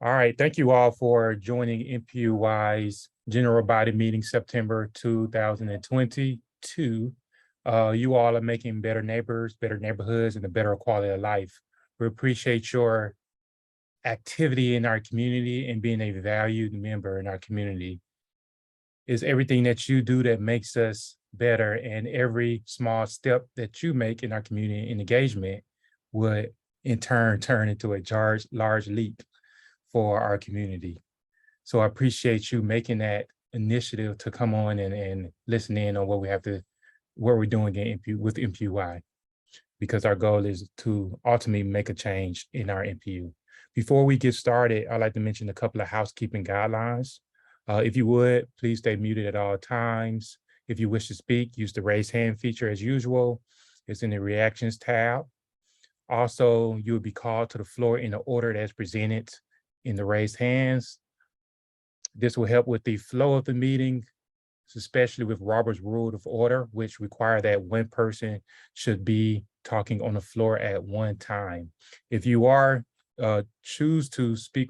All right, thank you all for joining NPU-Y's General Body Meeting September 2022. You all are making better neighbors, better neighborhoods, and a better quality of life. We appreciate your activity in our community and being a valued member in our community. It's everything that you do that makes us better, and every small step that you make in our community engagement would in turn turn into a large leap for our community. So I appreciate you making that initiative to come on and listen in on what we're doing with NPU-Y, because our goal is to ultimately make a change in our NPU. Before we get started, I'd like to mention a couple of housekeeping guidelines. If you would, please stay muted at all times. If you wish to speak, use the raise hand feature as usual. It's in the reactions tab. Also, you will be called to the floor in the order that's presented in the raised hands. This will help with the flow of the meeting, especially with Robert's Rule of Order, which require that one person should be talking on the floor at one time. If you choose to speak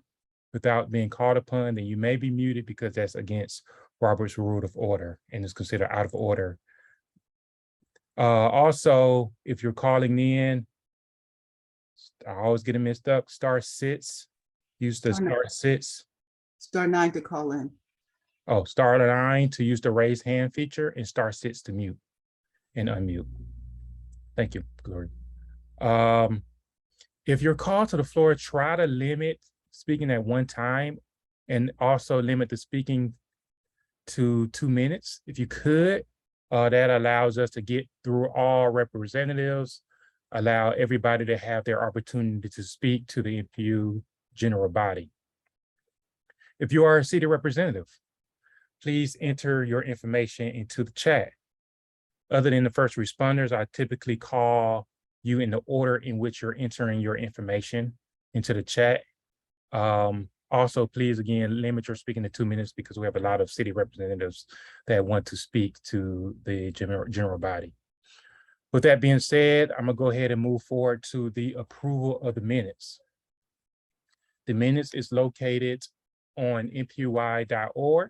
without being called upon, then you may be muted because that's against Robert's Rule of Order and is considered out of order. Also, if you're calling in, I always get it mixed up, *6, use the *6. *9 to call in. Oh, *9 to use the raise hand feature and *6 to mute and unmute. Thank you, Gloria. If you're called to the floor, try to limit speaking at one time and also limit the speaking to 2 minutes. If you could, that allows us to get through all representatives, allow everybody to have their opportunity to speak to the NPU general body. If you are a city representative, please enter your information into the chat. Other than the first responders, I typically call you in the order in which you're entering your information into the chat. Also, please, again, limit your speaking to 2 minutes because we have a lot of city representatives that want to speak to the general body. With that being said, I'm gonna go ahead and move forward to the approval of the minutes. The minutes is located on npuy.org.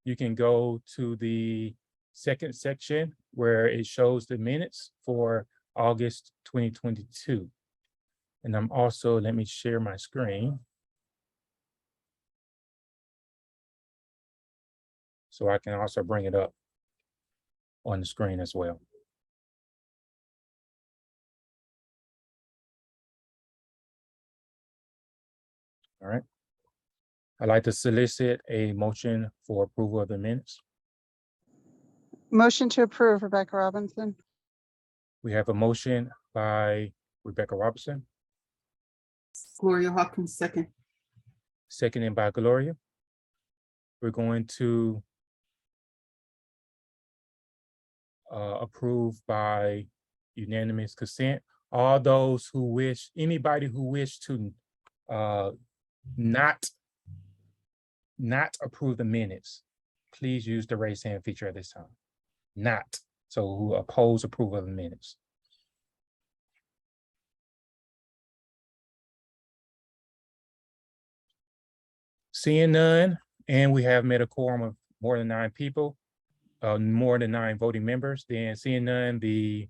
You can go to the second section where it shows the minutes for August 2022. And I'm also, let me share my screen so I can also bring it up on the screen as well. All right. I'd like to solicit a motion for approval of the minutes. Motion to approve, Rebecca Robinson. We have a motion by Rebecca Robinson, Gloria Hawkins, second. seconded by Gloria. We're going to approve by unanimous consent. All those who wish, anybody who wish to not approve the minutes, please use the raise hand feature at this time. Not. So who oppose approval of the minutes? Seeing none, and we have met a quorum of more than 9 people, more than 9 voting members, then seeing none, the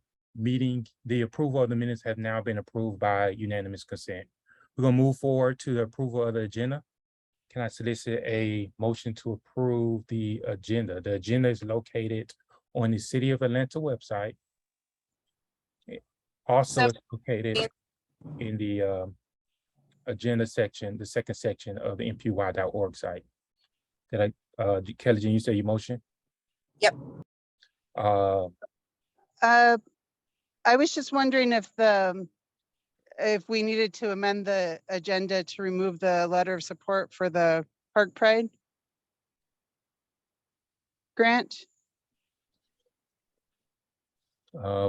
approval of the minutes have now been approved by unanimous consent. We're gonna move forward to the approval of the agenda. Can I solicit a motion to approve the agenda? The agenda is located on the City of Atlanta website. Also, it's located in the agenda section, the second section of the npuy.org site. Did Kelly Jean, you say your motion? Yep. I was just wondering if we needed to amend the agenda to remove the letter of support for the Park Pride grant.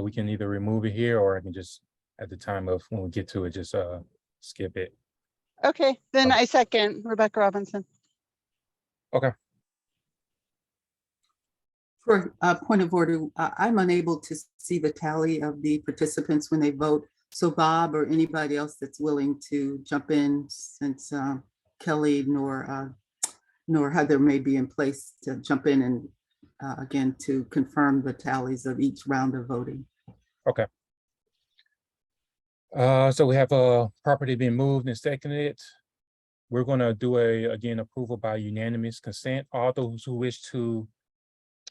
We can either remove it here, or I can just, at the time of when we get to it, just skip it. Okay, then I second Rebecca Robinson. Okay. For a point of order, I'm unable to see the tally of the participants when they vote. So Bob or anybody else that's willing to jump in, since Kelly nor Heather may be in place to jump in and again, to confirm the tallies of each round of voting. Okay. So we have a property being moved and seconded. We're gonna do again, approval by unanimous consent. All those who wish to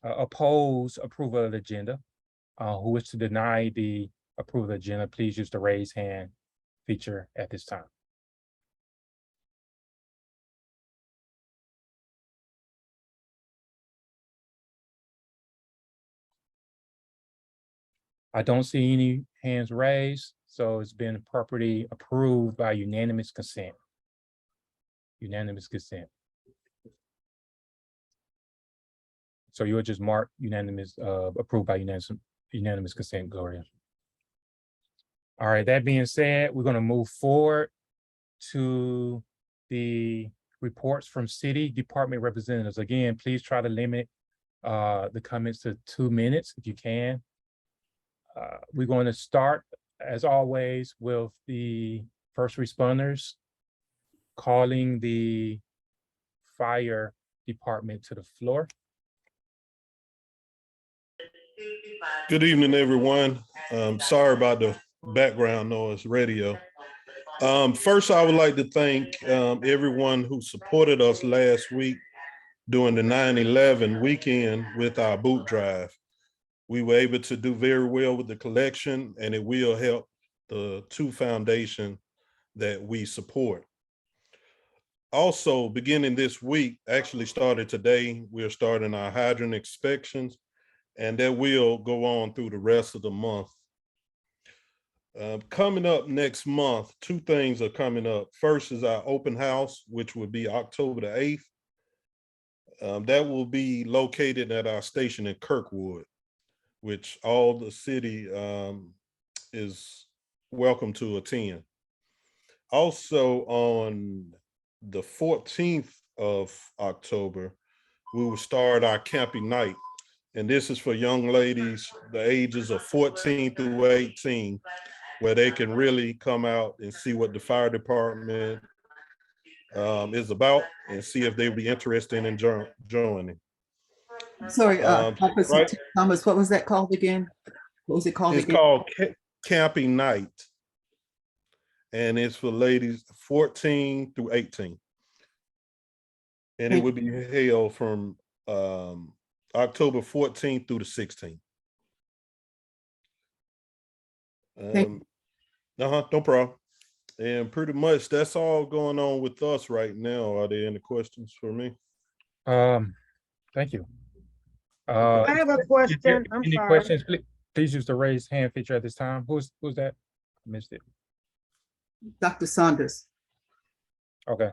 oppose approval of the agenda, who wish to deny the approval of the agenda, please use the raise hand feature at this time. I don't see any hands raised, so it's been properly approved by unanimous consent. Unanimous consent. So you'll just mark unanimous, approved by unanimous consent, Gloria. All right, that being said, we're gonna move forward to the reports from city department representatives. Again, please try to limit the comments to 2 minutes if you can. We're going to start, as always, with the first responders, calling the fire department to the floor. Good evening, everyone. Sorry about the background noise, radio. First, I would like to thank everyone who supported us last week during the 9/11 weekend with our boot drive. We were able to do very well with the collection, and it will help the 2 foundations that we support. Also, beginning this week, actually started today, we're starting our hydrant inspections, and that will go on through the rest of the month. Coming up next month, 2 things are coming up. First is our open house, which will be October the 8th. That will be located at our station in Kirkwood, which all the city is welcome to attend. Also, on the 14th of October, we will start our camping night. And this is for young ladies, the ages of 14 through 18, where they can really come out and see what the fire department is about and see if they'd be interested in joining. Sorry, Officer right. Thomas, what was that called again? What was it called It's again? called Camping Night. And it's for ladies 14 through 18. And it would be held from October 14th through the 16th. No problem. And pretty much that's all going on with us right now. Are there any questions for me? Thank you. I have a question. I'm Any sorry. questions? Please use the raise hand feature at this time. Who's that? I missed it. Dr. Saunders. Okay.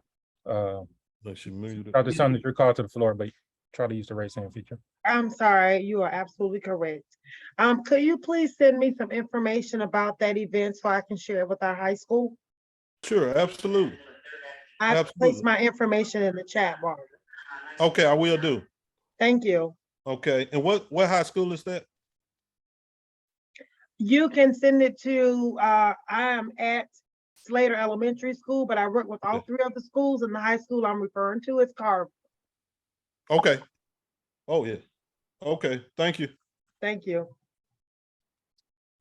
She muted. Dr. Saunders, you're called to the floor, but try to use the raise hand feature. I'm sorry. You are absolutely correct. Could you please send me some information about that event so I can share it with our high school? Sure, absolutely. I Absolutely. placed my information in the chat bar. Okay, I will do. Thank you. Okay, and what high school is that? You can send it to, I am at Slater Elementary School, but I work with all 3 of the schools, and the high school I'm referring to is Carver. Okay. Oh, yeah. Okay, thank you. Thank you.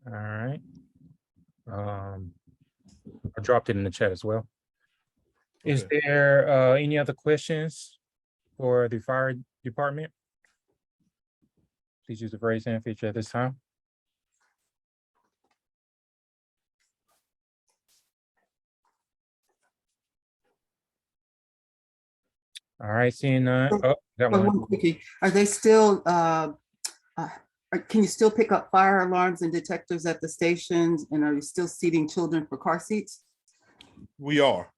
All right. I dropped it in the chat as well. Is Okay. there any other questions for the fire department? Please use the raise hand feature at this time. All right, seeing none. Oh, got one. One quickie. Are they still, can you still pick up fire alarms and detectors at the stations? And are you still seating children for car seats? We are.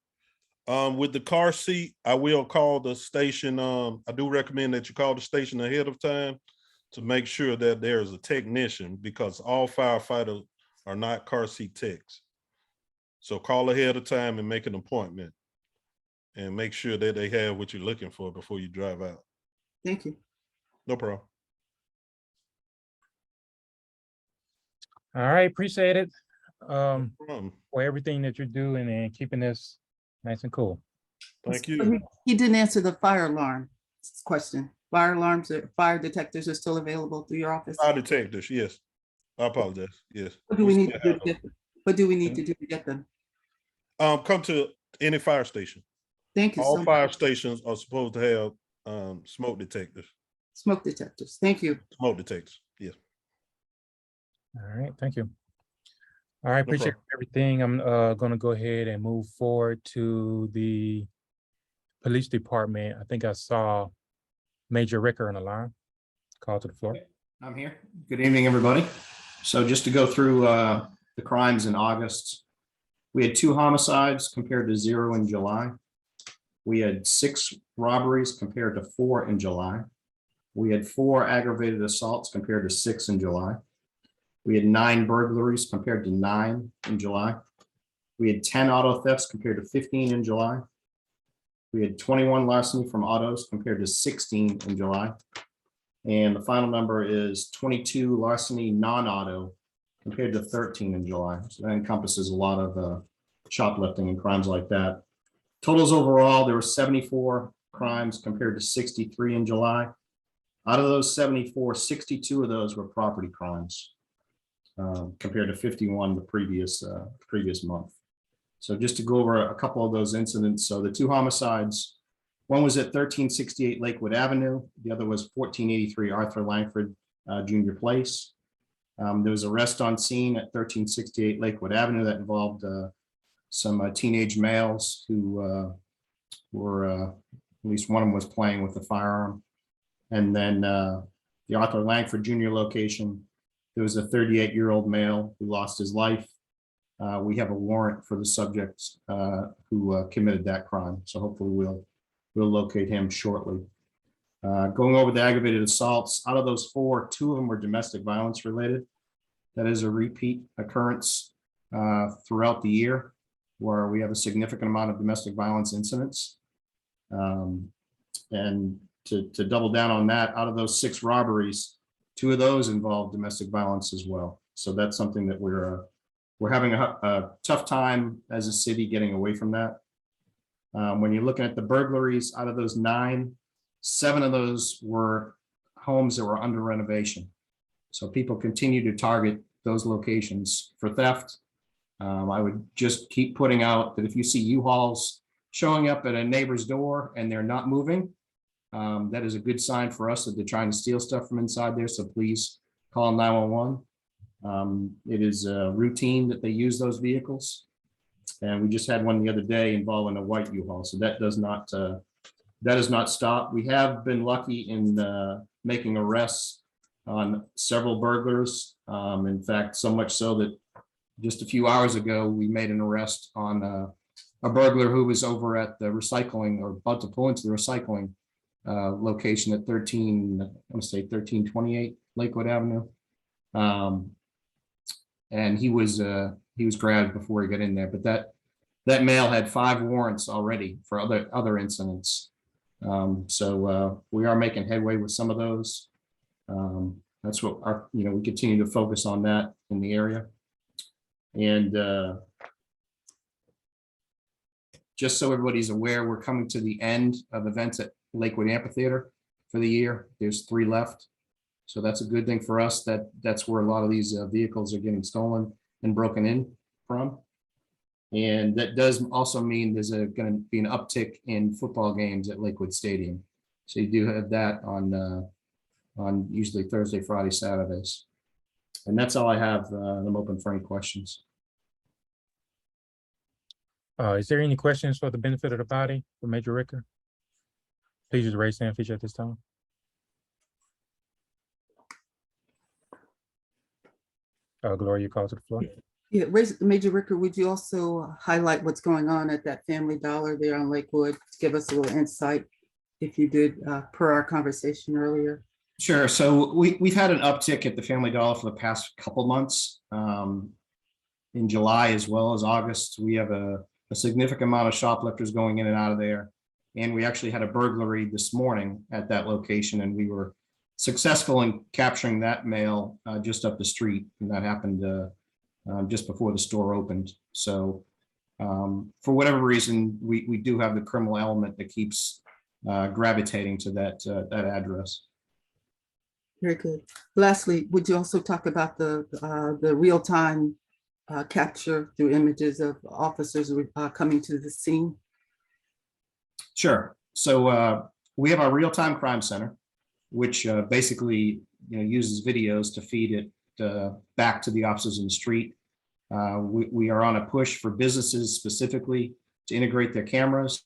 With the car seat, I will call the station. I do recommend that you call the station ahead of time to make sure that there's a technician, because all firefighters are not car seat techs. So call ahead of time and make an appointment and make sure that they have what you're looking for before you drive out. Thank you. No problem. All right, appreciate it. No problem. For everything that you're doing and keeping this nice and cool. Thank But you. he didn't answer the fire alarm question. Fire alarms, fire detectors are still available through your office? Fire detectors, yes. I apologize, yes. What do we need still to do have to get them? What do we need to do to get them? them. Come to any fire station. Thank you All so much. fire stations are supposed to have smoke detectors, Smoke detectors. Thank you. yes. All right, thank you. All right, appreciate problem. everything. I'm gonna go ahead and move forward to the police department. I think I saw Major Ricker on the line. Call to the floor. I'm here. Good evening, everybody. So just to go through the crimes in August, we had 2 homicides compared to 0 in July. We had 6 robberies compared to 4 in July. We had 4 aggravated assaults compared to 6 in July. We had 9 burglaries compared to 9 in July. We had 10 auto thefts compared to 15 in July. We had 21 larceny from autos compared to 16 in July. And the final number is 22 larceny non-auto compared to 13 in July. So that encompasses a lot of shoplifting and crimes like that. Totals overall, there were 74 crimes compared to 63 in July. Out of those 74, 62 of those were property crimes compared to 51 the previous month. So just to go over a couple of those incidents. So the 2 homicides, one was at 1368 Lakewood Avenue. The other was 1483 Arthur Langford Junior Place. There was arrest on scene at 1368 Lakewood Avenue that involved some teenage males who were, at least one of them was playing with a firearm. And then the Arthur Langford Junior location, there was a 38-year-old male who lost his life. We have a warrant for the subject who committed that crime. So hopefully we'll locate him shortly. Going over the aggravated assaults, out of those 4, 2 of them were domestic violence related. That is a repeat occurrence throughout the year where we have a significant amount of domestic violence incidents. And to double down on that, out of those 6 robberies, 2 of those involved domestic violence as well. So that's something that we're having a tough time as a city getting away from that. When you're looking at the burglaries, out of those 9, 7 of those were homes that were under renovation. So people continue to target those locations for theft. I would just keep putting out that if you see U-Hauls showing up at a neighbor's door and they're not moving, that is a good sign for us that they're trying to steal stuff from inside there. So please call 911. It is a routine that they use those vehicles. And we just had one the other day involving a white U-Haul. So that does not stop. We have been lucky in making arrests on several burglars. In fact, so much so that just a few hours ago, we made an arrest on a burglar who was over at the recycling or about to pull into the recycling location at 1328 Lakewood Avenue. And he was grabbed before he got in there, but that male had 5 warrants already for other incidents. So we are making headway with some of those. That's what we continue to focus on that in the area. And just so everybody's aware, we're coming to the end of events at Lakewood Amphitheater for the year. There's 3 left. So that's a good thing for us. That's where a lot of these vehicles are getting stolen and broken in from. And that does also mean there's going to be an uptick in football games at Lakewood Stadium. So you do have that on usually Thursday, Friday, Saturdays. And that's all I have. I'm open for any questions. Is there any questions for the benefit of the body for Major Ricker? Please use the raise hand feature at this time. Gloria, you call to the floor. Yeah, Major Ricker, would you also highlight what's going on at that Family Dollar there on Lakewood? Give us a little insight, if you did, per our conversation earlier. Sure. So we've had an uptick at the Family Dollar for the past couple months. In July as well as August, we have a significant amount of shoplifters going in and out of there. And we actually had a burglary this morning at that location, and we were successful in capturing that male just up the street. And that happened just before the store opened. So For whatever reason, we do have the criminal element that keeps gravitating to that address. Very good. Lastly, would you also talk about the real-time capture through images of officers coming to the scene? Sure. So we have our real-time crime center, which basically uses videos to feed it back to the officers in the street. We are on a push for businesses specifically to integrate their cameras.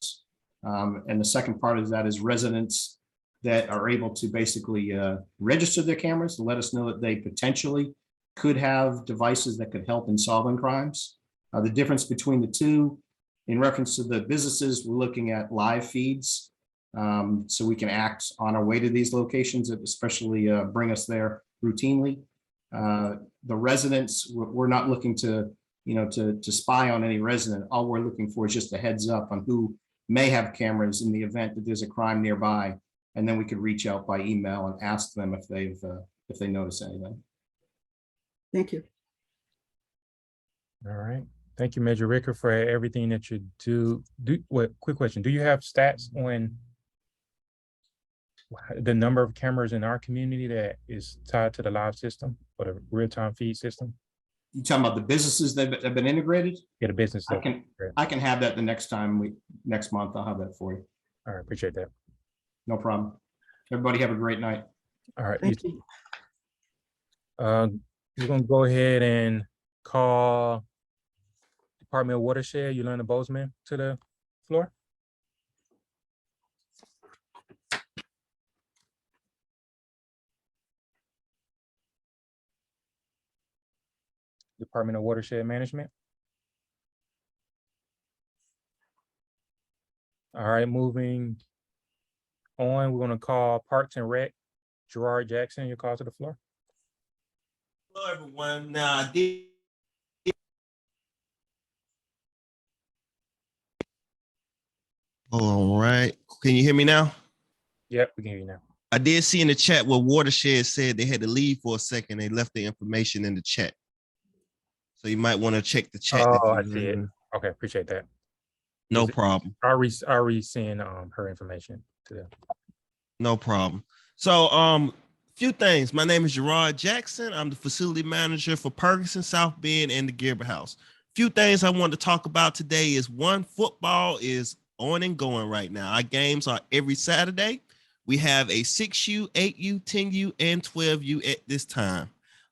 And the second part of that is residents that are able to basically register their cameras to let us know that they potentially could have devices that could help in solving crimes. The difference between the two, in reference to the businesses, we're looking at live feeds, so we can act on our way to these locations, that especially bring us there routinely. The residents, we're not looking to spy on any resident. All we're looking for is just a heads up on who may have cameras in the event that there's a crime nearby, and then we could reach out by email and ask them if they notice anything. Thank you. All right. Thank you, Major Ricker, for everything that you do. Quick question. Do you have stats on the number of cameras in our community that is tied to the live system or the real-time feed system? You talking about the businesses that have been integrated? Yeah, the business. I can have that the next month. I'll have that for you. All right, appreciate that. No problem. Everybody have a great night. All right. Thank you. We're gonna go ahead and call Department of Watershed, Yolanda Bozeman, to the floor. Department of Watershed Management. All right, moving on, we're gonna call Parks and Rec, Gerard Jackson, your call to the floor. Hello, everyone. Now, I did. All right. Can you hear me now? Yep, we can hear you now. I did see in the chat where Watershed said they had to leave for a second. They left the information in the chat. So you might want to check the chat. Oh, I see it. Okay, appreciate that. No problem. I'll resend her information to them. No problem. So, few things. My name is Gerard Jackson. I'm the facility manager for Ferguson, South Bend, and the Gerber House. Few things I want to talk about today is one, football is on and going right now. Our games are every Saturday. We have a 6U, 8U, 10U, and 12U at this time.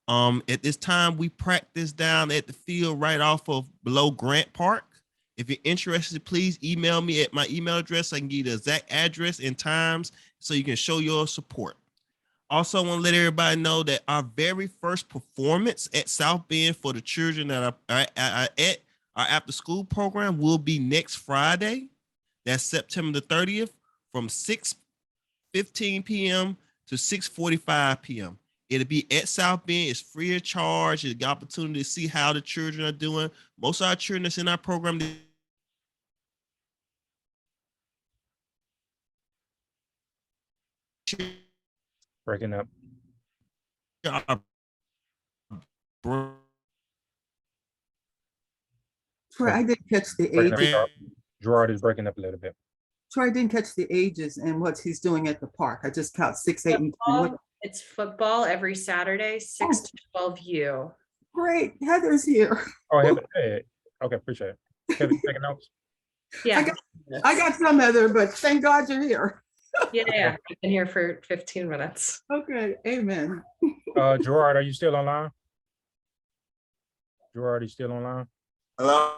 At this time, we practice down at the field right off of below Grant Park. If you're interested, please email me at my email address. I can give you the exact address and times so you can show your support. Also, I want to let everybody know that our very first performance at South Bend for the children that are at our after school program will be next Friday. That's September the 30th from 6:15 p.m. to 6:45 p.m. It'll be at South Bend. It's free of charge. It's the opportunity to see how the children are doing. Most of our children that's in our program, Breaking up. Troy, I didn't catch the Breaking up, ages. Gerard is breaking up a little bit. Troy, I didn't catch the ages and what he's doing at the park. I just caught 6, 8, and 10. Football, it's football every Saturday, 6 to 12U. Great, Heather's here. Oh, Heather, hey, okay, appreciate it. Heather, you taking notes? Yeah. I got some, Heather, but thank God you're here. Yeah. I've been here for 15 minutes. Okay, amen. Gerard, are you still online? Gerard, are you still online? Hello?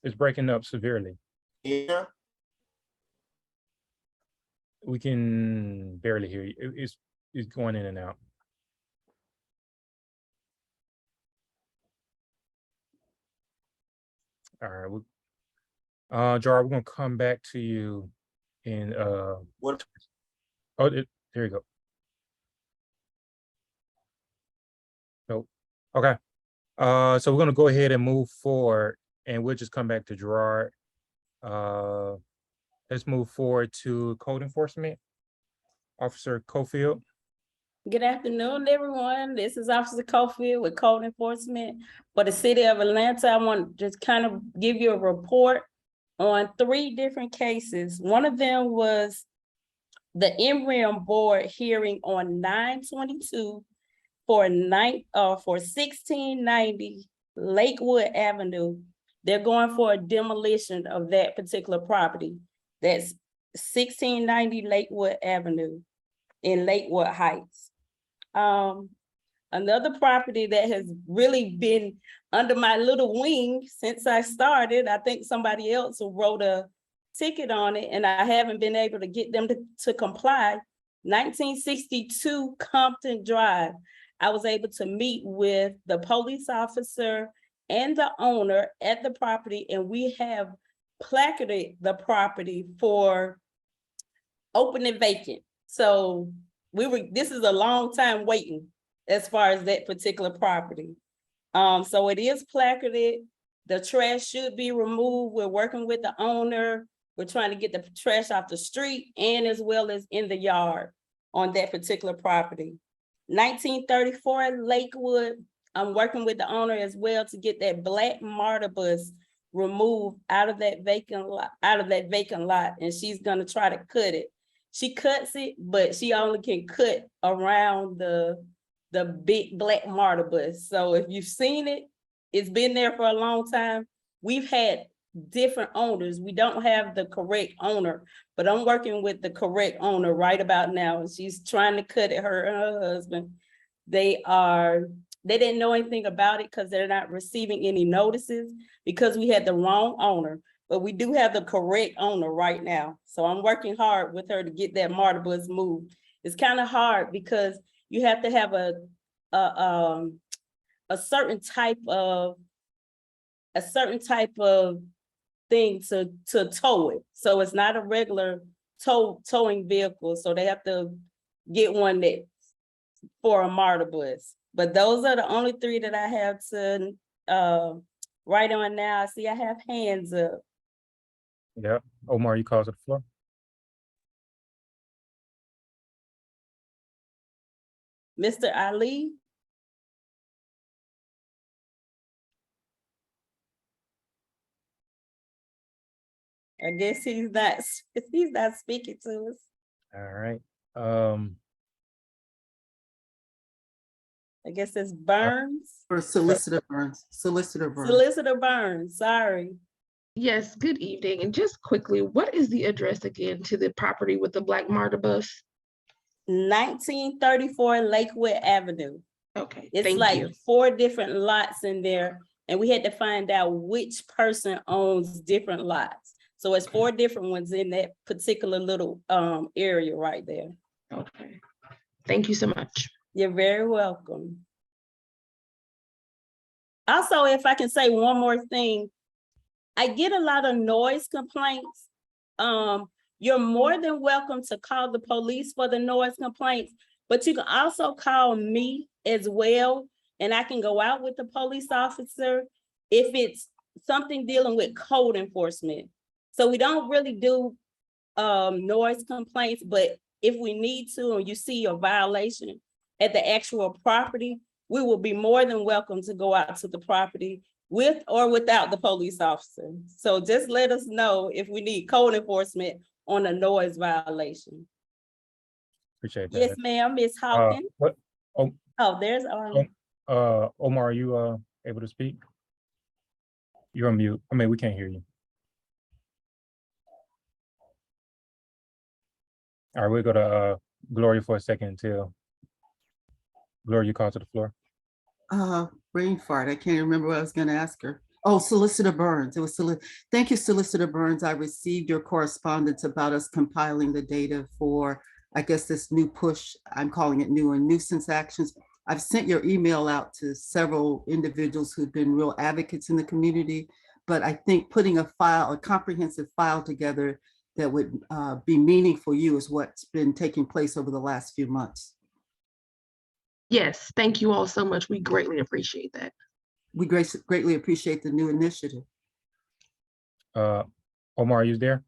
It's breaking up severely. Yeah. We can barely hear you. It's going in and out. All right, Gerard, we're gonna come back to you in What? oh, there you go. Nope. Okay. So we're gonna go ahead and move forward, and we'll just come back to Gerard. Let's move forward to Code Enforcement Officer Cofield. Good afternoon, everyone. This is Officer Cofield with Code Enforcement for the City of Atlanta. I want to just kind of give you a report on 3 different cases. One of them was the MRIM board hearing on 9/22 for 1690 Lakewood Avenue. They're going for a demolition of that particular property. That's 1690 Lakewood Avenue in Lakewood Heights. Another property that has really been under my little wing since I started, I think somebody else wrote a ticket on it and I haven't been able to get them to comply. 1962 Compton Drive. I was able to meet with the police officer and the owner at the property, and we have placarded the property for open and vacant. So this is a long time waiting as far as that particular property. So it is placarded. The trash should be removed. We're working with the owner. We're trying to get the trash off the street and as well as in the yard on that particular property. 1934 Lakewood, I'm working with the owner as well to get that black MARTA bus removed out of that vacant lot, and she's gonna try to cut it. She cuts it, but she only can cut around the big black MARTA bus. So if you've seen it, it's been there for a long time. We've had different owners. We don't have the correct owner, but I'm working with the correct owner right about now. And she's trying to cut it, her and her husband. They didn't know anything about it because they're not receiving any notices because we had the wrong owner. But we do have the correct owner right now. So I'm working hard with her to get that MARTA bus moved. It's kind of hard because you have to have a certain type of thing to tow it. So it's not a regular towing vehicle. So they have to get one that for a MARTA bus. But those are the only 3 that I have to write on now. I see I have hands up. Yeah, Omar, you call to the floor. Mr. Ali, I guess he's not speaking to us. All right. I guess it's Burns. For Solicitor Burns, Solicitor Burns. Solicitor Burns, sorry. Yes, good evening. And just quickly, what is the address again to the property with the black MARTA bus? 1934 Lakewood Avenue. Okay, It's thank like you. 4 different lots in there, and we had to find out which person owns different lots. So it's 4 different ones in that particular little area right there. Okay, thank you so much. You're very welcome. Also, if I can say one more thing, I get a lot of noise complaints. You're more than welcome to call the police for the noise complaints, but you can also call me as well, and I can go out with the police officer if it's something dealing with code enforcement. So we don't really do noise complaints, but if we need to, and you see a violation at the actual property, we will be more than welcome to go out to the property with or without the police officer. So just let us know if we need code enforcement on a noise violation. Appreciate that. Yes, ma'am, Ms. Hawkins. What? Oh, there's Arlen. Omar, are you able to speak? You're on mute. I mean, we can't hear you. All right, we'll go to Gloria for a second until Gloria, you call to the floor. Brain fart. I can't remember what I was going to ask her. Oh, Solicitor Burns. Thank you, Solicitor Burns. I received your correspondence about us compiling the data for, I guess, this new push. I'm calling it new and nuisance actions. I've sent your email out to several individuals who've been real advocates in the community, but I think putting a comprehensive file together that would be meaningful for you is what's been taking place over the last few months. Yes, thank you all so much. We greatly appreciate that. We greatly appreciate the new initiative. Omar, are you there?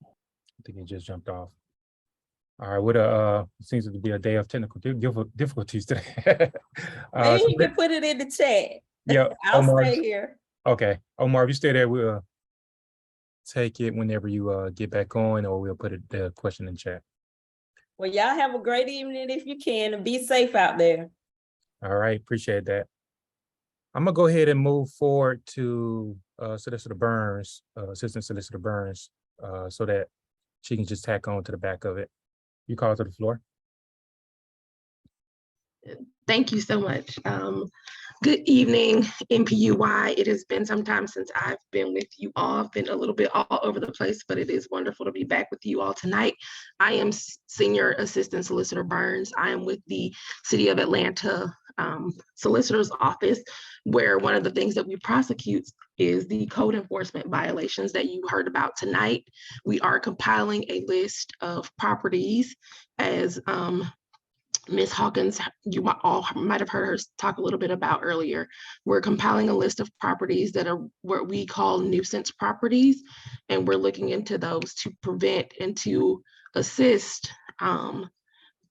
I think he just jumped off. All right, what seems to be a day of technical difficulties today. Maybe So you can put it in the chat. yeah, I'll Omar. stay here. Okay, Omar, if you stay there, we'll take it whenever you get back on, or we'll put the question in chat. Well, y'all have a great evening if you can, and be safe out there. All right, appreciate that. I'm gonna go ahead and move forward to Solicitor Burns, Assistant Solicitor Burns, so that she can just tack on to the back of it. You call to the floor. Thank you so much. Good evening, NPU-Y. It has been some time since I've been with you all. I've been a little bit all over the place, but it is wonderful to be back with you all tonight. I am Senior Assistant Solicitor Burns. I am with the City of Atlanta Solicitor's Office, where one of the things that we prosecute is the code enforcement violations that you heard about tonight. We are compiling a list of properties as Ms. Hawkins, you all might have heard her talk a little bit about earlier. We're compiling a list of properties that are what we call nuisance properties, and we're looking into those to prevent and to assist,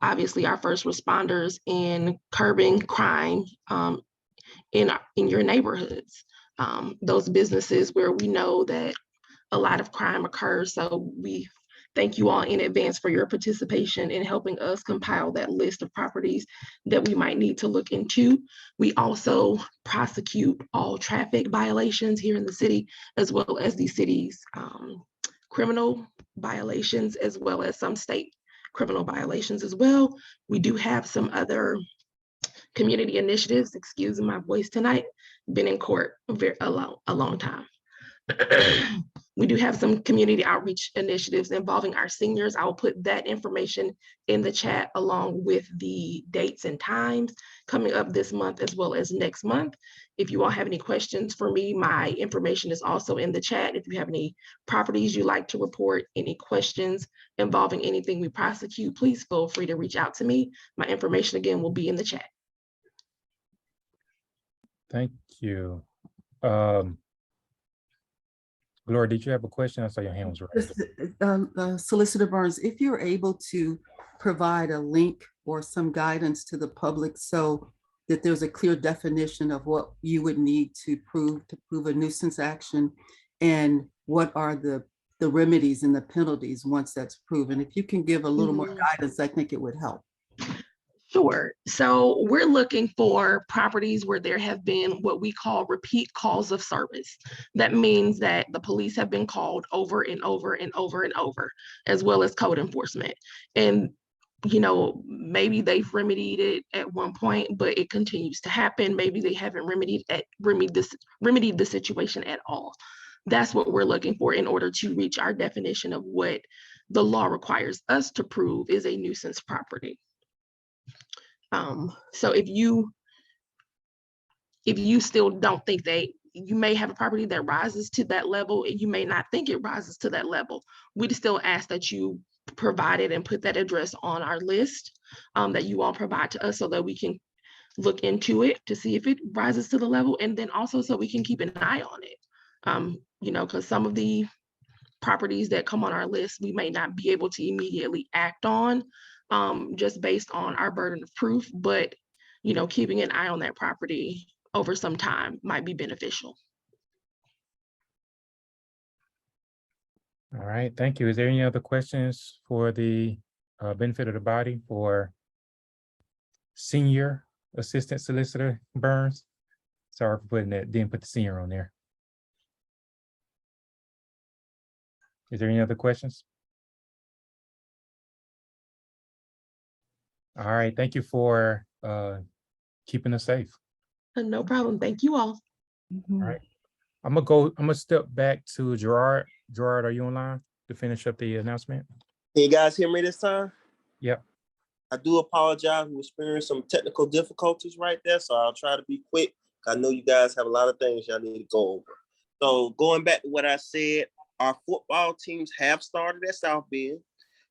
obviously, our first responders in curbing crime in your neighborhoods. Those businesses where we know that a lot of crime occurs. So we thank you all in advance for your participation in helping us compile that list of properties that we might need to look into. We also prosecute all traffic violations here in the city, as well as the city's criminal violations, as well as some state criminal violations as well. We do have some other community initiatives, excuse my voice tonight, been in court a long time. We do have some community outreach initiatives involving our seniors. I'll put that information in the chat along with the dates and times coming up this month as well as next month. If you all have any questions for me, my information is also in the chat. If you have any properties you'd like to report, any questions involving anything we prosecute, please feel free to reach out to me. My information again will be in the chat. Thank you. Gloria, did you have a question? I saw your hand was raised. Solicitor Burns, if you're able to provide a link or some guidance to the public so that there's a clear definition of what you would need to prove a nuisance action and what are the remedies and the penalties once that's proven. If you can give a little more guidance, I think it would help. Sure. So we're looking for properties where there have been what we call repeat calls of service. That means that the police have been called over and over and over and over, as well as code enforcement. And you know, maybe they've remedied it at one point, but it continues to happen. Maybe they haven't remedied the situation at all. That's what we're looking for in order to reach our definition of what the law requires us to prove is a nuisance property. So if you still don't think you may have a property that rises to that level and you may not think it rises to that level, we'd still ask that you provide it and put that address on our list that you all provide to us so that we can look into it to see if it rises to the level, and then also so we can keep an eye on it. You know, because some of the properties that come on our list, we may not be able to immediately act on just based on our burden of proof, but you know, keeping an eye on that property over some time might be beneficial. All right, thank you. Is there any other questions for the benefit of the body for Senior Assistant Solicitor Burns? Sorry for putting that, didn't put the senior on there. Is there any other questions? All right, thank you for keeping us safe. No problem. Thank you all. All right, I'm gonna step back to Gerard. Gerard, are you online to finish up the announcement? Can you guys hear me this time? Yep. I do apologize. We experienced some technical difficulties right there, so I'll try to be quick. I know you guys have a lot of things y'all need to go over. So going back to what I said, our football teams have started at South Bend.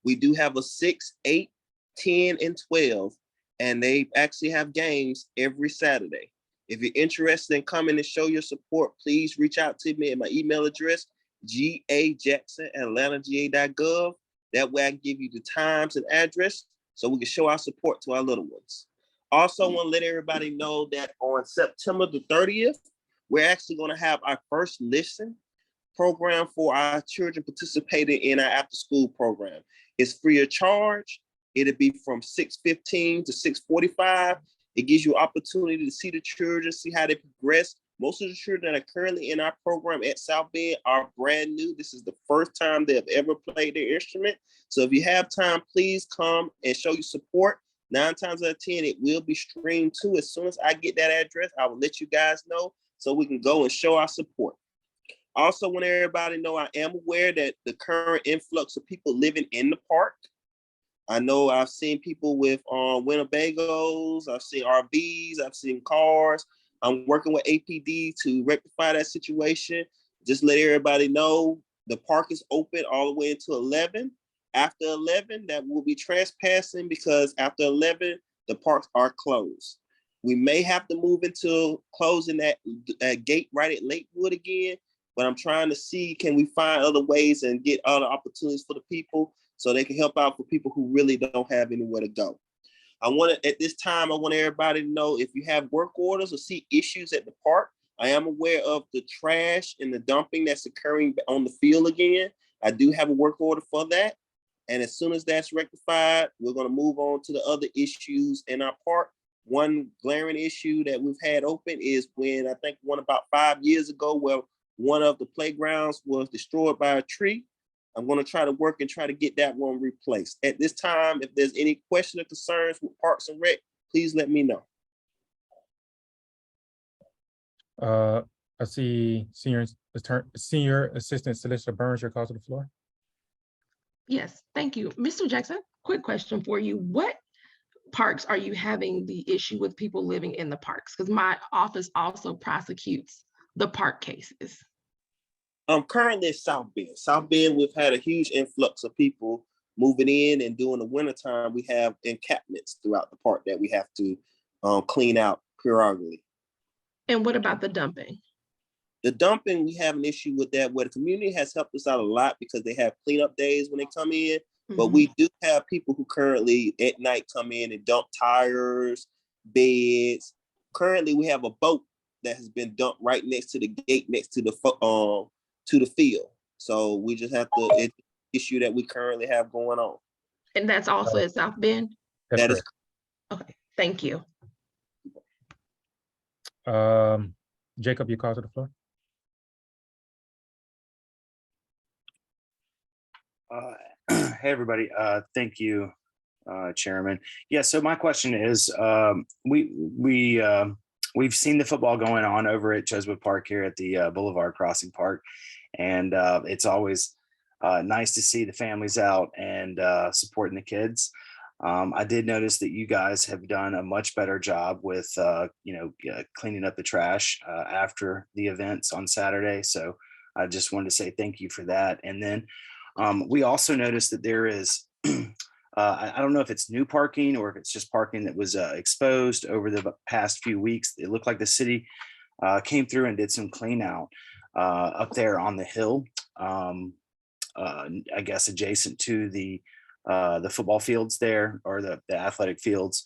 We do have a 6, 8, 10, and 12, and they actually have games every Saturday. If you're interested in coming and show your support, please reach out to me at my email address, gajackson@atlantanga.gov, That way I can give you the times and address so we can show our support to our little ones. Also want to let everybody know that on September the 30th, we're actually going to have our first listen program for our children participating in our after school program. It's free of charge. It'll be from 6:15 to 6:45. It gives you opportunity to see the children, see how they progress. Most of the children that are currently in our program at South Bend are brand new. This is the first time they've ever played their instrument. So if you have time, please come and show your support. 9 times out of 10, it will be streamed too. As soon as I get that address, I will let you guys know so we can go and show our support. Also want everybody to know I am aware that the current influx of people living in the park. I know I've seen people with Winnebagos, I've seen RVs, I've seen cars. I'm working with APD to rectify that situation. Just let everybody know the park is open all the way until 11. After 11, that will be trespassing because after 11, the parks are closed. We may have to move into closing that gate right at Lakewood again, but I'm trying to see, can we find other ways and get other opportunities for the people so they can help out for people who really don't have anywhere to go. At this time, I want everybody to know if you have work orders or see issues at the park, I am aware of the trash and the dumping that's occurring on the field again. I do have a work order for that. And as soon as that's rectified, we're going to move on to the other issues in our park. One glaring issue that we've had open is when I think about 5 years ago, where one of the playgrounds was destroyed by a tree. I'm going to try to work and try to get that one replaced. At this time, if there's any question or concerns with Parks and Rec, please let me know. I see Senior Assistant Solicitor Burns, your call to the floor. Yes, thank you. Mr. Jackson, quick question for you. What parks are you having the issue with people living in the parks? Because my office also prosecutes the park cases. Currently at South Bend. South Bend, we've had a huge influx of people moving in, and during the wintertime, we have encampments throughout the park that we have to clean out periodically. And what about the dumping? The dumping, we have an issue with that, where the community has helped us out a lot because they have cleanup days when they come in. But we do have people who currently at night come in and dump tires, beds. Currently, we have a boat that has been dumped right next to the gate, next to the field. So we just have to, it's an issue that we currently have going on. And that's also at South Bend? That is okay. Thank you. Jacob, your call to the floor. Hey, everybody. Thank you, Chairman. Yeah, so my question is, we've seen the football going on over at Cheswood Park here at the Boulevard Crossing Park, and it's always nice to see the families out and supporting the kids. I did notice that you guys have done a much better job with, cleaning up the trash after the events on Saturday. So I just wanted to say thank you for that. And then we also noticed that there is, I don't know if it's new parking or if it's just parking that was exposed over the past few weeks. It looked like the city came through and did some clean out up there on the hill, I guess adjacent to the football fields there, or the athletic fields.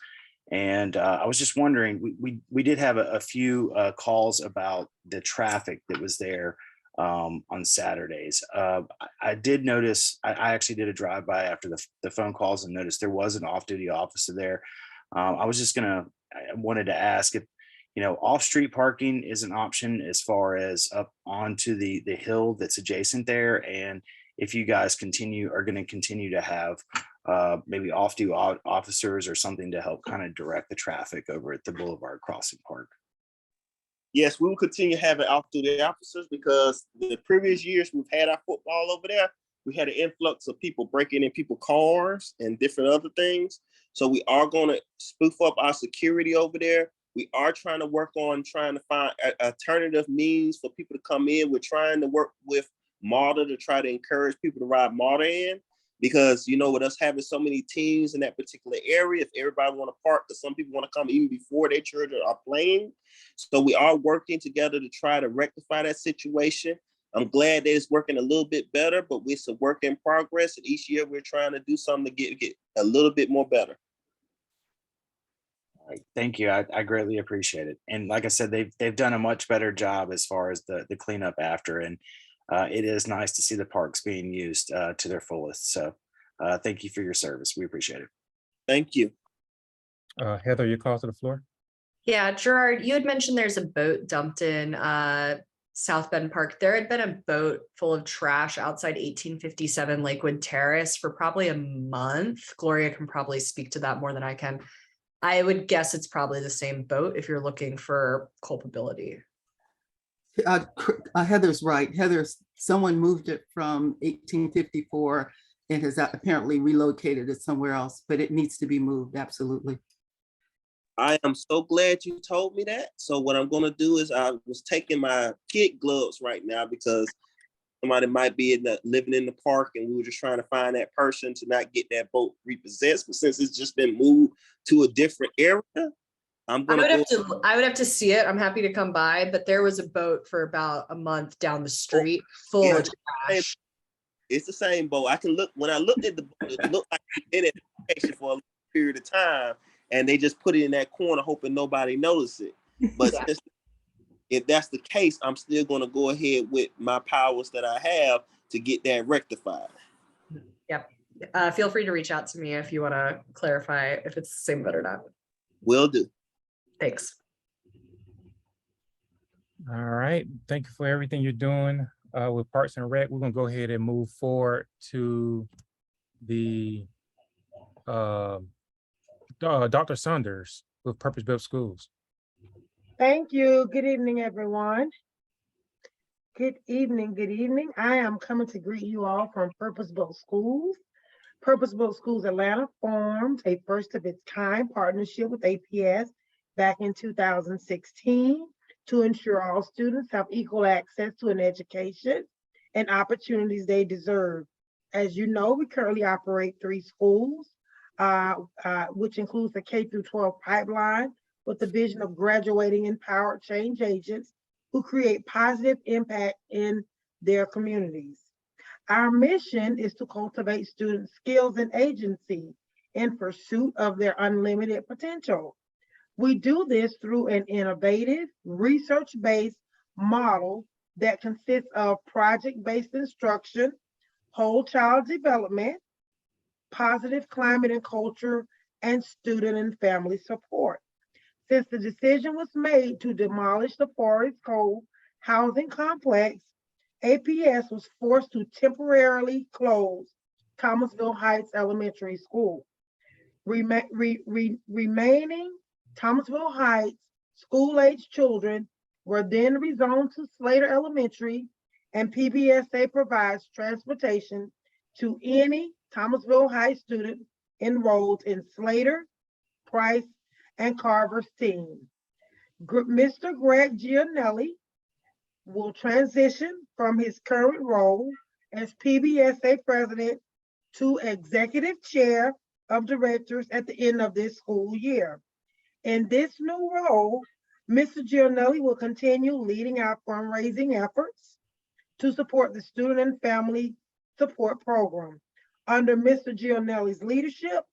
And I was just wondering, we did have a few calls about the traffic that was there on Saturdays. I did notice, I actually did a drive-by after the phone calls and noticed there was an off-duty officer there. I wanted to ask if, off-street parking is an option as far as up onto the hill that's adjacent there, and if you guys are going to continue to have maybe off-duty officers or something to help kind of direct the traffic over at the Boulevard Crossing Park. Yes, we will continue having off-duty officers because the previous years we've had our football over there, we had an influx of people breaking in people's cars and different other things. So we are going to spoof up our security over there. We are trying to work on trying to find alternative means for people to come in. We're trying to work with MARTA to try to encourage people to ride MARTA in, because with us having so many teams in that particular area, if everybody want to park, because some people want to come even before their children are playing. So we are working together to try to rectify that situation. I'm glad that it's working a little bit better, but it's a work in progress. And each year we're trying to do something to get a little bit more better. All right, thank you. I greatly appreciate it. And like I said, they've done a much better job as far as the cleanup after. And it is nice to see the parks being used to their fullest. So thank you for your service. We appreciate it. Thank you. Heather, your call to the floor. Yeah, Gerard, you had mentioned there's a boat dumped in South Bend Park. There had been a boat full of trash outside 1857 Lakewood Terrace for probably a month. Gloria can probably speak to that more than I can. I would guess it's probably the same boat if you're looking for culpability. Heather's right. Someone moved it from 1854 and has apparently relocated it somewhere else, but it needs to be moved, absolutely. I am so glad you told me that. So what I'm going to do is I was taking my kid gloves right now because somebody might be living in the park, and we were just trying to find that person to not get that boat repossessed. But since it's just been moved to a different area, I would have to see it. I'm happy to come by, but there was a boat for about a month down the street full of trash. It's the same boat. I can look, when I looked at the boat, it looked like it's been at the location for a period of time, and they just put it in that corner hoping nobody noticed it. But if that's the case, I'm still going to go ahead with my powers that I have to get that rectified. Yep. Feel free to reach out to me if you want to clarify if it's the same boat or not. Will do. Thanks. All right. Thank you for everything you're doing with Parks and Rec. We're going to go ahead and move forward to the Dr. Saunders with Purpose Built Schools. Thank you. Good evening, everyone. Good evening. Good evening. I am coming to greet you all from Purpose Built Schools. Purpose Built Schools Atlanta formed a first of its kind partnership with APS back in 2016 to ensure all students have equal access to an education and opportunities they deserve. As you know, we currently operate 3 schools, which includes the K-12 pipeline, with the vision of graduating empowered change agents who create positive impact in their communities. Our mission is to cultivate student skills and agency in pursuit of their unlimited potential. We do this through an innovative, research-based model that consists of project-based instruction, whole child development, positive climate and culture, and student and family support. Since the decision was made to demolish the Forest Cove housing complex, APS was forced to temporarily close Thomasville Heights Elementary School. Remaining Thomasville Heights school-age children were then rezoned to Slater Elementary, and PBSA provides transportation to any Thomasville Heights student enrolled in Slater, Price, and Carver's team. Mr. Greg Gianelli will transition from his current role as PBSA president to executive chair of directors at the end of this school year. In this new role, Mr. Gianelli will continue leading our fundraising efforts to support the student and family support program. Under Mr. Gianelli's leadership,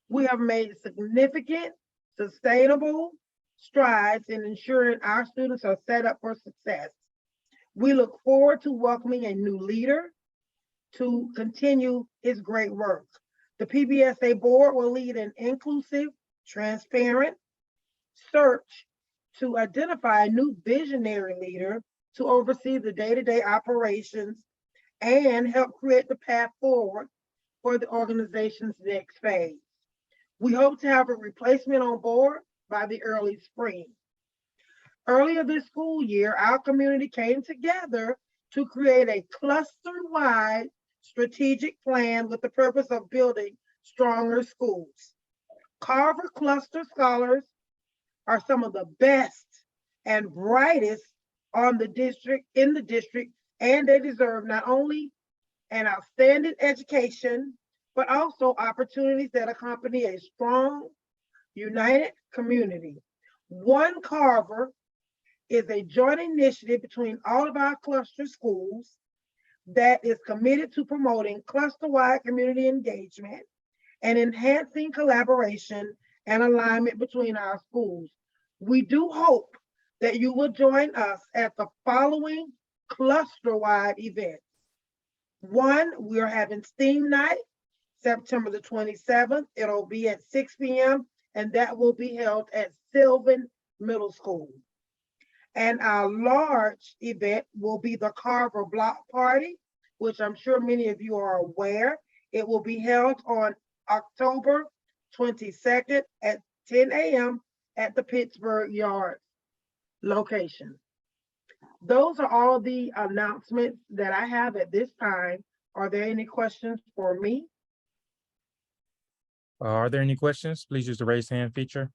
we have made significant, sustainable strides in ensuring our students are set up for success. We look forward to welcoming a new leader to continue his great work. The PBSA board will lead an inclusive, transparent search to identify a new visionary leader to oversee the day-to-day operations and help create the path forward for the organization's next phase. We hope to have a replacement on board by the early spring. Earlier this school year, our community came together to create a cluster-wide strategic plan with the purpose of building stronger schools. Carver Cluster Scholars are some of the best and brightest in the district, and they deserve not only an outstanding education, but also opportunities that accompany a strong, united community. One Carver is a joint initiative between all of our cluster schools that is committed to promoting cluster-wide community engagement and enhancing collaboration and alignment between our schools. We do hope that you will join us at the following cluster-wide events. One, we are having STEAM Night, September the 27th. It'll be at 6 p.m. and that will be held at Sylvan Middle School. And our large event will be the Carver Block Party, which I'm sure many of you are aware. It will be held on October 22nd at 10 a.m. at the Pittsburgh Yard location. Those are all the announcements that I have at this time. Are there any questions for me? Are there any questions? Please use the raise hand feature.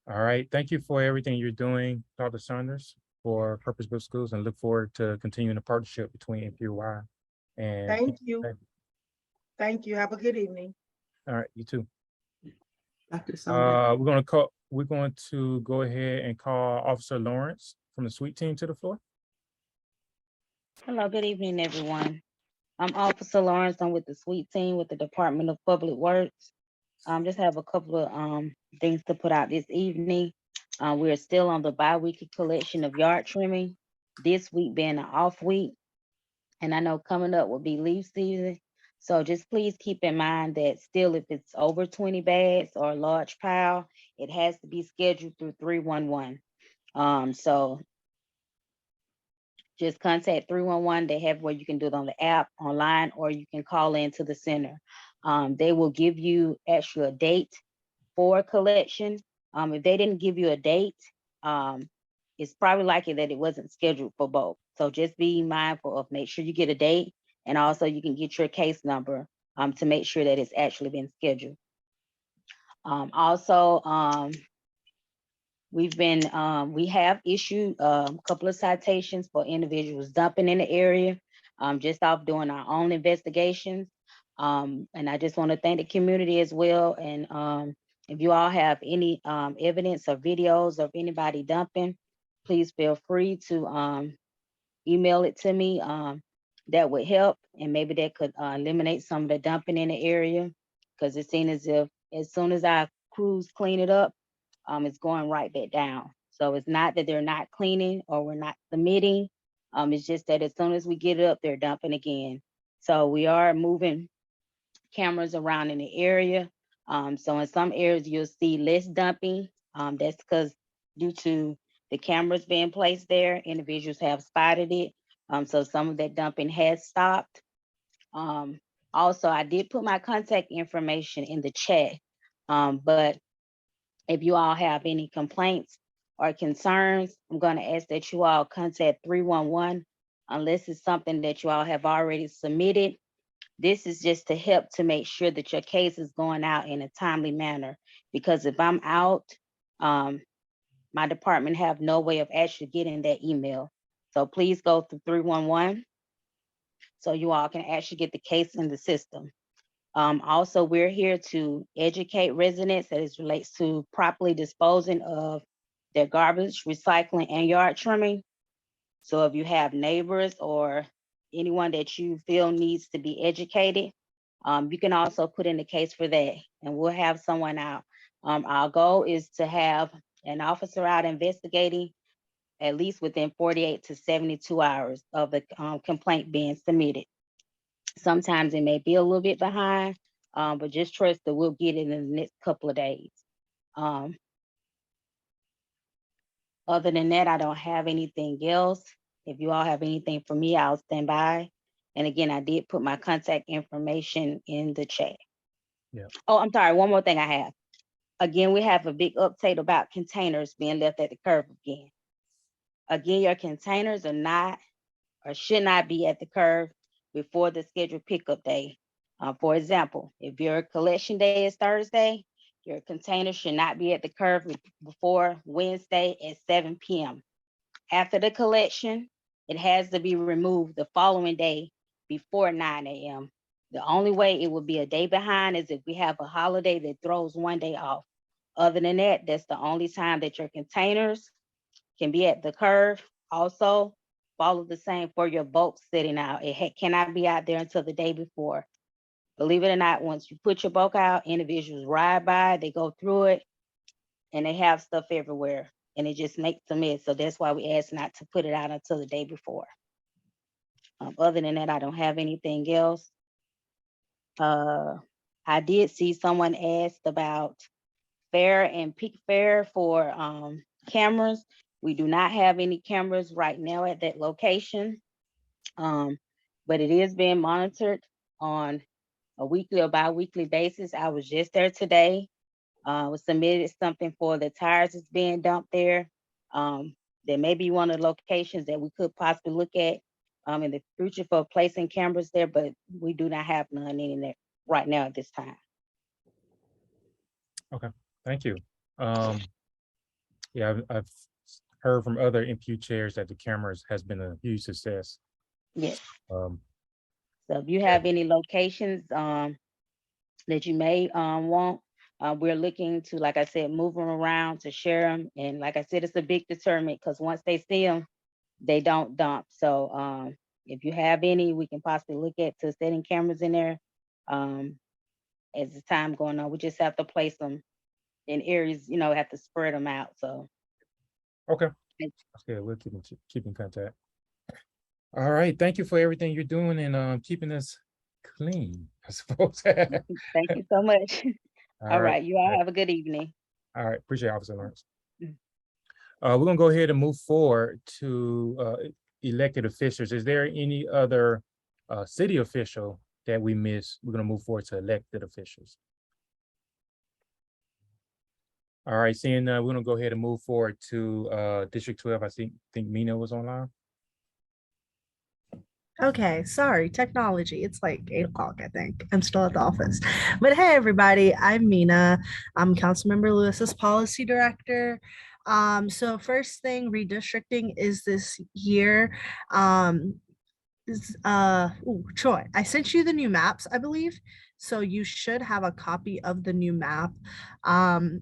All right, thank you for everything you're doing, Dr. Saunders, for Purpose-Built Schools, and look forward to continuing the partnership between NPU-Y and. Thank you. Thank you. Have a good evening. All right, you too. Dr. Saunders. We're going to go ahead and call Officer Lawrence from the SWEET team to the floor. Hello, good evening, everyone. I'm Officer Lawrence. I'm with the SWEET team with the Department of Public Works. Just have a couple of things to put out this evening. We're still on the bi-weekly collection of yard trimming, this week being an off week. And I know coming up will be leaf season. So just please keep in mind that still, if it's over 20 bags or a large pile, it has to be scheduled through 311. So just contact 311. They have where you can do it on the app, online, or you can call in to the center. They will give you actually a date for a collection. If they didn't give you a date, it's probably likely that it wasn't scheduled for both. So just be mindful of, make sure you get a date, and also you can get your case number to make sure that it's actually been scheduled. We have issued a couple of citations for individuals dumping in the area, just off doing our own investigations. And I just want to thank the community as well. And if you all have any evidence or videos of anybody dumping, please feel free to email it to me. That would help, and maybe that could eliminate some of the dumping in the area, because it seems as if as soon as our crews clean it up, it's going right back down. So it's not that they're not cleaning or we're not submitting. It's just that as soon as we get it up, they're dumping again. So we are moving cameras around in the area. So in some areas you'll see less dumping. That's because due to the cameras being placed there, individuals have spotted it. So some of that dumping has stopped. Also, I did put my contact information in the chat, but if you all have any complaints or concerns, I'm going to ask that you all contact 311 unless it's something that you all have already submitted. This is just to help to make sure that your case is going out in a timely manner, because if I'm out, my department have no way of actually getting that email. So please go through 311 so you all can actually get the case in the system. Also, we're here to educate residents as it relates to properly disposing of their garbage, recycling, and yard trimming. So if you have neighbors or anyone that you feel needs to be educated, you can also put in the case for that, and we'll have someone out. Our goal is to have an officer out investigating at least within 48 to 72 hours of the complaint being submitted. Sometimes it may be a little bit behind, but just trust that we'll get it in the next couple of days. Other than that, I don't have anything else. If you all have anything for me, I'll stand by. And again, I did put my contact information in the chat. Yeah. Oh, I'm sorry, one more thing I have. Again, we have a big update about containers being left at the curb again. Again, your containers are not or should not be at the curb before the scheduled pickup day. For example, if your collection day is Thursday, your container should not be at the curb before Wednesday at 7 p.m. After the collection, it has to be removed the following day before 9 a.m. The only way it would be a day behind is if we have a holiday that throws one day off. Other than that, that's the only time that your containers can be at the curb. Also, follow the same for your boat sitting out. It cannot be out there until the day before. Believe it or not, once you put your boat out, individuals ride by, they go through it, and they have stuff everywhere, and it just makes a mess. So that's why we ask not to put it out until the day before. Other than that, I don't have anything else. I did see someone asked about fair and peak fair for cameras. We do not have any cameras right now at that location, but it is being monitored on a weekly or bi-weekly basis. I was just there today. Was submitted something for the tires that's being dumped there. There may be one of the locations that we could possibly look at in the future for placing cameras there, but we do not have none in there right now at this time. Okay, thank you. Yeah, I've heard from other NPU chairs that the cameras has been a huge success. Yes. Um, So if you have any locations that you may want, we're looking to, like I said, move them around to share them. And like I said, it's a big determinant because once they see them, they don't dump. So if you have any, we can possibly look at to setting cameras in there. As the time going on, we just have to place them in areas, have to spread them out. So. Okay. Okay, we'll keep in contact. All right, thank you for everything you're doing and keeping us clean, I suppose. Thank you so much. All right, you all have a good evening. All right, appreciate it, Officer Lawrence. We're gonna go ahead and move forward to elected officials. Is there any other city official that we missed? We're gonna move forward to elected officials. All right, seeing we're gonna go ahead and move forward to District 12. I think Mina was online. Okay, sorry, technology. It's like 8 o'clock, I think. I'm still at the office. But hey, everybody, I'm Mina. I'm Councilmember Lewis's policy director. So first thing, redistricting is this year. Troy, I sent you the new maps, I believe. So you should have a copy of the new map.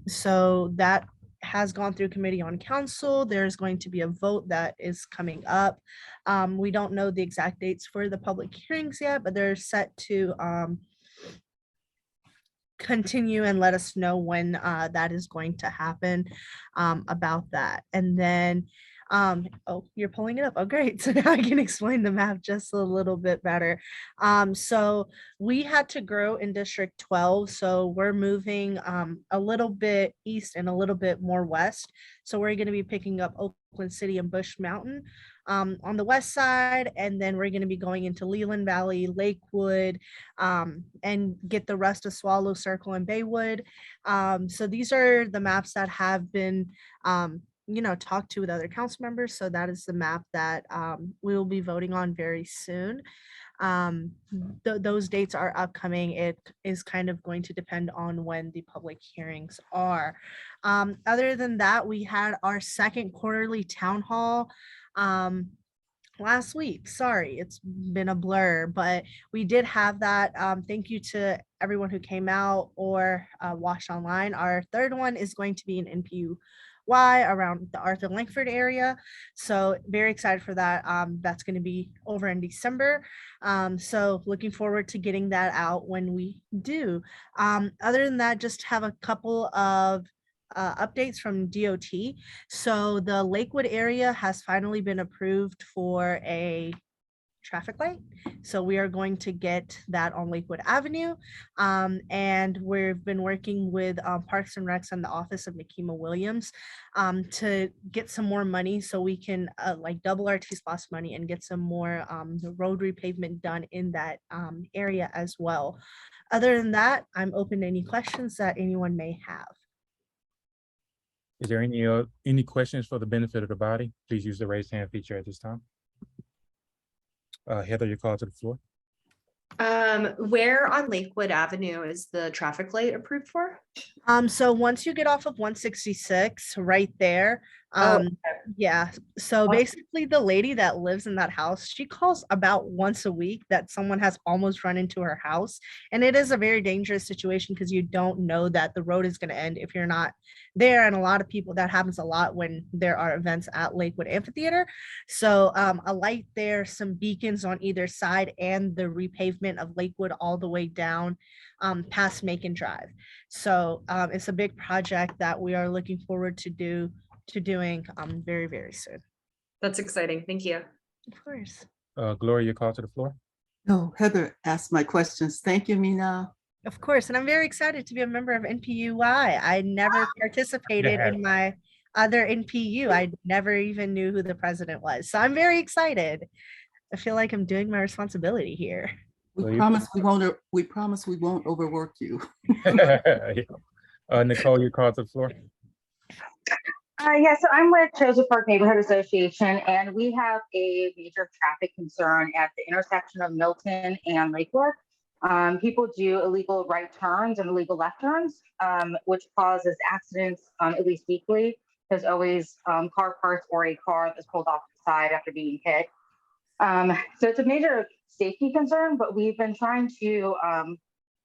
So that has gone through committee on council. There's going to be a vote that is coming up. We don't know the exact dates for the public hearings yet, but they're set to continue and let us know when that is going to happen about that. And then oh, you're pulling it up. Oh, great. So now I can explain the map just a little bit better. So we had to grow in District 12. So we're moving a little bit east and a little bit more west. So we're going to be picking up Oakland City and Bush Mountain on the west side. And then we're going to be going into Leland Valley, Lakewood, and get the rest of Swallow Circle and Baywood. So these are the maps that have been talk to with other council members. So that is the map that we will be voting on very soon. Those dates are upcoming. It is kind of going to depend on when the public hearings are. Other than that, we had our second quarterly town hall last week. Sorry, it's been a blur, but we did have that. Thank you to everyone who came out or watched online. Our third one is going to be an NPU-Y around the Arthur Langford area. So very excited for that. That's going to be over in December. So looking forward to getting that out when we do. Other than that, just have a couple of updates from DOT. So the Lakewood area has finally been approved for a traffic light. So we are going to get that on Lakewood Avenue. And we've been working with Parks and Recs and the office of Nikema Williams to get some more money so we can double our T-SPOS money and get some more road repavement done in that area as well. Other than that, I'm open to any questions that anyone may have. Is there any questions for the benefit of the body? Please use the raise hand feature at this time. Heather, you're called to the floor. Where on Lakewood Avenue is the traffic light approved for? So once you get off of 166, right there, Oh, yeah. So basically the lady that lives in that house, she calls about once a week that someone has almost run into her house. And it is a very dangerous situation because you don't know that the road is going to end if you're not there. And a lot of people, that happens a lot when there are events at Lakewood Amphitheater. So a light there, some beacons on either side, and the repavement of Lakewood all the way down past Macon Drive. So it's a big project that we are looking forward to doing very, very soon. that's exciting. Thank you. Of course. Gloria, your call to the floor. No, Heather asked my questions. Thank you, Mina. Of course. And I'm very excited to be a member of NPU-Y. I never participated Yeah. in my other NPU. I never even knew who the president was. So I'm very excited. I feel like I'm doing my responsibility here. We Well, you- promise we won't overwork you. Nicole, your call to the floor. Yeah, so I'm with Chosen Park Neighborhood Association, and we have a major traffic concern at the intersection of Milton and Lakewood. People do illegal right turns and illegal left turns, which causes accidents at least weekly. There's always car parts or a car that's pulled off the side after being hit. So it's a major safety concern, but we've been trying to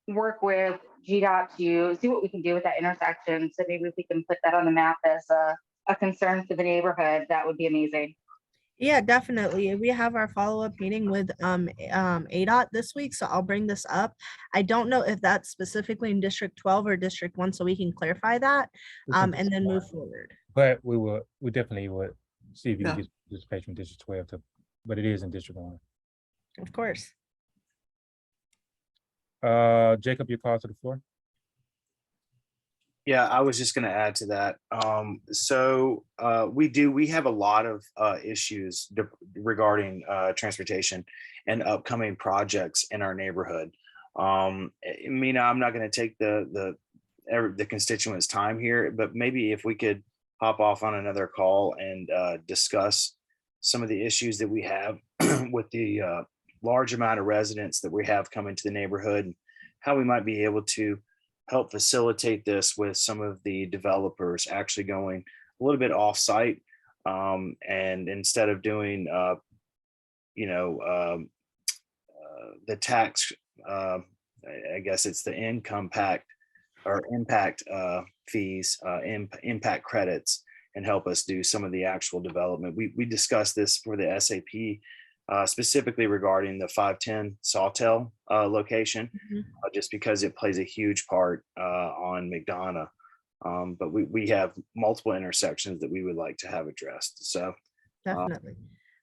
work with GDOT to see what we can do with that intersection. So maybe if we can put that on the map as a concern for the neighborhood, that would be amazing. Yeah, definitely. We have our follow-up meeting with ADOT this week, so I'll bring this up. I don't know if that's specifically in District 12 or District 1, so we can clarify that and then move forward. But we definitely would see if you Yeah. can get participation from District 12 to, but it is in District 1. Of course. Jacob, your call to the floor. Yeah, I was just going to add to that. We have a lot of issues regarding transportation and upcoming projects in our neighborhood. Mina, I'm not going to take the constituents' time here, but maybe if we could hop off on another call and discuss some of the issues that we have with the large amount of residents that we have coming to the neighborhood, and how we might be able to help facilitate this with some of the developers actually going a little bit off-site, and instead of doing the tax, I guess it's the impact fees, impact credits, and help us do some of the actual development. We discussed this for the SAP, specifically regarding the 510 Sawtell location, just because it plays a huge part on McDonough. But we have multiple intersections that we would like to have addressed. So Definitely.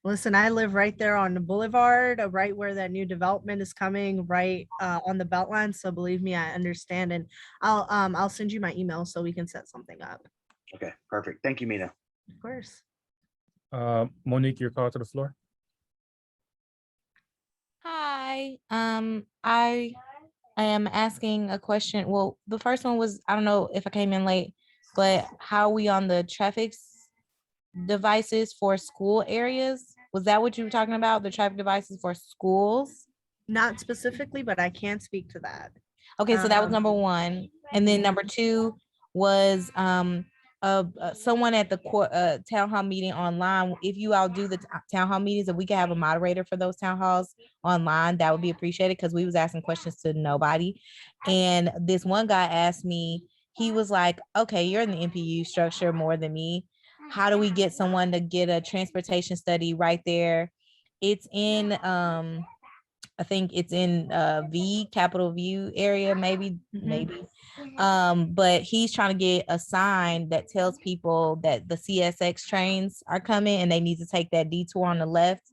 Listen, I live right there on the boulevard, right where that new development is coming, right on the Beltline. So believe me, I understand, and I'll send you my email so we can set something up. okay, perfect. Thank you, Mina. Of course. Monique, your call to the floor. Hi, I am asking a question. Well, the first one was, I don't know if I came in late, but how are we on the traffic devices for school areas? Was that what you were talking about? The traffic devices for schools? Not specifically, but I can speak to that. Okay, so that was number one. And then number two was someone at the town hall meeting online. If you all do the town hall meetings, if we could have a moderator for those town halls online, that would be appreciated, because we was asking questions to nobody. And this one guy asked me, he was like, okay, you're in the NPU structure more than me. How do we get someone to get a transportation study right there? It's in I think it's in Capitol View area, maybe. But he's trying to get a sign that tells people that the CSX trains are coming and they need to take that detour on the left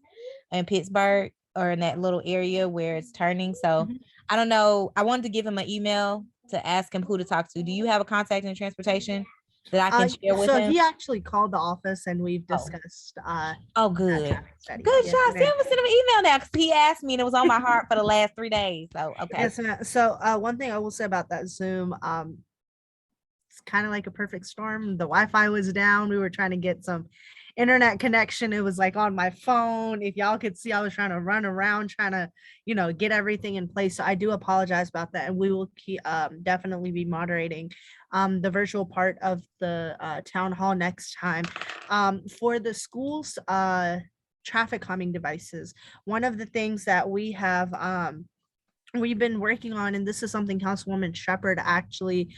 in Pittsburgh, or in that little area where it's turning. So I don't know. I wanted to give him an email to ask him who to talk to. Do you have a contact in transportation that I can share with him? So he actually called the office and we've discussed oh, good. Good Yes, job. ma'am. Send him an email now, because he asked me and it was on my heart for the last 3 days. So okay. Yes, ma'am. So one thing I will say about that Zoom, it's kind of like a perfect storm. The Wi-Fi was down. We were trying to get some internet connection. It was like on my phone. If y'all could see, I was trying to run around trying to, get everything in place. So I do apologize about that. And we will definitely be moderating the virtual part of the town hall next time. For the schools, traffic calming devices, one of the things that we've been working on, and this is something Councilwoman Shepherd actually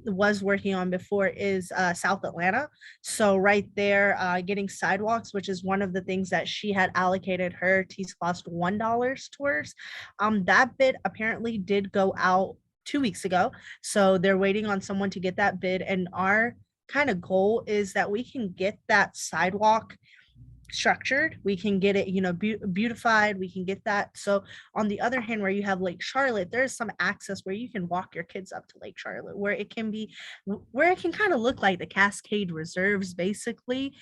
was working on before, is South Atlanta. So right there, getting sidewalks, which is one of the things that she had allocated her T-Splost $1 towards. That bid apparently did go out 2 weeks ago. So they're waiting on someone to get that bid. And our kind of goal is that we can get that sidewalk structured, we can get it beautified, we can get that. So on the other hand, where you have Lake Charlotte, there's some access where you can walk your kids up to Lake Charlotte, where it can kind of look like the Cascade Reserves basically.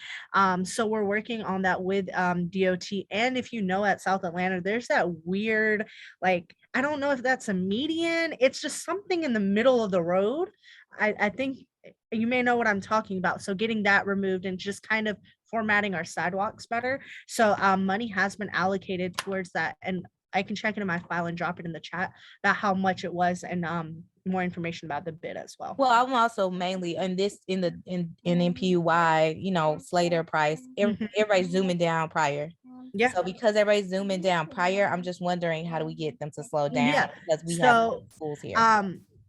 So we're working on that with DOT. And if at South Atlanta, there's that weird, like, I don't know if that's a median, it's just something in the middle of the road. I think you may know what I'm talking about. So getting that removed and just kind of formatting our sidewalks better. So money has been allocated towards that. And I can check it in my file and drop it in the chat about how much it was, and more information about the bid as well. Well, I'm also mainly in NPU-Y, Slater price. Everybody's zooming down prior. Yeah. So because everybody's zooming down prior, I'm just wondering, how do we get them to slow down? Yeah. Because we have schools here.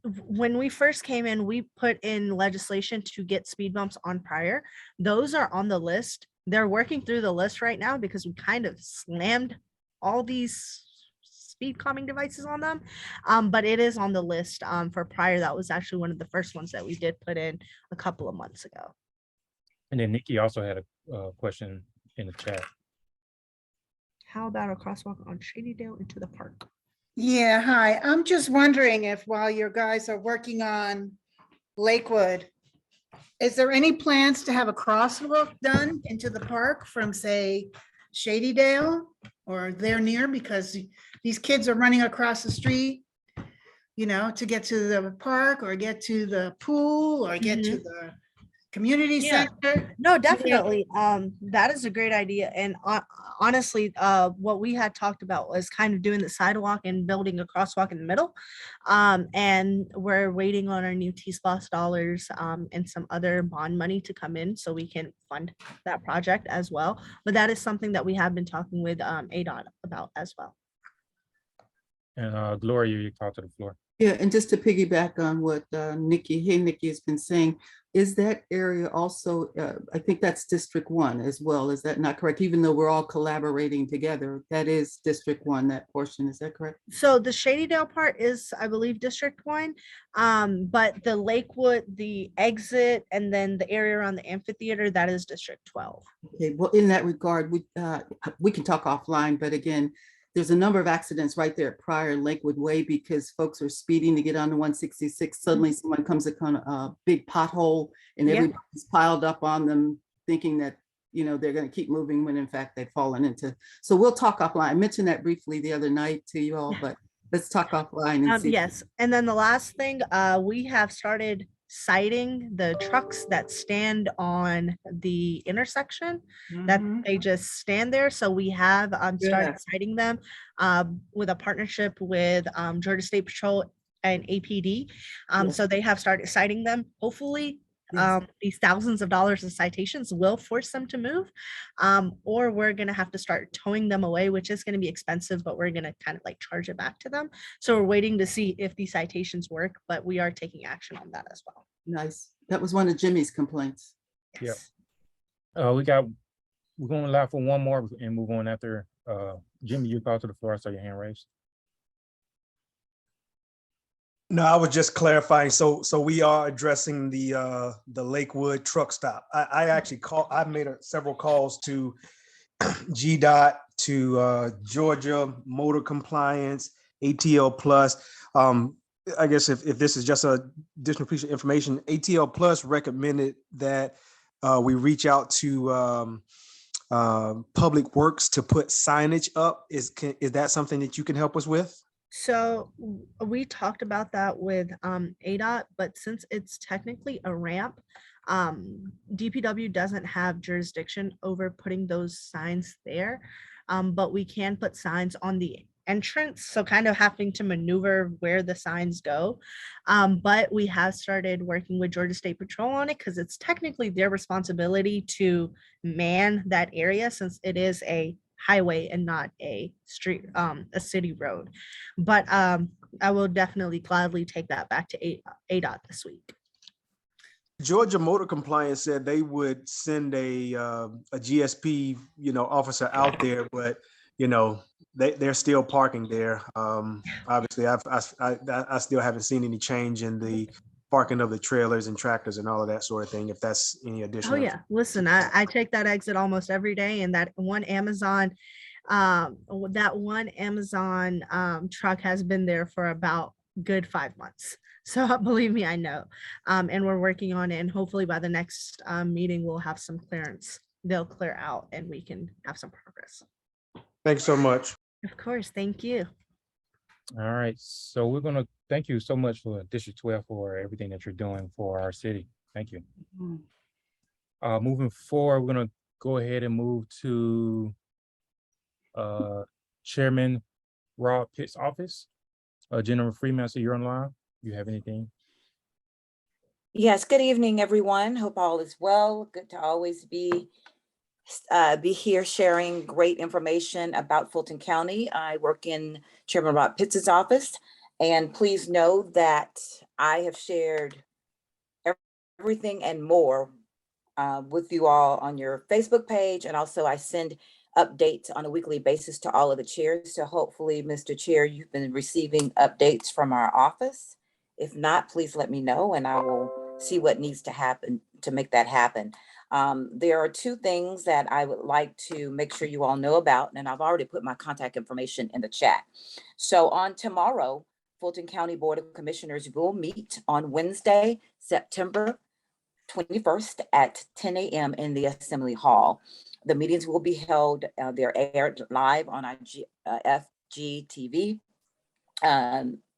When we first came in, we put in legislation to get speed bumps on prior. Those are on the list. They're working through the list right now because we kind of slammed all these speed calming devices on them. But it is on the list for prior. That was actually one of the first ones that we did put in a couple of months ago. And then Nikki also had a question in the chat. How about a crosswalk on Shadydale into the park? Yeah, hi. I'm just wondering if while your guys are working on Lakewood, is there any plans to have a crosswalk done into the park from, say, Shadydale or there near? Because these kids are running across the street, to get to the park or get to the pool or get to the community center. No, definitely. That is a great idea. And honestly, what we had talked about was kind of doing the sidewalk and building a crosswalk in the middle. And we're waiting on our new T-Splost dollars and some other bond money to come in so we can fund that project as well. But that is something that we have been talking with ADOT about as well. And Gloria, you talk to the floor. Yeah, and just to piggyback on what Nikki has been saying, is that area also, I think that's District 1 as well, is that not correct? Even though we're all collaborating together, that is District 1, that portion, is that correct? So the Shadydale part is, I believe, District 1, but the Lakewood, the exit, and then the area around the amphitheater, that is District 12. Okay, well, in that regard, we can talk offline, but again, there's a number of accidents right there at Prior and Lakewood Way because folks are speeding to get on the 166. Suddenly someone comes upon a big pothole and everybody's piled up on them thinking that, they're going to keep moving when in fact they've fallen into. So we'll talk offline. I mentioned that briefly the other night to you all, but let's talk offline. And see. Yes. And then the last thing, we have started citing the trucks that stand on the intersection, that they just stand there. So we have started citing them with a partnership with Georgia State Patrol and APD. So they have started citing them. Hopefully these thousands of dollars of citations will force them to move, or we're going to have to start towing them away, which is going to be expensive, but we're going to kind of like charge it back to them. So we're waiting to see if these citations work, but we are taking action on that as well. Nice. That was one of Jimmy's complaints. Yes. We're going to allow for one more and move on after. Jimmy, you call to the floor. I saw your hand raised. No, I was just clarifying. So we are addressing the Lakewood truck stop. I made several calls to GDOT, to Georgia Motor Compliance, ATL Plus. I guess if this is just a additional piece of information, ATL Plus recommended that we reach out to Public Works to put signage up. Is that something that you can help us with? So we talked about that with ADOT, but since it's technically a ramp, DPW doesn't have jurisdiction over putting those signs there, but we can put signs on the entrance, so kind of having to maneuver where the signs go. But we have started working with Georgia State Patrol on it because it's technically their responsibility to man that area since it is a highway and not a street, a city road. But I will definitely gladly take that back to ADOT this week. Georgia Motor Compliance said they would send a GSP, officer out there, but they're still parking there. Obviously, I still haven't seen any change in the parking of the trailers and tractors and all of that sort of thing. If that's any Oh additional. yeah, listen, I take that exit almost every day, and that one Amazon truck has been there for about good 5 months. So believe me, I know. And we're working on it, and hopefully by the next meeting, we'll have some clearance. They'll clear out and we can have some progress. Thanks so much. Of course, thank you. All right, so we're gonna thank you so much for District 12 for everything that you're doing for our city. Thank you. Moving forward, we're gonna go ahead and move to Chairman Rob Pitt's office. Jennifer Freeman, so you're online. You have anything? Yes, good evening, everyone. Hope all is well. Good to always be here sharing great information about Fulton County. I work in Chairman Rob Pitts' office, and please know that I have shared everything and more with you all on your Facebook page, and also I send updates on a weekly basis to all of the chairs. So hopefully, Mr. Chair, you've been receiving updates from our office. If not, please let me know and I will see what needs to happen to make that happen. There are two things that I would like to make sure you all know about, and I've already put my contact information in the chat. So on tomorrow, Fulton County Board of Commissioners will meet on Wednesday, September 21st at 10 a.m. in the Assembly Hall. The meetings will be held, they're aired live on our FGTV,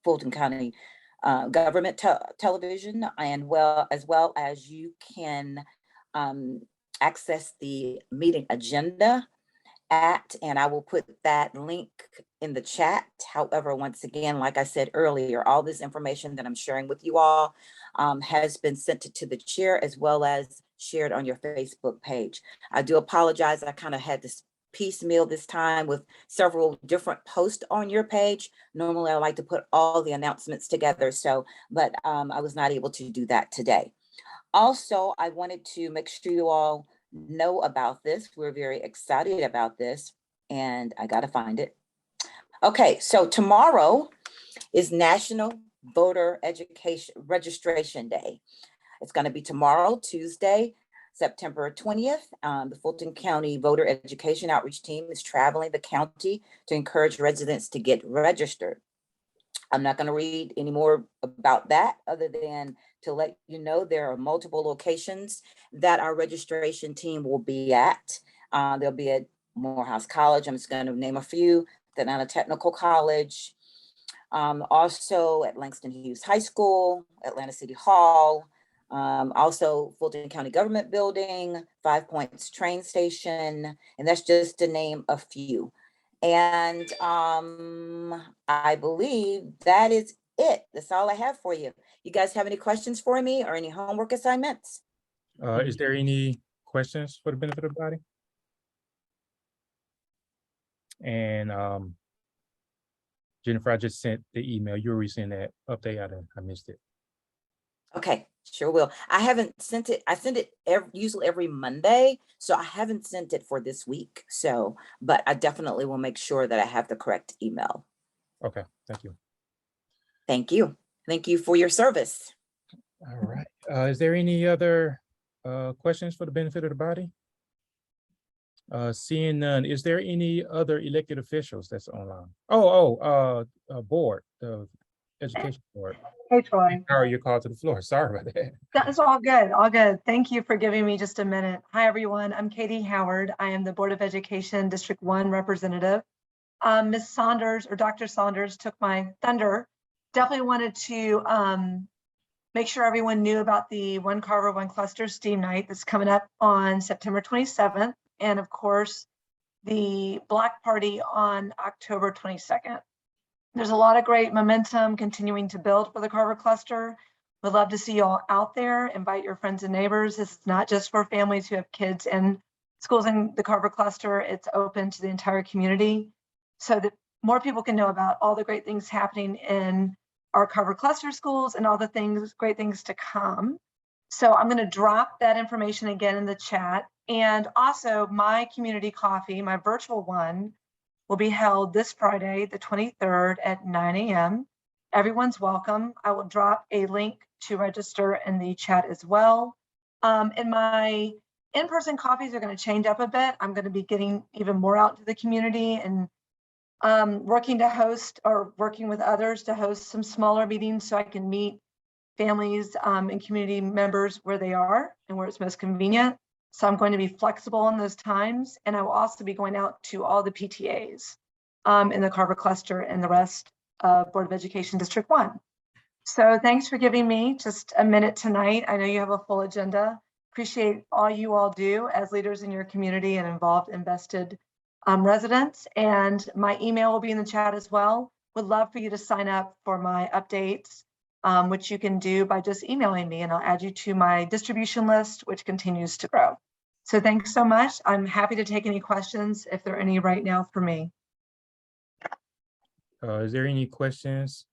Fulton County government television, and as well as you can access the meeting agenda and I will put that link in the chat. However, once again, like I said earlier, all this information that I'm sharing with you all has been sent to the chair as well as shared on your Facebook page. I do apologize. I kind of had this piecemeal this time with several different posts on your page. Normally, I like to put all the announcements together. But I was not able to do that today. Also, I wanted to make sure you all know about this. We're very excited about this, and I gotta find it. Okay, so tomorrow is National Voter Education Registration Day. It's gonna be tomorrow, Tuesday, September 20th. The Fulton County Voter Education Outreach Team is traveling the county to encourage residents to get registered. I'm not gonna read any more about that other than to let you know there are multiple locations that our registration team will be at. They'll be at Morehouse College. I'm just going to name a few. The Atlanta Technical College, also at Langston Hughes High School, Atlanta City Hall, also Fulton County Government Building, 5 Points Train Station, and that's just to name a few. And I believe that is it. That's all I have for you. You guys have any questions for me or any homework assignments? Is there any questions for the benefit of the body? And Jennifer, I just sent the email. You already sent that update. I missed it. Okay, sure will. I haven't sent it. I send it usually every Monday. So I haven't sent it for this week. But I definitely will make sure that I have the correct email. Okay, thank you. Thank you. Thank you for your service. All right. Is there any other questions for the benefit of the body? Seeing none, is there any other elected officials that's online? Board, the education board. Hey, Troy. How are you called to the floor? Sorry about that. That's all good. All good. Thank you for giving me just a minute. Hi, everyone. I'm Katie Howard. I am the Board of Education District 1 representative. Ms. Saunders or Dr. Saunders took my thunder. Definitely wanted to make sure everyone knew about the One Carver, One Cluster STEAM Night that's coming up on September 27th. And of course, the Block Party on October 22nd. There's a lot of great momentum continuing to build for the Carver Cluster. We'd love to see you all out there. Invite your friends and neighbors. This is not just for families who have kids in schools in the Carver Cluster. It's open to the entire community so that more people can know about all the great things happening in our Carver Cluster schools and all the things, great things to come. So I'm going to drop that information again in the chat. And also my community coffee, my virtual one, will be held this Friday, the 23rd at 9 a.m. Everyone's welcome. I will drop a link to register in the chat as well. And my in-person coffees are going to change up a bit. I'm going to be getting even more out to the community and working with others to host some smaller meetings so I can meet families and community members where they are and where it's most convenient. So I'm going to be flexible in those times. And I will also be going out to all the PTAs in the Carver Cluster and the rest of Board of Education District 1. So thanks for giving me just a minute tonight. I know you have a full agenda. Appreciate all you all do as leaders in your community and involved, invested residents. And my email will be in the chat as well. Would love for you to sign up for my updates, which you can do by just emailing me, and I'll add you to my distribution list, which continues to grow. So thanks so much. I'm happy to take any questions if there are any right now for me. Is there any questions?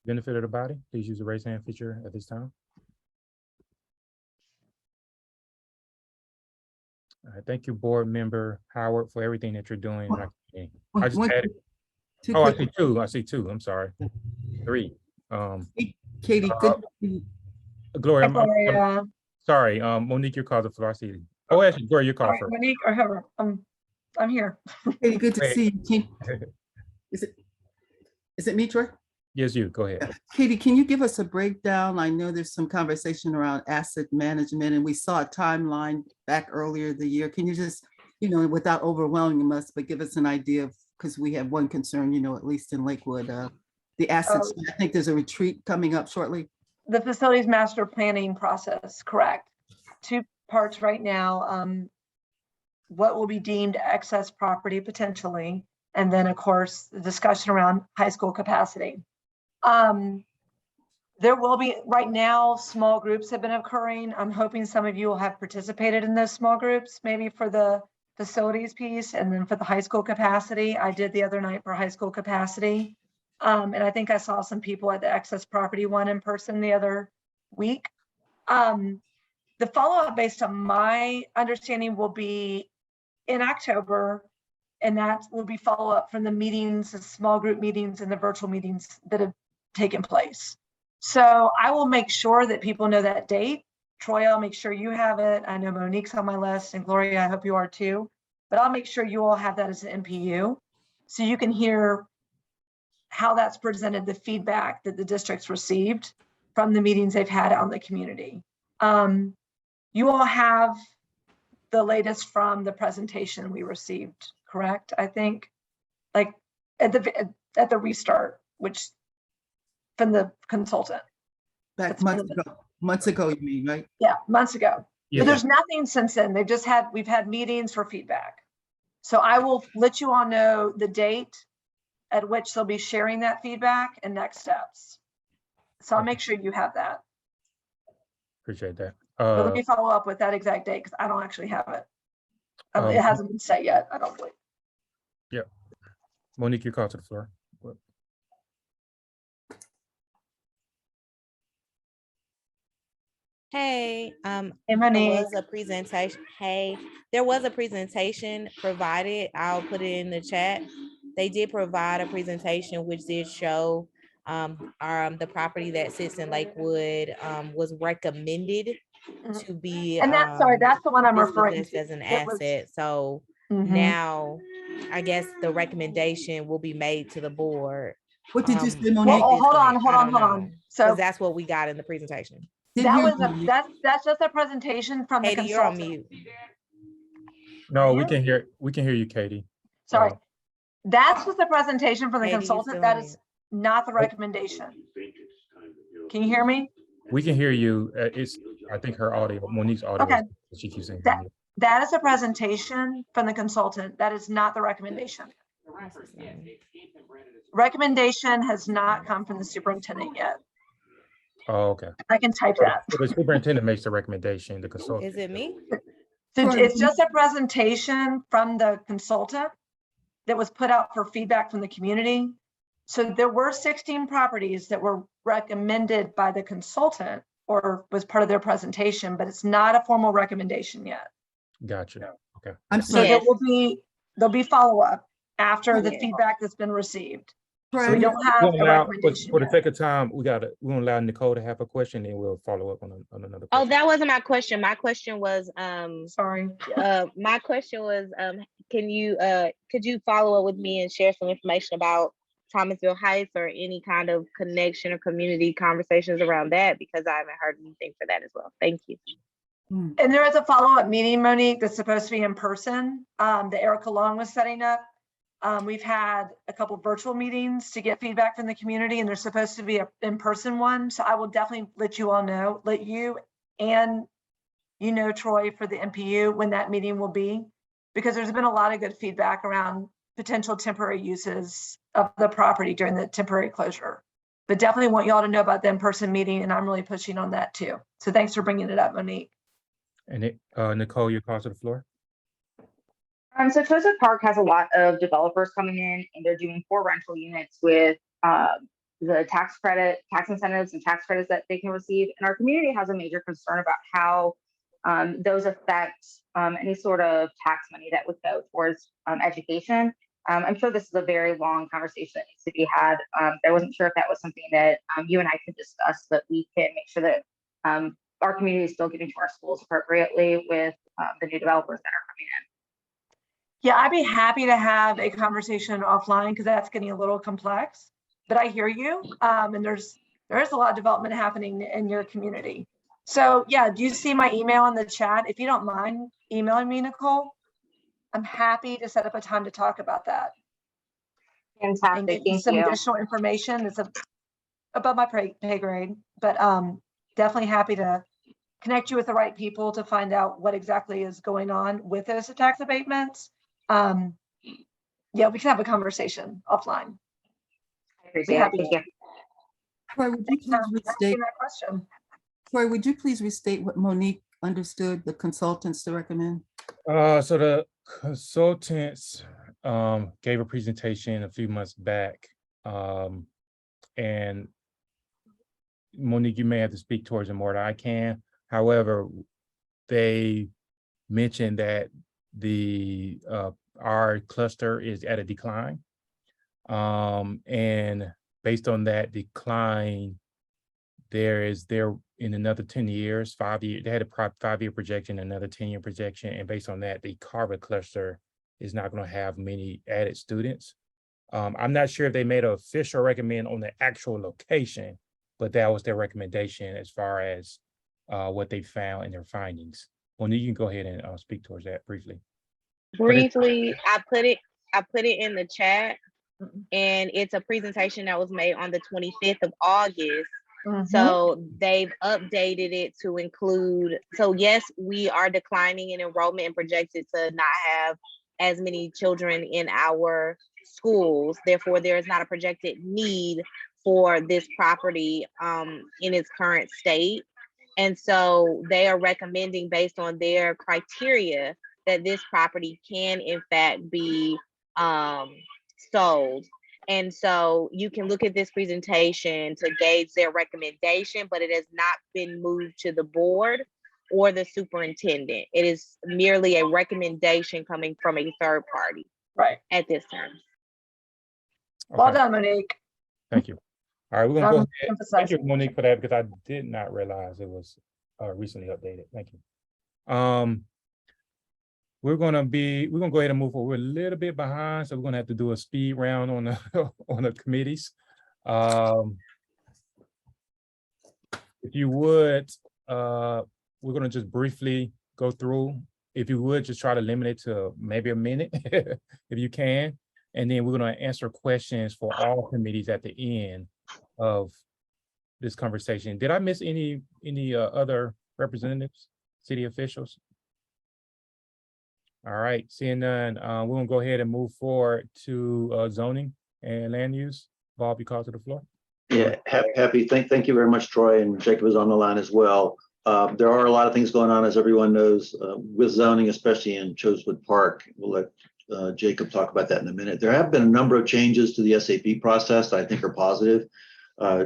Benefit of the body? Please use the raise hand feature at this time. All right, thank you, Board Member Howard, for everything that you're doing. I just added. Oh, I see two. I see two. I'm sorry. Three. Katie, good. Gloria, Gloria. Sorry, Monique, you called the floor. I see. Oh, actually, Gloria, you called first. Monique or whoever. I'm here. Katie, good to see you. Is it me, Troy? Yes, you. Go ahead. Katie, can you give us a breakdown? I know there's some conversation around asset management, and we saw a timeline back earlier the year. Can you just, without overwhelming us, but give us an idea of, because we have one concern, at least in Lakewood, the assets. I think there's a retreat coming up shortly. The facilities master planning process, correct. Two parts right now. What will be deemed excess property potentially, and then of course the discussion around high school capacity. There will be, right now, small groups have been occurring. I'm hoping some of you will have participated in those small groups, maybe for the facilities piece and then for the high school capacity. I did the other night for high school capacity. And I think I saw some people at the excess property one in person the other week. The follow-up based on my understanding will be in October, and that will be follow-up from the meetings, the small group meetings and the virtual meetings that have taken place. So I will make sure that people know that date. Troy, I'll make sure you have it. I know Monique's on my list, and Gloria, I hope you are too. But I'll make sure you all have that as an NPU so you can hear how that's presented, the feedback that the district's received from the meetings they've had out in the community. You all have the latest from the presentation we received, correct? I think, like at the restart, which from the consultant. Back months ago, you mean, right? Yeah, months ago. Yeah. But there's nothing since then. We've had meetings for feedback. So I will let you all know the date at which they'll be sharing that feedback and next steps. So I'll make sure you have that. Appreciate that. But let me follow up with that exact date because I don't actually have it. It hasn't been set yet, I don't believe. Yeah. Monique, you called to the floor. Hey, Hey, there Monique. was a presentation. Hey, there was a presentation provided. I'll put it in the chat. They did provide a presentation which did show the property that sits in Lakewood was recommended to be And that's, sorry, that's the one I'm referring dispossessed to. as an It was- asset. So now I guess the recommendation will be made to the board. What did you say, Well, Monique? hold on. So that's what we got in the presentation. that's just a presentation from the Katie, you're on consultant. mute. No, we can hear you, Katie. Sorry. That's just the presentation from the Katie, you consultant. still That on is not the recommendation. Can you hear me? We can hear you. I think her audio, Monique's audio, Okay. she keeps saying. That is a presentation from the consultant. That is not the recommendation. Recommendation has not come from the superintendent yet. Oh, okay. I can type that. So the superintendent makes the recommendation, the consultant. Is it me? So it's just a presentation from the consultant that was put out for feedback from the community. So there were 16 properties that were recommended by the consultant or was part of their presentation, but it's not a formal recommendation yet. Gotcha. Okay. I'm So sorry. there'll be follow-up after the feedback that's been received. So we don't have a recommendation For the yet. sake of time, we're gonna allow Nicole to have a question and we'll follow up on another. Oh, that wasn't my question. My question was, sorry. My question was, could you follow up with me and share some information about Thomasville Heights or any kind of connection or community conversations around that? Because I haven't heard anything for that as well. Thank you. And there is a follow-up meeting, Monique, that's supposed to be in person, that Erica Long was setting up. We've had a couple virtual meetings to get feedback from the community, and there's supposed to be an in-person one. So I will definitely let you all know, let you and Troy for the NPU when that meeting will be, because there's been a lot of good feedback around potential temporary uses of the property during the temporary closure. But definitely want y'all to know about the in-person meeting, and I'm really pushing on that too. So thanks for bringing it up, Monique. And Nicole, your call to the floor. So Joseph Park has a lot of developers coming in, and they're doing 4 rental units with the tax incentives and tax credits that they can receive. And our community has a major concern about how those affect any sort of tax money that would go towards education. I'm sure this is a very long conversation that needs to be had. I wasn't sure if that was something that you and I could discuss, but we can make sure that our community is still getting to our schools appropriately with the new developers that are coming in. Yeah, I'd be happy to have a conversation offline because that's getting a little complex, but I hear you. And there is a lot of development happening in your community. So yeah, do you see my email in the chat? If you don't mind emailing me, Nicole, I'm happy to set up a time to talk about that. Fantastic, and give you some additional information that's above my pay grade, but definitely happy to connect you with the right people to find out what exactly is going on with those tax abatements. Yeah, we can have a conversation offline. I appreciate it. Thank you. Troy, would you please restate that question? Troy, would you please restate what Monique understood the consultants to recommend? So the consultants gave a presentation a few months back. And Monique, you may have to speak towards it more than I can. However, they mentioned that our cluster is at a decline. And based on that decline, there in another 10 years, 5 years, they had a 5-year projection, another 10-year projection. And based on that, the Carver cluster is not going to have many added students. I'm not sure if they made an official recommend on the actual location, but that was their recommendation as far as what they found in their findings. Well, you can go ahead and speak towards that briefly. Briefly, I put it in the chat, and it's a presentation that was made on the 25th of August. So they've updated it to include, so yes, we are declining in enrollment and projected to not have as many children in our schools. Therefore, there is not a projected need for this property in its current state. And so they are recommending, based on their criteria, that this property can in fact be sold. And so you can look at this presentation to gauge their recommendation, but it has not been moved to the board or the superintendent. It is merely a recommendation coming from a third party at this time. Well done, Monique. Thank you. All right, we're gonna go ahead. Thank you, Monique, for that, because I did not realize it was recently updated. Thank you. We're gonna go ahead and move forward. We're a little bit behind, so we're gonna have to do a speed round on the on the committees. If you would, we're gonna just briefly go through. If you would, just try to limit it to maybe a minute, if you can. And then we're gonna answer questions for all committees at the end of this conversation. Did I miss any other representatives, city officials? All right, seeing none, we're gonna go ahead and move forward to zoning and land use. Bob, you call to the floor. Yeah, happy. Thank you very much, Troy, and Jacob is on the line as well. There are a lot of things going on, as everyone knows, with zoning, especially in Chosewood Park. We'll let Jacob talk about that in a minute. There have been a number of changes to the SAP process that I think are positive.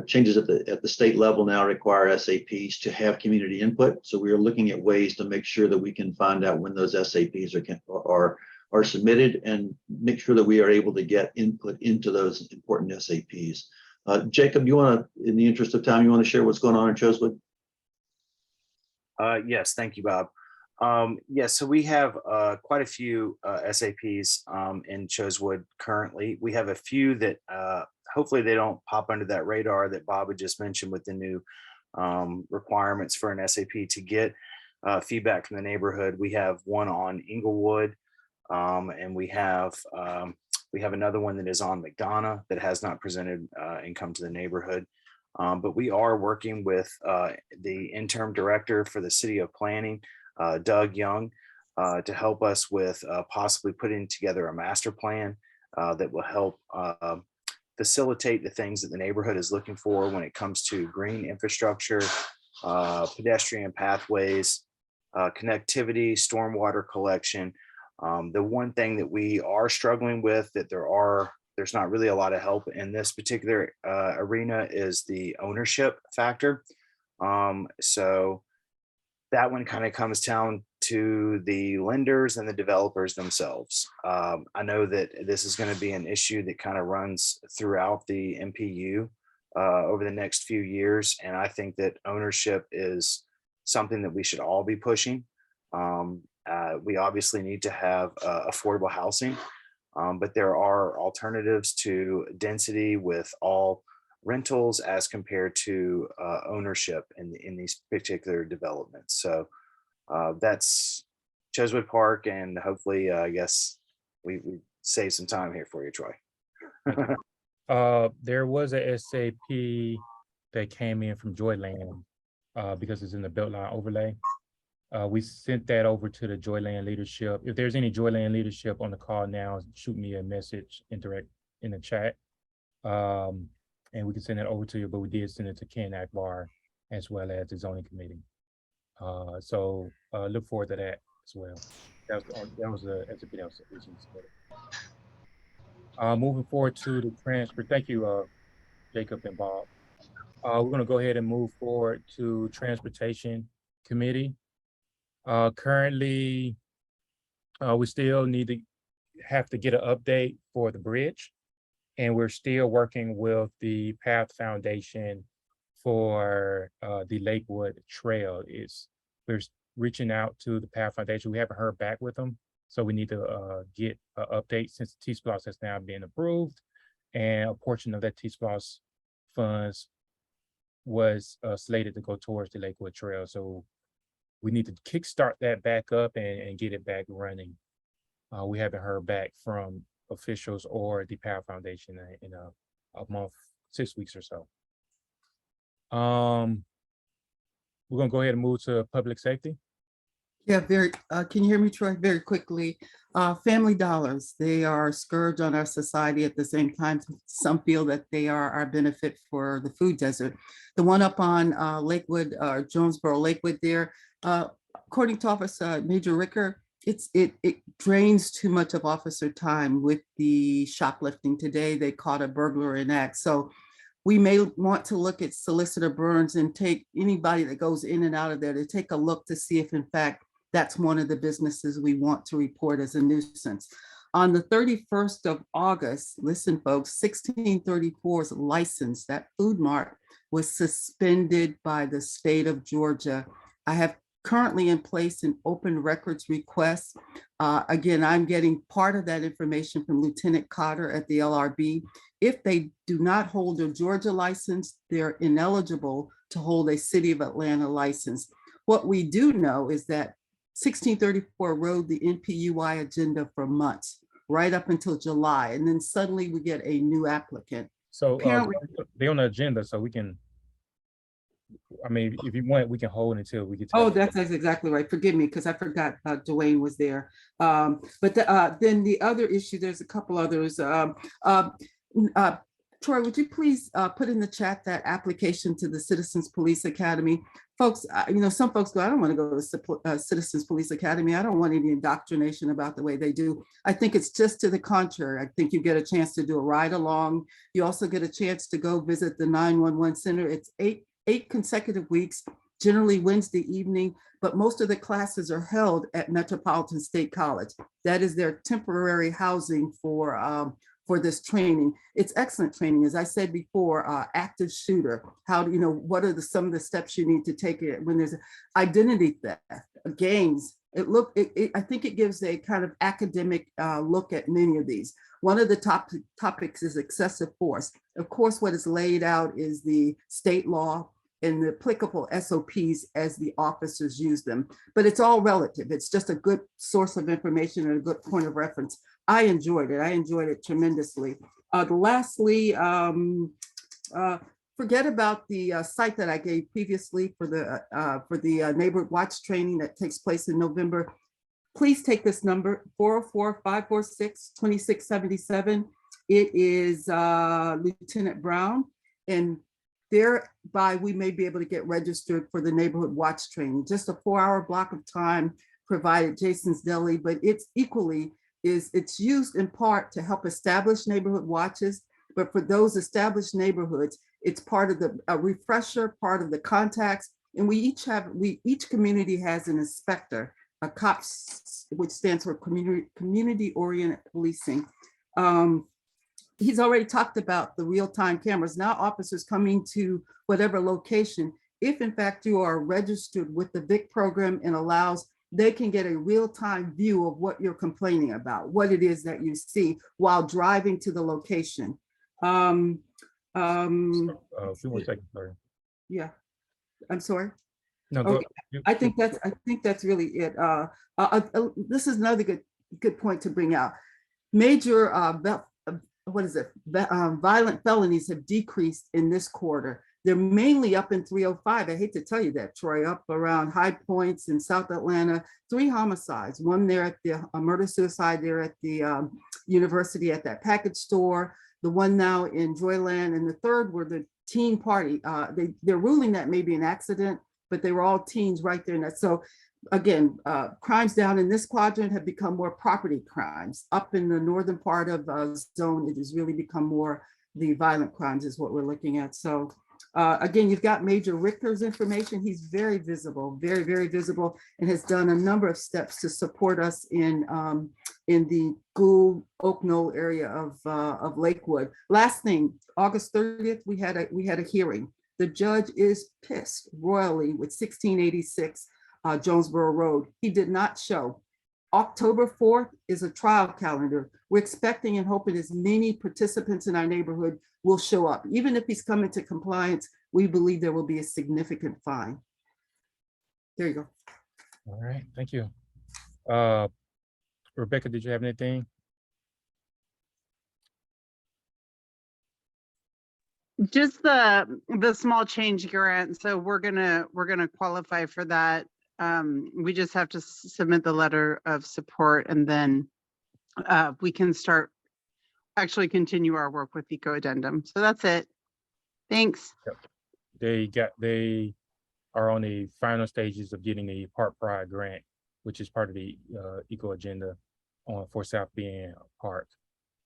Changes at the state level now require SAPs to have community input. So we are looking at ways to make sure that we can find out when those SAPs are submitted and make sure that we are able to get input into those important SAPs. Jacob, you want to, in the interest of time, you want to share what's going on in Chosewood? Yes, thank you, Bob. So we have quite a few SAPs in Chosewood currently. We have a few that hopefully they don't pop under that radar that Bob had just mentioned with the new requirements for an SAP to get feedback from the neighborhood. We have one on Inglewood, and we have another one that is on McDonough that has not presented and come to the neighborhood. But we are working with the interim director for the City of Planning, Doug Young, to help us with possibly putting together a master plan that will help facilitate the things that the neighborhood is looking for when it comes to green infrastructure, pedestrian pathways, connectivity, stormwater collection. The one thing that we are struggling with that there's not really a lot of help in this particular arena is the ownership factor. So that one kind of comes down to the lenders and the developers themselves. I know that this is going to be an issue that kind of runs throughout the NPU over the next few years. And I think that ownership is something that we should all be pushing. We obviously need to have affordable housing, but there are alternatives to density with all rentals as compared to ownership in these particular developments. So that's Chosewood Park, and hopefully, I guess we save some time here for you, Troy. There was a SAP that came in from Joyland because it's in the Beltline overlay. We sent that over to the Joyland leadership. If there's any Joyland leadership on the call now, shoot me a message in the chat. And we can send that over to you, but we did send it to Ken Akbar as well as the zoning committee. So look forward to that as well. That was a SAP that was recently submitted. Moving forward to the transfer. Thank you, Jacob and Bob. We're gonna go ahead and move forward to Transportation Committee. Currently, we still have to get an update for the bridge, and we're still working with the Path Foundation for the Lakewood Trail. We're reaching out to the Path Foundation. We haven't heard back with them, so we need to get an update since T-SPLOS has now been approved, and a portion of that T-SPLOS funds was slated to go towards the Lakewood Trail. So we need to kickstart that back up and get it back running. We haven't heard back from officials or the Power Foundation in a month, 6 weeks or so. We're gonna go ahead and move to public safety. Yeah, can you hear me, Troy? Very quickly. Family Dollars, they are a scourge on our society. At the same time, some feel that they are our benefit for the food desert. The one up on Lakewood, Jonesboro Lakewood there, according to Officer Major Ricker, it drains too much of officer time with the shoplifting. Today, they caught a burglar in act. So we may want to look at Solicitor Burns and take anybody that goes in and out of there to take a look to see if in fact that's one of the businesses we want to report as a nuisance. On the 31st of August, listen folks, 1634's license, that food mart, was suspended by the state of Georgia. I have currently in place an open records request. Again, I'm getting part of that information from Lieutenant Cotter at the LRB. If they do not hold a Georgia license, they're ineligible to hold a City of Atlanta license. What we do know is that 1634 rode the NPU-Y agenda for months, right up until July, and then suddenly we get a new applicant. So Apparently, they're on the agenda, so we can I mean, if you want, we can hold until we get to. Oh, that's exactly right. Forgive me, because I forgot Dwayne was there. Then the other issue, there's a couple others. Troy, would you please put in the chat that application to the Citizens Police Academy? Folks, some folks go, I don't want to go to Citizens Police Academy. I don't want any indoctrination about the way they do. I think it's just to the contrary. I think you get a chance to do a ride along. You also get a chance to go visit the 911 center. It's eight consecutive weeks, generally Wednesday evening, but most of the classes are held at Metropolitan State College. That is their temporary housing for this training. It's excellent training. As I said before, active shooter, what are some of the steps you need to take it when there's identity theft, gangs. I think it gives a kind of academic look at many of these. One of the topics is excessive force. Of course, what is laid out is the state law and the applicable SOPs as the officers use them, but it's all relative. It's just a good source of information and a good point of reference. I enjoyed it tremendously. Lastly, forget about the site that I gave previously for the neighborhood watch training that takes place in November. Please take this number, 404-546-2677. It is Lieutenant Brown, and thereby we may be able to get registered for the neighborhood watch training. Just a 4-hour block of time provided Jason's Deli, but it's used in part to help establish neighborhood watches, but for those established neighborhoods, it's part of a refresher, part of the contacts, and each community has an inspector, a COPS, which stands for community-oriented policing. He's already talked about the real-time cameras. Now officers coming to whatever location, if in fact you are registered with the VIC program and they can get a real-time view of what you're complaining about, what it is that you see while driving to the location. Few more seconds, sorry. Yeah, I'm sorry. No, okay. I think that's really it. This is another good point to bring out. Major violent felonies have decreased in this quarter. They're mainly up in 305. I hate to tell you that, Troy, up around High Points in South Atlanta, 3 homicides, one there at the murder-suicide there at the university at that package store, the one now in Joyland, and the third were the teen party. They're ruling that maybe an accident, but they were all teens right there. And so again, crimes down in this quadrant have become more property crimes. Up in the northern part of zone, it has really become more the violent crimes is what we're looking at. So again, you've got Major Richter's information. He's very visible, very, very visible, and has done a number of steps to support us in the Gould Oak Knoll area of Lakewood. Last thing, August 30th, we had a hearing. The judge is pissed royally with 1686 Jonesboro Road. He did not show. October 4th is a trial calendar. We're expecting and hoping as many participants in our neighborhood will show up. Even if he's coming to compliance, we believe there will be a significant fine. There you go. All right, thank you. Rebecca, did you have anything? Just the small change grant. So we're gonna qualify for that. We just have to submit the letter of support, and then we can actually continue our work with Eco Addendum. So that's it. Thanks. Yep. They are on the final stages of getting the Park Pride grant, which is part of the Eco Agenda for South Bend Park.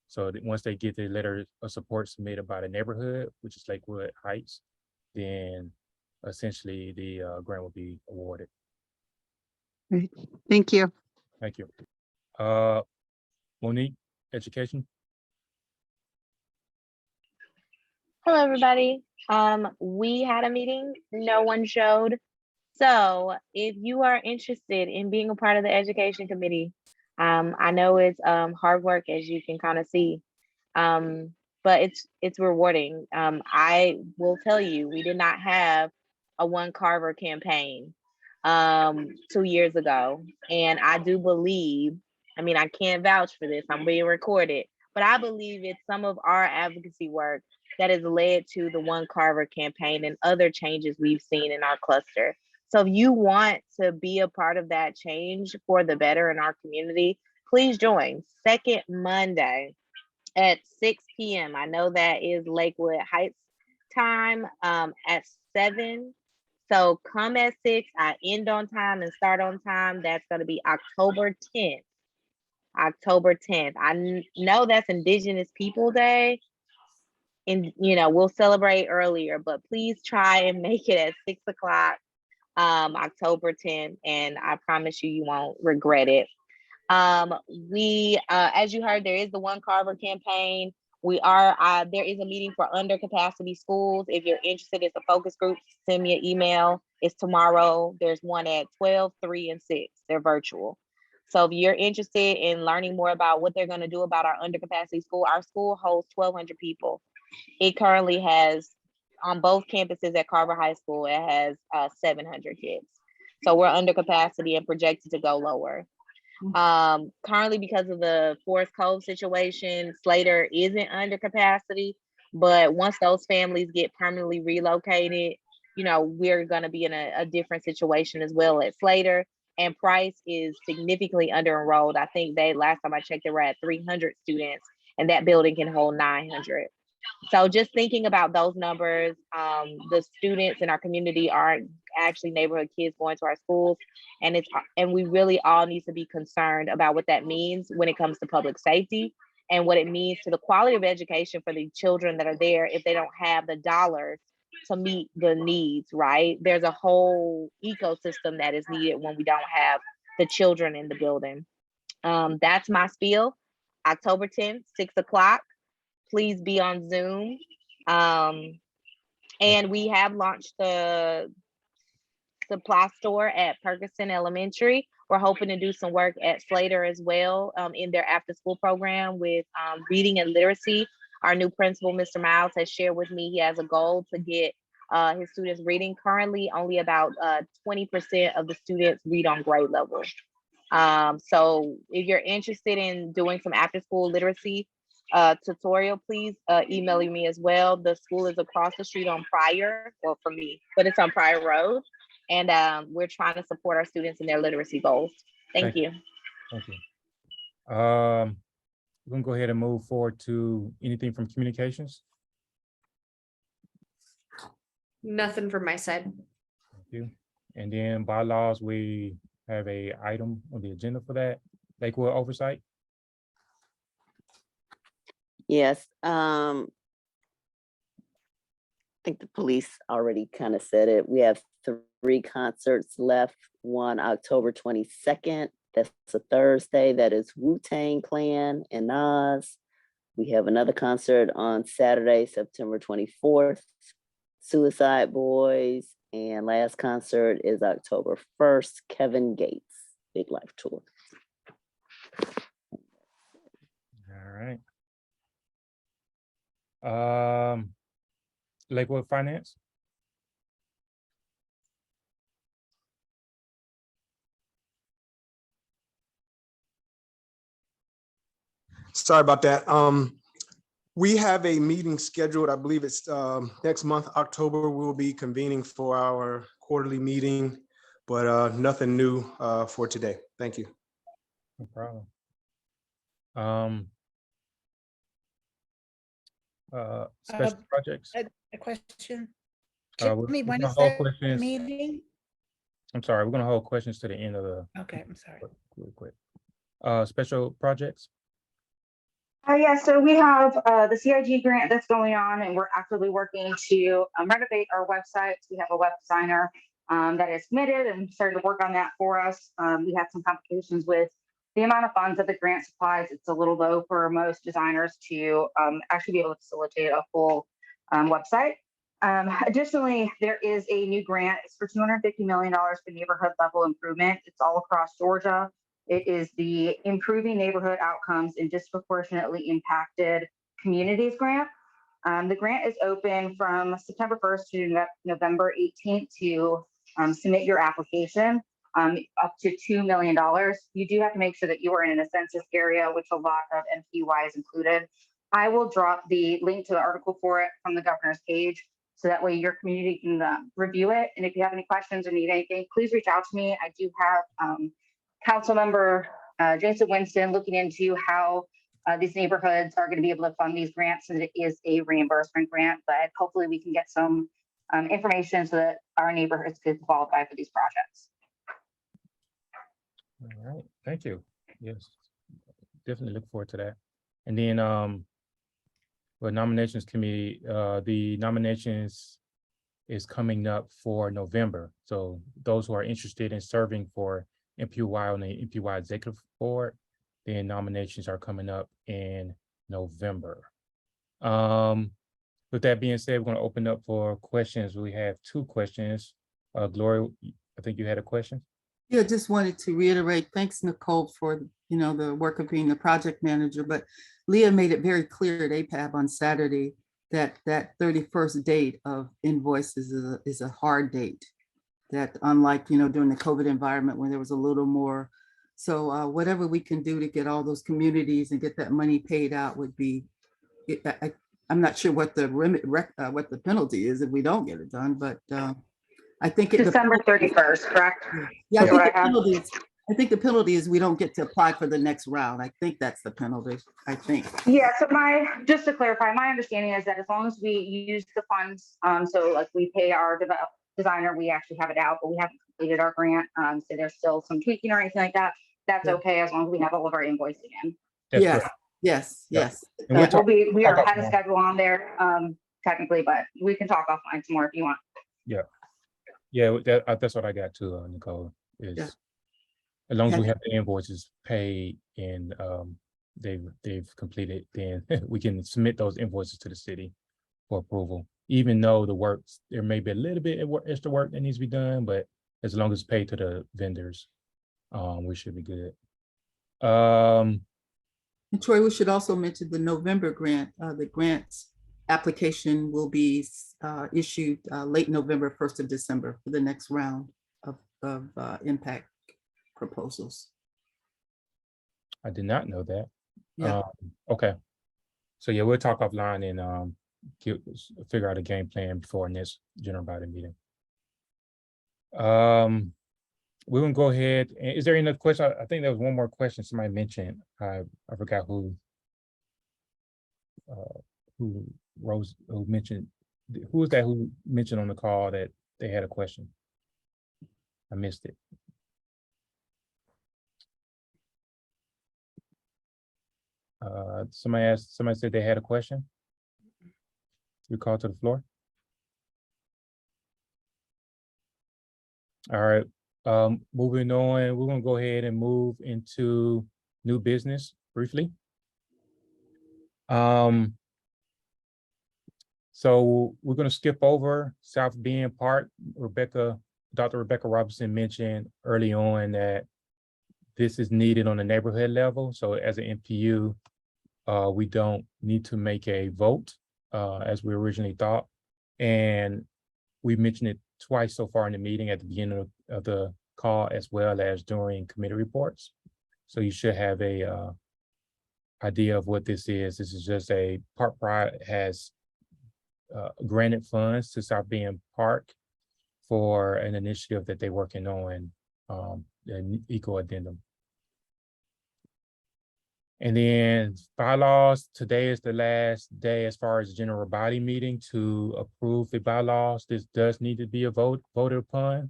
So once they get the letter of support submitted by the neighborhood, which is Lakewood Heights, then essentially the grant will be awarded. Great. Thank you. Thank you. Monique, education. Hello, everybody. We had a meeting, no one showed. So if you are interested in being a part of the education committee, I know it's hard work, as you can kind of see, but it's rewarding. I will tell you, we did not have a One Carver campaign 2 years ago. And I do believe, I mean, I can't vouch for this, I'm being recorded, but I believe it's some of our advocacy work that has led to the One Carver campaign and other changes we've seen in our cluster. So if you want to be a part of that change for the better in our community, please join second Monday at 6 p.m. I know that is Lakewood Heights time at 7. So come at 6. I end on time and start on time. That's going to be October 10th. October 10th. I know that's Indigenous People Day. And, you know, we'll celebrate earlier, but please try and make it at 6 o'clock, October 10th. And I promise you, you won't regret it. As you heard, there is the One Carver campaign. There is a meeting for under capacity schools. If you're interested, it's a focus group. Send me an email. It's tomorrow. There's one at 12, 3, and 6. They're virtual. So if you're interested in learning more about what they're going to do about our under capacity school, our school holds 1,200 people. It currently has, on both campuses at Carver High School, it has 700 kids. So we're under capacity and projected to go lower. Currently, because of the Forest Cove situation, Slater isn't under capacity, but once those families get permanently relocated, you know, we're going to be in a different situation as well at Slater. And Price is significantly under enrolled. I think last time I checked, they were at 300 students, and that building can hold 900. So just thinking about those numbers, the students in our community aren't actually neighborhood kids going to our schools, and we really all need to be concerned about what that means when it comes to public safety and what it means to the quality of education for the children that are there if they don't have the dollars to meet the needs, right? There's a whole ecosystem that is needed when we don't have the children in the building. That's my spiel. October 10th, 6 o'clock. Please be on Zoom. And we have launched the supply store at Ferguson Elementary. We're hoping to do some work at Slater as well in their after school program with reading and literacy. Our new principal, Mr. Miles, has shared with me he has a goal to get his students reading. Currently, only about 20% of the students read on grade level. So if you're interested in doing some after school literacy tutorial, please email me as well. The school is across the street on Pryor, well for me, but it's on Pryor Road. And we're trying to support our students in their literacy goals. Thank you. Thank you. We're gonna go ahead and move forward to anything from communications. Nothing from my side. Thank you. And then bylaws, we have a item on the agenda for that. Lakewood oversight. Yes, I think the police already kind of said it. We have 3 concerts left. One October 22nd, that's a Thursday. That is Wu-Tang Clan and Nas. We have another concert on Saturday, September 24th, Suicide Boys. And last concert is October 1st, Kevin Gates, Big Life Tour. All right. Lakewood Finance. Sorry about that. We have a meeting scheduled. I believe it's next month, October. We'll be convening for our quarterly meeting, but nothing new for today. Thank you. No problem. Special projects. A question. We're Jimmy, when gonna is hold that questions. meeting? I'm sorry, we're gonna hold questions to the end of the. Okay, I'm sorry. Really quick. Special projects. Yeah, so we have the CIG grant that's going on, and we're actively working to renovate our website. We have a web designer that is committed and started to work on that for us. We had some complications with the amount of funds that the grant supplies. It's a little low for most designers to actually be able to facilitate a full website. Additionally, there is a new grant. It's for $250 million for neighborhood level improvement. It's all across Georgia. It is the Improving Neighborhood Outcomes in Disproportionately Impacted Communities grant. The grant is open from September 1st to November 18th to submit your application, up to $2 million. You do have to make sure that you are in a census area, which a lot of NPU-Y is included. I will drop the link to the article for it from the governor's page. So that way your community can review it. And if you have any questions or need anything, please reach out to me. I do have council member Jason Winston looking into how these neighborhoods are going to be able to fund these grants, and it is a reimbursement grant, but hopefully we can get some information so that our neighborhoods could qualify for these projects. All right, thank you. Yes, definitely look forward to that. And then well, nominations committee, the nominations is coming up for November. So those who are interested in serving for NPU-Y on the NPU-Y executive board, then nominations are coming up in November. With that being said, we're going to open up for questions. We have 2 questions. Gloria, I think you had a question. Yeah, just wanted to reiterate, thanks, Nicole, for, the work of being the project manager, but Leah made it very clear at APAB on Saturday that that 31st date of invoices is a hard date. That unlike, during the COVID environment when there was a little more. So whatever we can do to get all those communities and get that money paid out would be, I'm not sure what the penalty is if we don't get it done, but I think December 31st, correct? Yeah, I think the penalty is we don't get to apply for the next round. I think that's the penalty, I think. Yeah, so just to clarify, my understanding is that as long as we use the funds, so like we pay our designer, we actually have it out, but we haven't completed our grant. So there's still some tweaking or anything like that. That's okay as long as we have all of our invoicing in. Yes. We are ahead of schedule on there, technically, but we can talk offline some more if you want. Yeah, that's what I got too, Nicole, is as long as we have the invoices paid and they've completed, then we can submit those invoices to the city for approval. Even though there may be a little bit of extra work that needs to be done, but as long as it's paid to the vendors, we should be good. And Troy, we should also mention the November grant. The grants application will be issued late November, 1st of December for the next round of impact proposals. I did not know that. Yeah. Okay. So yeah, we'll talk offline and figure out a game plan before our next general body meeting. We're gonna go ahead. Is there any other question? I think there was one more question somebody mentioned. I forgot who mentioned. Who was that who mentioned on the call that they had a question? I missed it. Somebody said they had a question. You call to the floor. All right, moving on, we're gonna go ahead and move into new business briefly. So we're gonna skip over South Bend Park. Dr. Rebecca Robinson mentioned early on that this is needed on the neighborhood level. So as an NPU, we don't need to make a vote as we originally thought. And we mentioned it twice so far in the meeting, at the beginning of the call as well as during committee reports. So you should have a idea of what this is. This is just a Park Pride has granted funds to South Bend Park for an initiative that they're working on, an eco addendum. And then bylaws, today is the last day as far as general body meeting to approve the bylaws. This does need to be voted upon.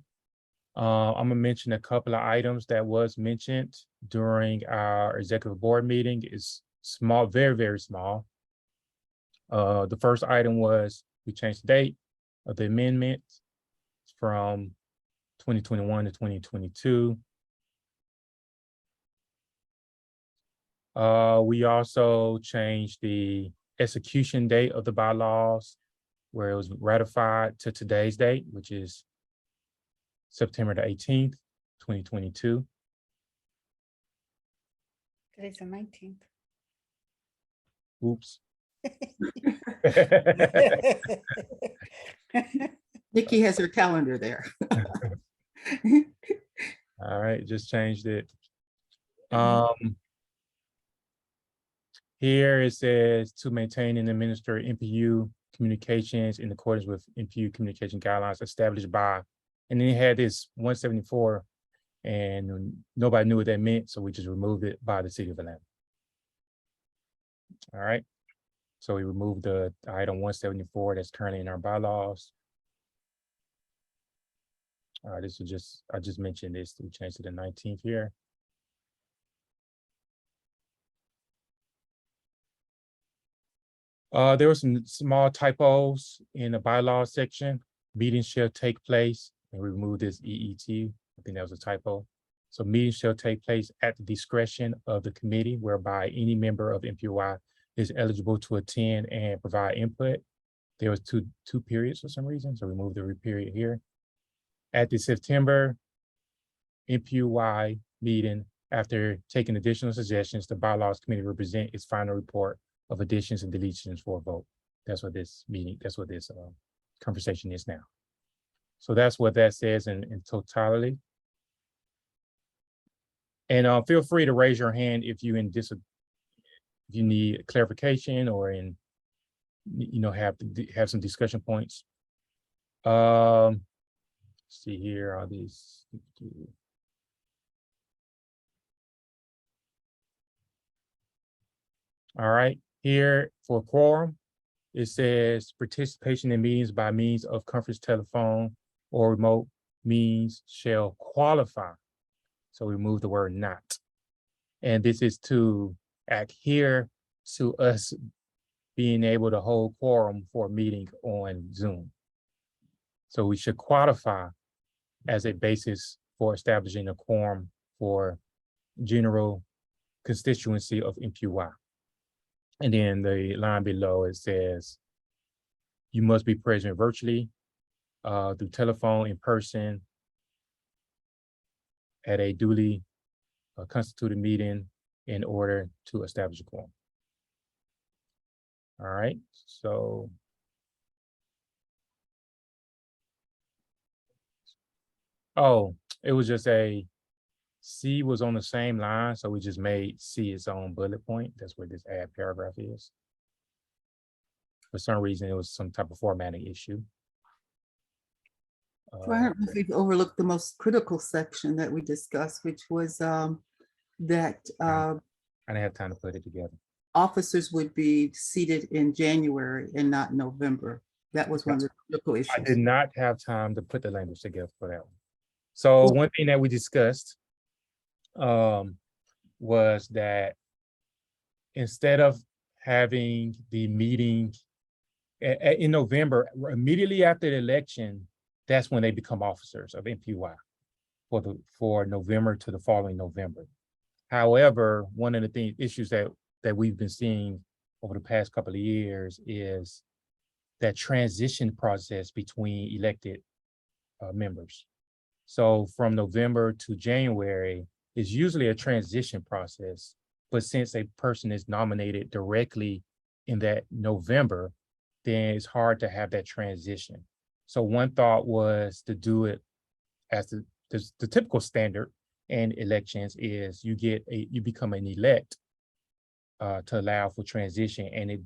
I'm gonna mention a couple of items that was mentioned during our executive board meeting. It's small, very, very small. The first item was we changed the date of the amendment from 2021 to 2022. We also changed the execution date of the bylaws, where it was ratified, to today's date, which is September the 18th, 2022. Today's the 19th. Oops. Nikki has her calendar there. All right, just changed it. Here it says to maintain and administer NPU communications in accordance with NPU communication guidelines established by, and then it had this 174, and nobody knew what that meant, so we just removed it by the city of Atlanta. All right, so we removed the item 174 that's currently in our bylaws. All right, this is just, I just mentioned this, we changed to the 19th here. There were some small typos in the bylaws section. Meetings shall take place, and we removed this EET. I think that was a typo. So meetings shall take place at the discretion of the committee, whereby any member of NPU-Y is eligible to attend and provide input. There was two periods for some reason, so we moved the period here. At the September NPU-Y meeting, after taking additional suggestions, the bylaws committee will present its final report of additions and deletions for a vote. That's what this meeting, that's what this conversation is now. So that's what that says in totality. And feel free to raise your hand if you if you need clarification or have some discussion points. See here, all these. All right, here for quorum, it says participation in meetings by means of conference telephone or remote means shall qualify. So we remove the word not. And this is to adhere to us being able to hold quorum for a meeting on Zoom. So we should qualify as a basis for establishing a quorum for general constituency of NPU-Y. And then the line below, it says, you must be present virtually, through telephone, in person, at a duly constituted meeting in order to establish a quorum. All right, so. Oh, it was just C was on the same line, so we just made C its own bullet point. That's where this add paragraph is. For some reason, it was some type of formatting issue. So I don't know if we've overlooked the most critical section that we discussed, which was that I didn't have time to put it together. officers would be seated in January and not November. That was one of the critical issues. I did not have time to put the language together for that one. So one thing that we discussed was that instead of having the meeting in November, immediately after the election, that's when they become officers of NPU-Y for November to the following November. However, one of the issues that we've been seeing over the past couple of years is that transition process between elected members. So from November to January is usually a transition process, but since a person is nominated directly in that November, then it's hard to have that transition. So one thought was to do it as the typical standard in elections is you become an elect to allow for transition, and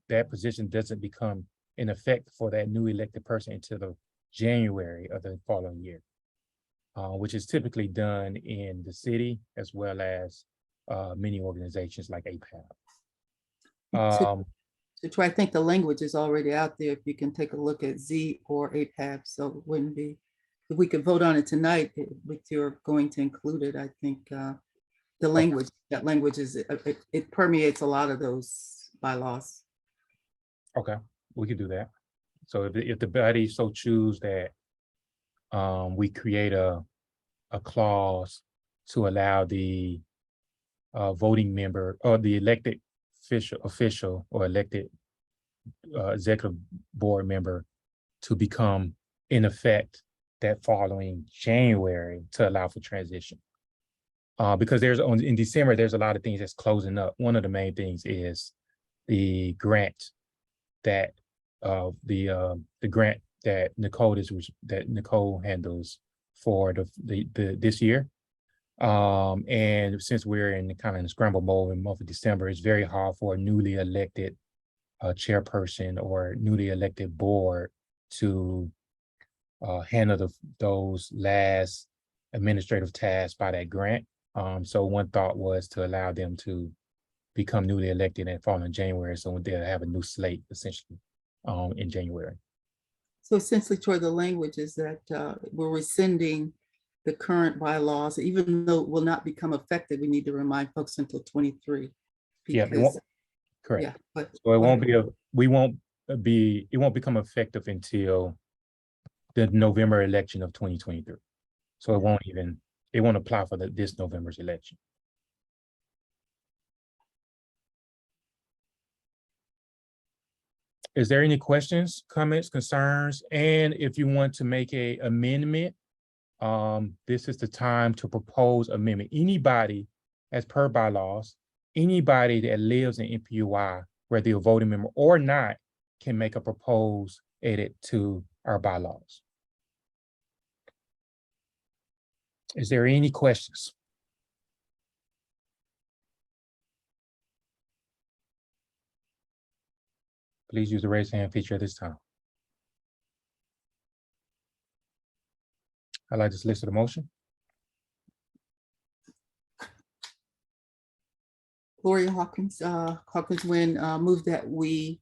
that position doesn't become in effect for that new elected person until the January of the following year, which is typically done in the city as well as many organizations like APAB. To try, I think the language is already out there. If you can take a look at Z or APAB, so it wouldn't be, if we could vote on it tonight, with your going to include it, I think the language, that language is, it permeates a lot of those bylaws. Okay, we could do that. So if the body so choose that we create a clause to allow the voting member or the elected official or elected executive board member to become in effect that following January to allow for transition. Because in December, there's a lot of things that's closing up. One of the main things is the grant that the grant that Nicole handles for this year. And since we're in kind of in scramble mode in the month of December, it's very hard for a newly elected chairperson or newly elected board to handle those last administrative tasks by that grant. So one thought was to allow them to become newly elected and fall in January, so they'll have a new slate essentially in January. So essentially, toward the language is that we're rescinding the current bylaws, even though it will not become effective. We need to remind folks until 23. Yeah, it won't, correct. Yeah, but So it won't be, it won't become effective until the November election of 2023. So it won't apply for this November's election. Is there any questions, comments, concerns? And if you want to make a amendment, this is the time to propose amendment. Anybody, as per bylaws, anybody that lives in NPU-Y, whether you're a voting member or not, can make a proposed edit to our bylaws. Is there any questions? Please use the raise hand feature at this time. I'd like to solicit a motion. Gloria Hawkins, Wynn, move that we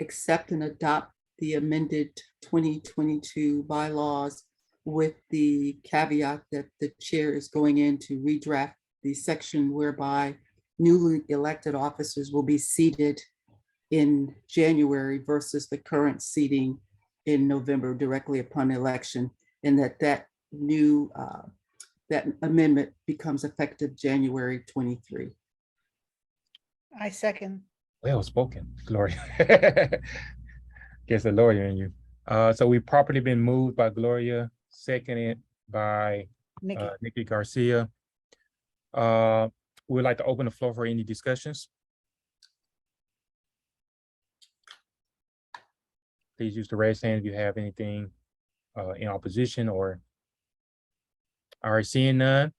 accept and adopt the amended 2022 bylaws with the caveat that the chair is going in to redraft the section whereby newly elected officers will be seated in January versus the current seating in November directly upon election, and that new that amendment becomes effective January 23. I second. Well spoken, Gloria. Guess a lawyer in you. So we've properly been moved by Gloria, seconded by Nikki Garcia. We'd like to open the floor for any discussions. Please use the raise hand if you have anything in opposition or. All right, seeing none.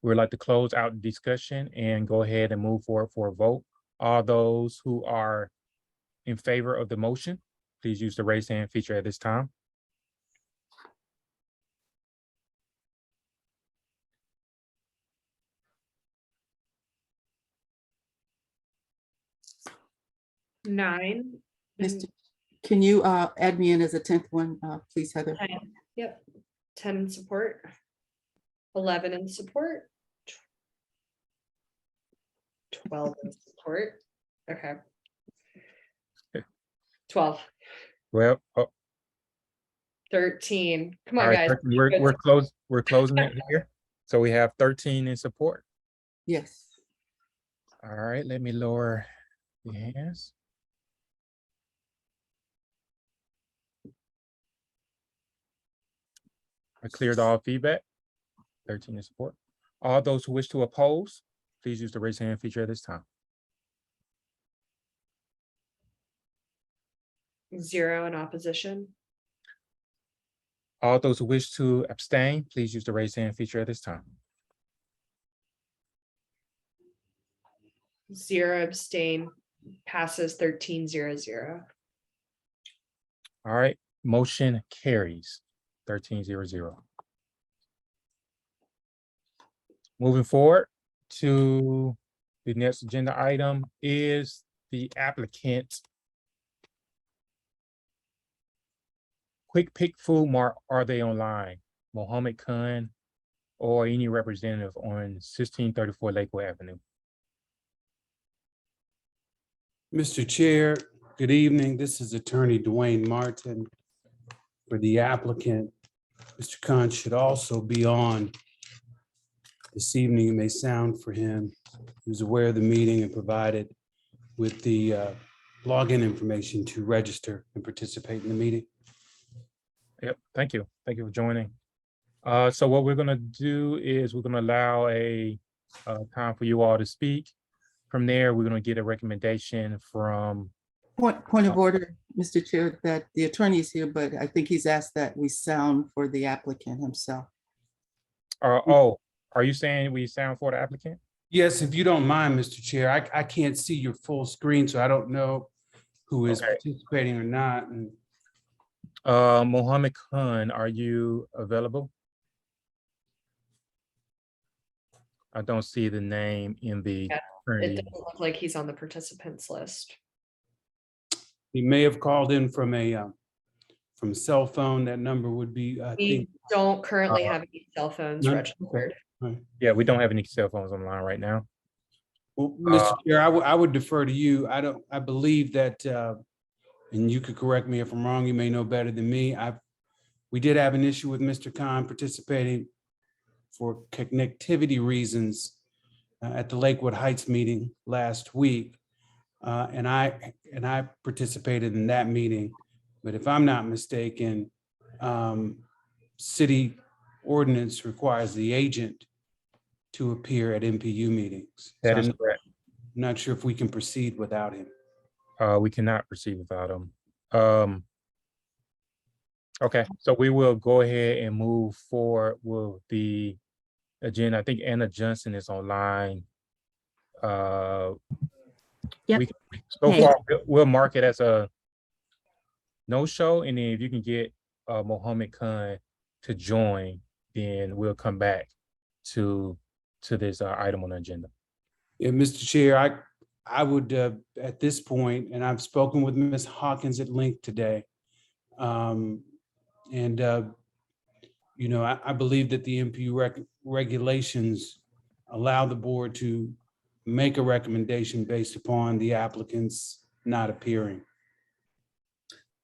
We'd like to close out the discussion and go ahead and move forward for a vote. All those who are in favor of the motion, please use the raise hand feature at this time. Nine. Mr. Can you add me in as a 10th one, please, Heather? 10. Yep. 10 in support. 11 in support. 12 in support. Okay. 12. Well, 13. Come on, all right, guys. we're closing it here. So we have 13 in support. Yes. All right, let me lower the hands. I cleared all feedback. 13 in support. All those who wish to oppose, please use the raise hand feature at this time. 0 in opposition. All those who wish to abstain, please use the raise hand feature at this time. 0 abstain. Passes 13-0-0. All right, motion carries 13-0-0. Moving forward to the next agenda item is the applicant. Quick Pick Food Mart, are they online? Mohammed Khan or any representative on 1634 Lakewood Avenue. Mr. Chair, good evening. This is Attorney Dwayne Martin for the applicant. Mr. Khan should also be on this evening. It may sound for him. He was aware of the meeting and provided with the login information to register and participate in the meeting. Yep, thank you. Thank you for joining. So what we're gonna do is we're gonna allow a time for you all to speak. From there, we're gonna get a recommendation from. Point of order, Mr. Chair, that the attorney is here, but I think he's asked that we sound for the applicant himself. Oh, are you saying we sound for the applicant? Yes, if you don't mind, Mr. Chair, I can't see your full screen, so I don't know who is Okay. participating or not. And Mohammed Khan, are you available? I don't see the name in the. Yeah, current it email. doesn't look like he's on the participants list. he may have called in from a cell phone. That number would be, I We think. don't currently Uh, have any cell phones None? registered. Okay. All right. Yeah, we don't have any cell phones online right now. Well, Mr. Chair, I would defer to you. I believe that, and you could correct me if I'm wrong, you may know better than me. We did have an issue with Mr. Khan participating for connectivity reasons at the Lakewood Heights meeting last week. And I participated in that meeting. But if I'm not mistaken, city ordinance requires the agent to appear at NPU meetings. That So is I'm correct. not sure if we can proceed without him. We cannot proceed without him. Okay, so we will go ahead and move forward with the agenda. I think Anna Johnson is online. Yep. So Hey. far, we'll mark it as a no-show, and then if you can get Mohammed Khan to join, then we'll come back to this item on the agenda. Yeah, Mr. Chair, I would, at this point, and I've spoken with Ms. Hawkins at length today. You know, I believe that the NPU regulations allow the board to make a recommendation based upon the applicants not appearing.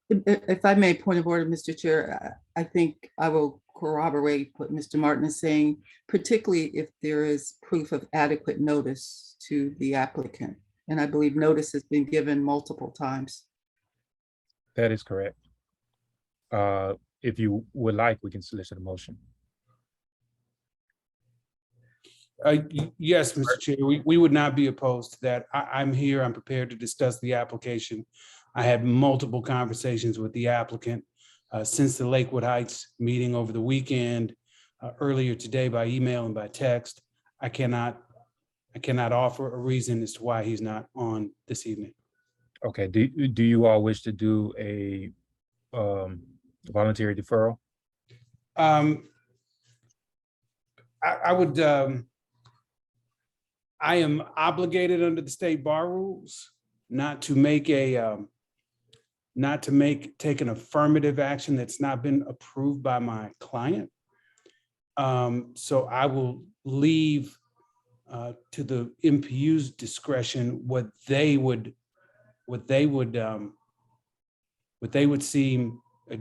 If I may, point of order, Mr. Chair, I think I will corroborate what Mr. Martin is saying, particularly if there is proof of adequate notice to the applicant. And I believe notice has been given multiple times. That is correct. If you would like, we can solicit a motion. Yes, Mr. Chair, we would not be opposed to that. I'm here, I'm prepared to discuss the application. I had multiple conversations with the applicant since the Lakewood Heights meeting over the weekend, earlier today by email and by text. I cannot offer a reason as to why he's not on this evening. Okay, do you all wish to do a voluntary deferral? I would, I am obligated under the state bar rules not to take an affirmative action that's not been approved by my client. So I will leave to the NPU's discretion what they would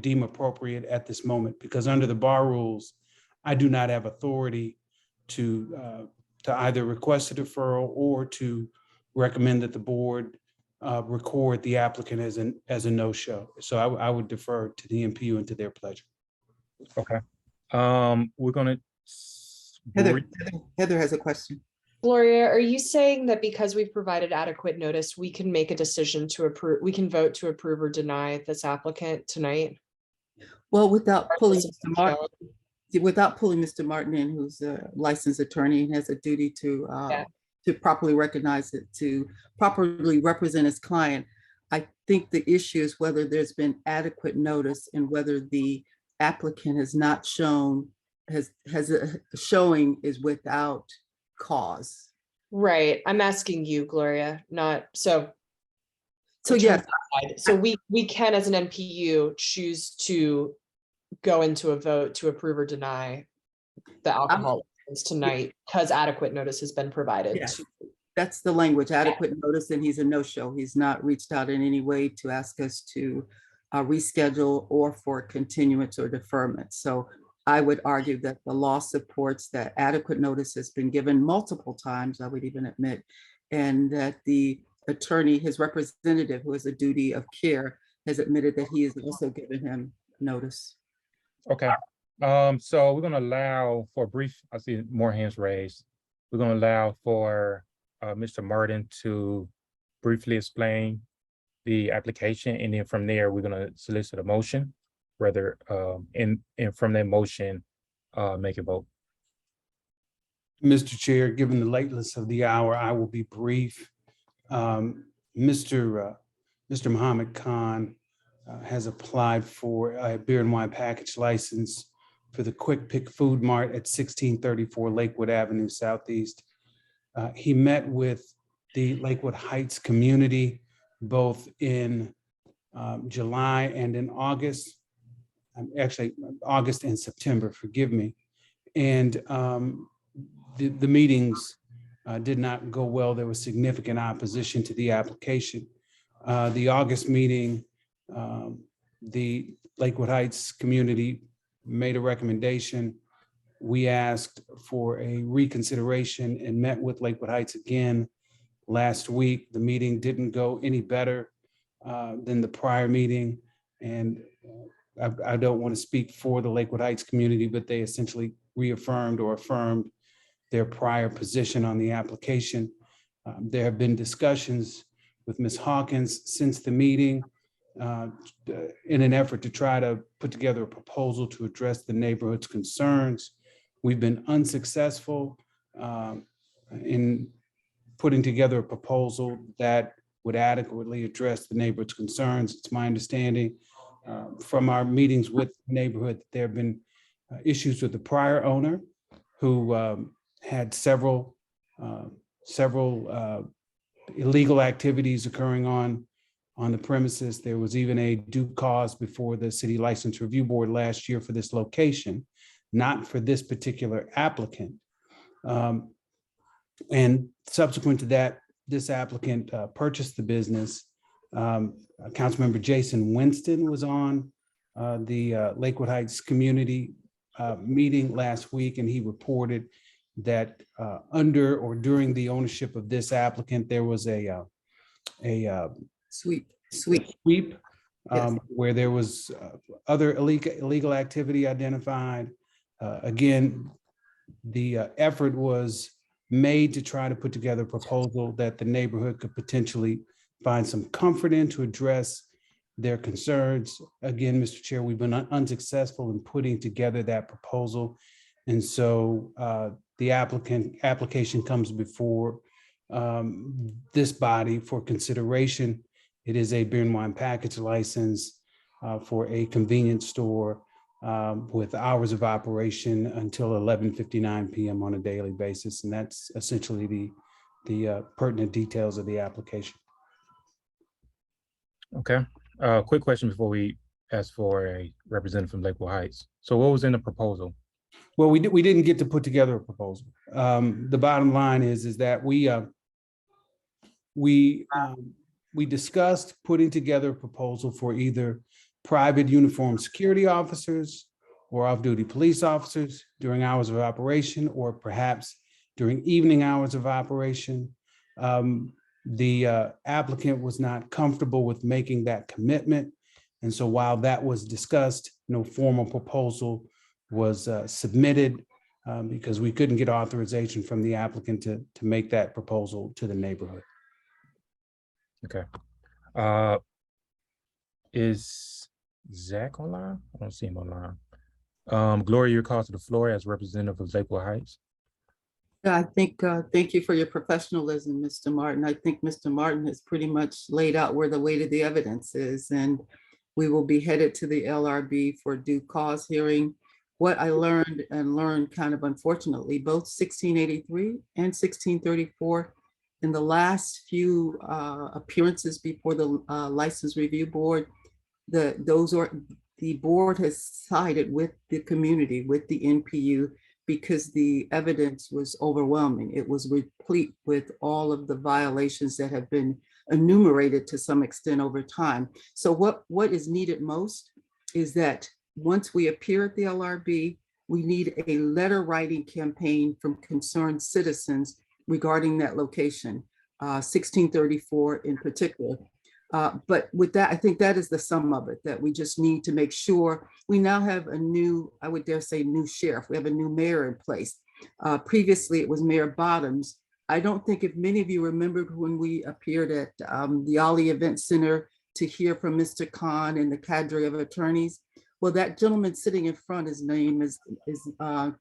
deem appropriate at this moment, because under the bar rules, I do not have authority to either request a deferral or to recommend that the board record the applicant as a no-show. So I would defer to the NPU and to their pleasure. Okay. We're gonna. Heather has a question. Gloria, are you saying that because we've provided adequate notice, we can make a decision to approve, we can vote to approve or deny this applicant tonight? Well, without pulling Mr. Martin in, who's a licensed attorney and has a duty to properly recognize it, to properly represent his client. I think the issue is whether there's been adequate notice and whether the applicant has not shown, has a showing is without cause. Right. I'm asking you, Gloria, not so. Yes. So we can, as an NPU, choose to go into a vote to approve or deny the alcohol license tonight because adequate notice has been provided. Yes. That's the language, adequate notice, and he's a no-show. He's not reached out in any way to ask us to reschedule or for continuance or deferment. So I would argue that the law supports that adequate notice has been given multiple times, I would even admit, and that the attorney, his representative, who has a duty of care, has admitted that he has also given him notice. Okay. So we're gonna allow for a brief, I see more hands raised. We're gonna allow for Mr. Martin to briefly explain the application, and then from there, we're gonna solicit a motion, whether and from that motion, make a vote. Mr. Chair, given the lateness of the hour, I will be brief. Mr. Muhammad Khan has applied for a beer and wine package license for the Quick Pick Food Mart at 1634 Lakewood Avenue Southeast. He met with the Lakewood Heights community both in July and in August. Actually, August and September, forgive me. And the meetings did not go well. There was significant opposition to the application. The August meeting, the Lakewood Heights community made a recommendation. We asked for a reconsideration and met with Lakewood Heights again last week. The meeting didn't go any better than the prior meeting. And I don't want to speak for the Lakewood Heights community, but they essentially reaffirmed or affirmed their prior position on the application. There have been discussions with Ms. Hawkins since the meeting in an effort to try to put together a proposal to address the neighborhood's concerns. We've been unsuccessful in putting together a proposal that would adequately address the neighborhood's concerns. It's my understanding from our meetings with the neighborhood that there have been issues with the prior owner who had several illegal activities occurring on the premises. There was even a due cause before the City License Review Board last year for this location, not for this particular applicant. And subsequent to that, this applicant purchased the business. Councilmember Jason Winston was on the Lakewood Heights community meeting last week, and he reported that under or during the ownership of this applicant, there was a Sweep. where there was other illegal activity identified. Again, the effort was made to try to put together a proposal that the neighborhood could potentially find some comfort in to address their concerns. Again, Mr. Chair, we've been unsuccessful in putting together that proposal. And so the application comes before this body for consideration. It is a beer and wine package license for a convenience store with hours of operation until 11:59 p.m. on a daily basis. And that's essentially the pertinent details of the application. Okay. Quick question before we ask for a representative from Lakewood Heights. So what was in the proposal? Well, we didn't get to put together a proposal. The bottom line is that we discussed putting together a proposal for either private uniformed security officers or off-duty police officers during hours of operation, or perhaps during evening hours of operation. The applicant was not comfortable with making that commitment. And so while that was discussed, no formal proposal was submitted because we couldn't get authorization from the applicant to make that proposal to the neighborhood. Okay. Is Zach online? I don't see him online. Gloria, your call to the floor as representative of Lakewood Heights. Yeah, I think, thank you for your professionalism, Mr. Martin. I think Mr. Martin has pretty much laid out where the weight of the evidence is, and we will be headed to the LRB for due cause hearing. What I learned kind of unfortunately, both 1683 and 1634, in the last few appearances before the License Review Board, the board has sided with the community, with the NPU, because the evidence was overwhelming. It was replete with all of the violations that have been enumerated to some extent over time. So what is needed most is that once we appear at the LRB, we need a letter writing campaign from concerned citizens regarding that location, 1634 in particular. But with that, I think that is the sum of it, that we just need to make sure we now have a new, I would dare say, new sheriff. We have a new mayor in place. Previously, it was Mayor Bottoms. I don't think if many of you remembered when we appeared at the Ollie Event Center to hear from Mr. Khan and the cadre of attorneys. Well, that gentleman sitting in front, his name is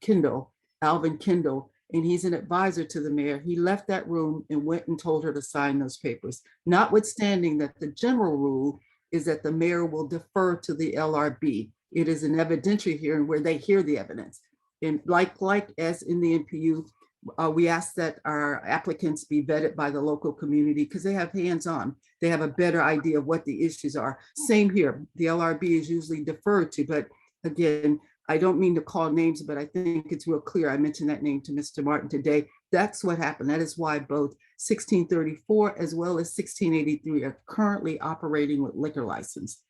Kendall, Alvin Kendall. and he's an advisor to the mayor. He left that room and went and told her to sign those papers, notwithstanding that the general rule is that the mayor will defer to the LRB. It is an evidentiary hearing where they hear the evidence. And like as in the NPU, we ask that our applicants be vetted by the local community because they have hands-on. They have a better idea of what the issues are. Same here. The LRB is usually deferred to, but again, I don't mean to call names, but I think it's real clear. I mentioned that name to Mr. Martin today. That's what happened. That is why both 1634 as well as 1683 are currently operating with liquor license.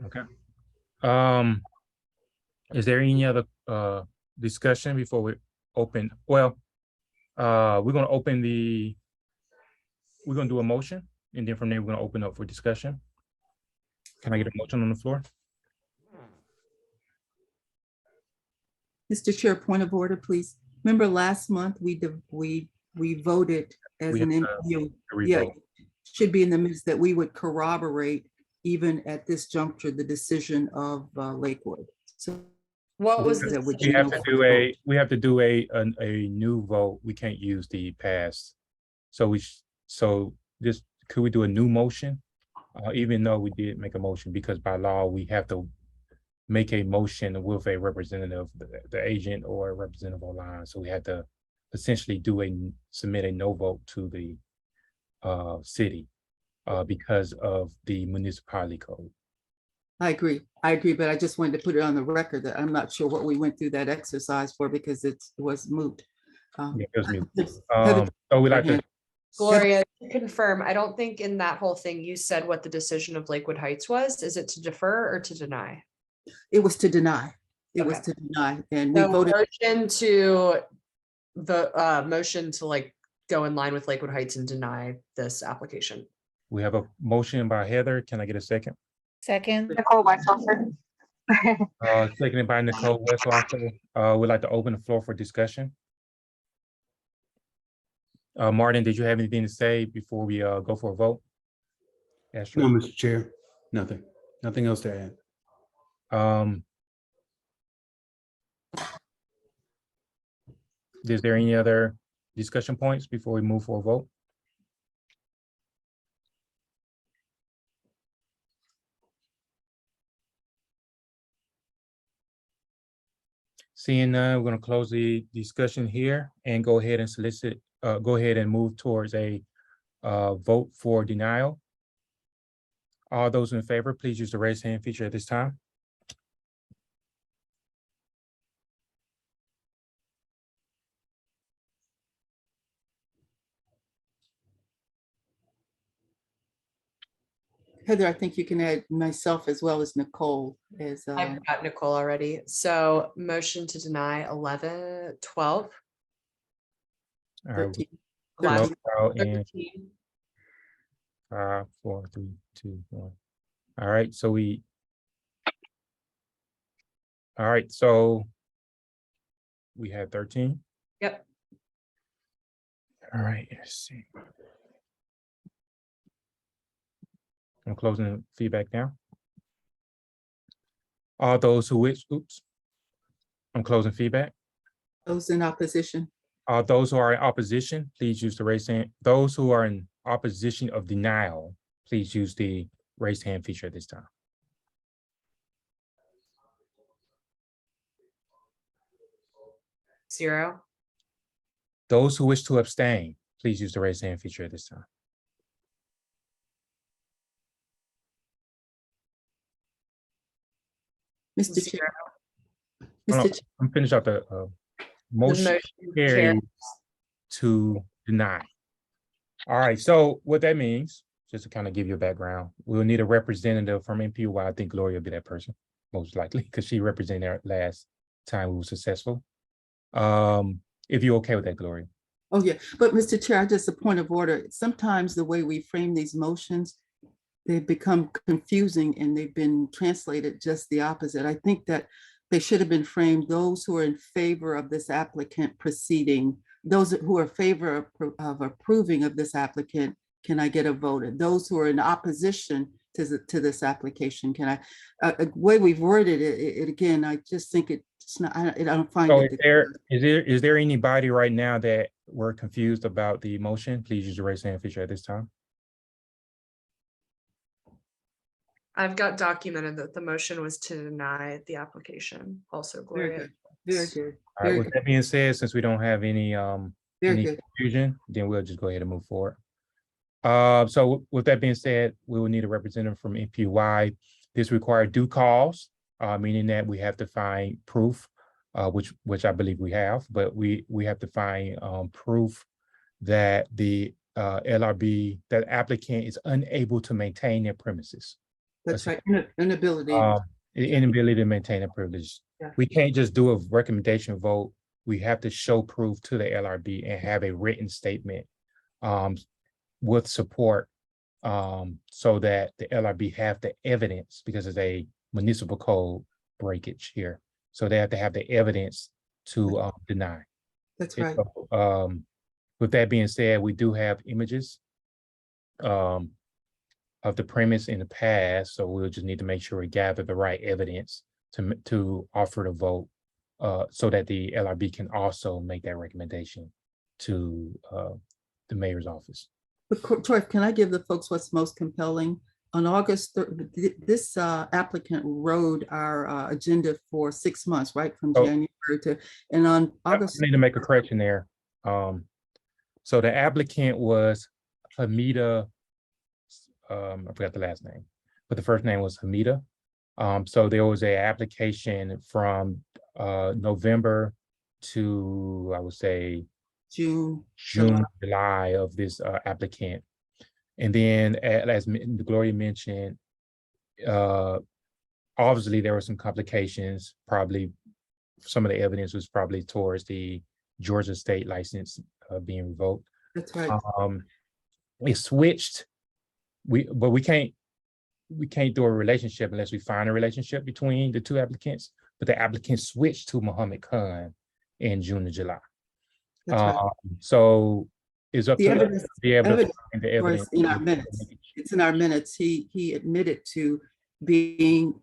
Okay. Is there any other discussion before we open? Well, we're gonna do a motion, and then from there, we're gonna open up for discussion. Can I get a motion on the floor? Mr. Chair, point of order, please. Remember last month we voted as an NPU. Yeah, should be in the minutes that we would corroborate even at this juncture the decision of Lakewood. So what was the we have to do a new vote. We can't use the past. So could we do a new motion? Even though we did make a motion, because by law we have to make a motion with a representative, the agent or a representative online. So we had to essentially submit a no vote to the city because of the municipality code. I agree, but I just wanted to put it on the record that I'm not sure what we went through that exercise for because it was moot. Yeah, it was moot. So we like to. Gloria, to confirm, I don't think in that whole thing you said what the decision of Lakewood Heights was. Is it to defer or to deny? It was to deny. It was to deny, and we So voted. Motion to like go in line with Lakewood Heights and deny this application. We have a motion by Heather. Can I get a second? Second. Nicole Westwasser. Seconded by Nicole Westwasser. We'd like to open the floor for discussion. Martin, did you have anything to say before we go for a vote? No, Mr. Chair, nothing else to add. Is there any other discussion points before we move for a vote? Seeing none, we're going to close the discussion here and go ahead and move towards a vote for denial. All those in favor, please use the raise hand feature at this time. Heather, I think you can add myself as well as Nicole as I've got Nicole already. So motion to deny 11, 12. All right. 13. 13. 13. 5, 4, 3, 2, 1. All right, so we had 13. Yep. All right, let's see. I'm closing the feedback now. All those who wish, I'm closing feedback. Those in opposition. Those who are in opposition, please use the raise hand. Those who are in opposition of denial, please use the raise hand feature at this time. Zero. Those who wish to abstain, please use the raise hand feature at this time. Mr. Chair. I'm finished up the motion carries to deny. All right, so what that means, just to kind of give you a background, we'll need a representative from NPU-Y. I think Gloria will be that person, most likely, because she represented our last time we were successful. If you're okay with that, Gloria. Oh, yeah, but Mr. Chair, just a point of order. Sometimes the way we frame these motions, they become confusing and they've been translated just the opposite. I think that they should have been framed, those who are in favor of this applicant proceeding, those who are in favor of approving of this applicant, can I get a vote? And those who are in opposition, to this application. Can way we've worded it again, I just think it's not, I don't find So it. is there anybody right now that were confused about the motion? Please use the raise hand feature at this time. I've got documented that the motion was to deny the application. Also, Very Gloria. good. Very good. All right, with that being said, since we don't have any Very good. confusion, then we'll just go ahead and move forward. So with that being said, we will need a representative from NPU-Y. This requires due cause, meaning that we have to find proof, which I believe we have, but we have to find proof that the LRB, that applicant is unable to maintain their premises. That's right. Inability. Inability to maintain a privilege. Yeah. We can't just do a recommendation vote. We have to show proof to the LRB and have a written statement with support so that the LRB have the evidence, because it's a municipal code breakage here. So they have to have the evidence to deny. That's right. So, with that being said, we do have images of the premise in the past, so we'll just need to make sure we gather the right evidence to offer the vote so that the LRB can also make that recommendation to the mayor's office. But Troy, can I give the folks what's most compelling? On August 3rd, this applicant wrote our agenda for 6 months, right? From January to, and on August. I need to make a correction there. So the applicant was Hamida, I forgot the last name, but the first name was Hamida. So there was a application from November to, I would say, June, July of this applicant. And then as Gloria mentioned, obviously there were some complications. Probably some of the evidence was probably towards the Georgia state license being revoked. That's right. It switched. But we can't do a relationship unless we find a relationship between the two applicants. But the applicant switched to Muhammad Khan in June and July. That's right. So it's up The to us evidence, to be able to evidence find the evidence in our minutes. It's in our minutes. He admitted to being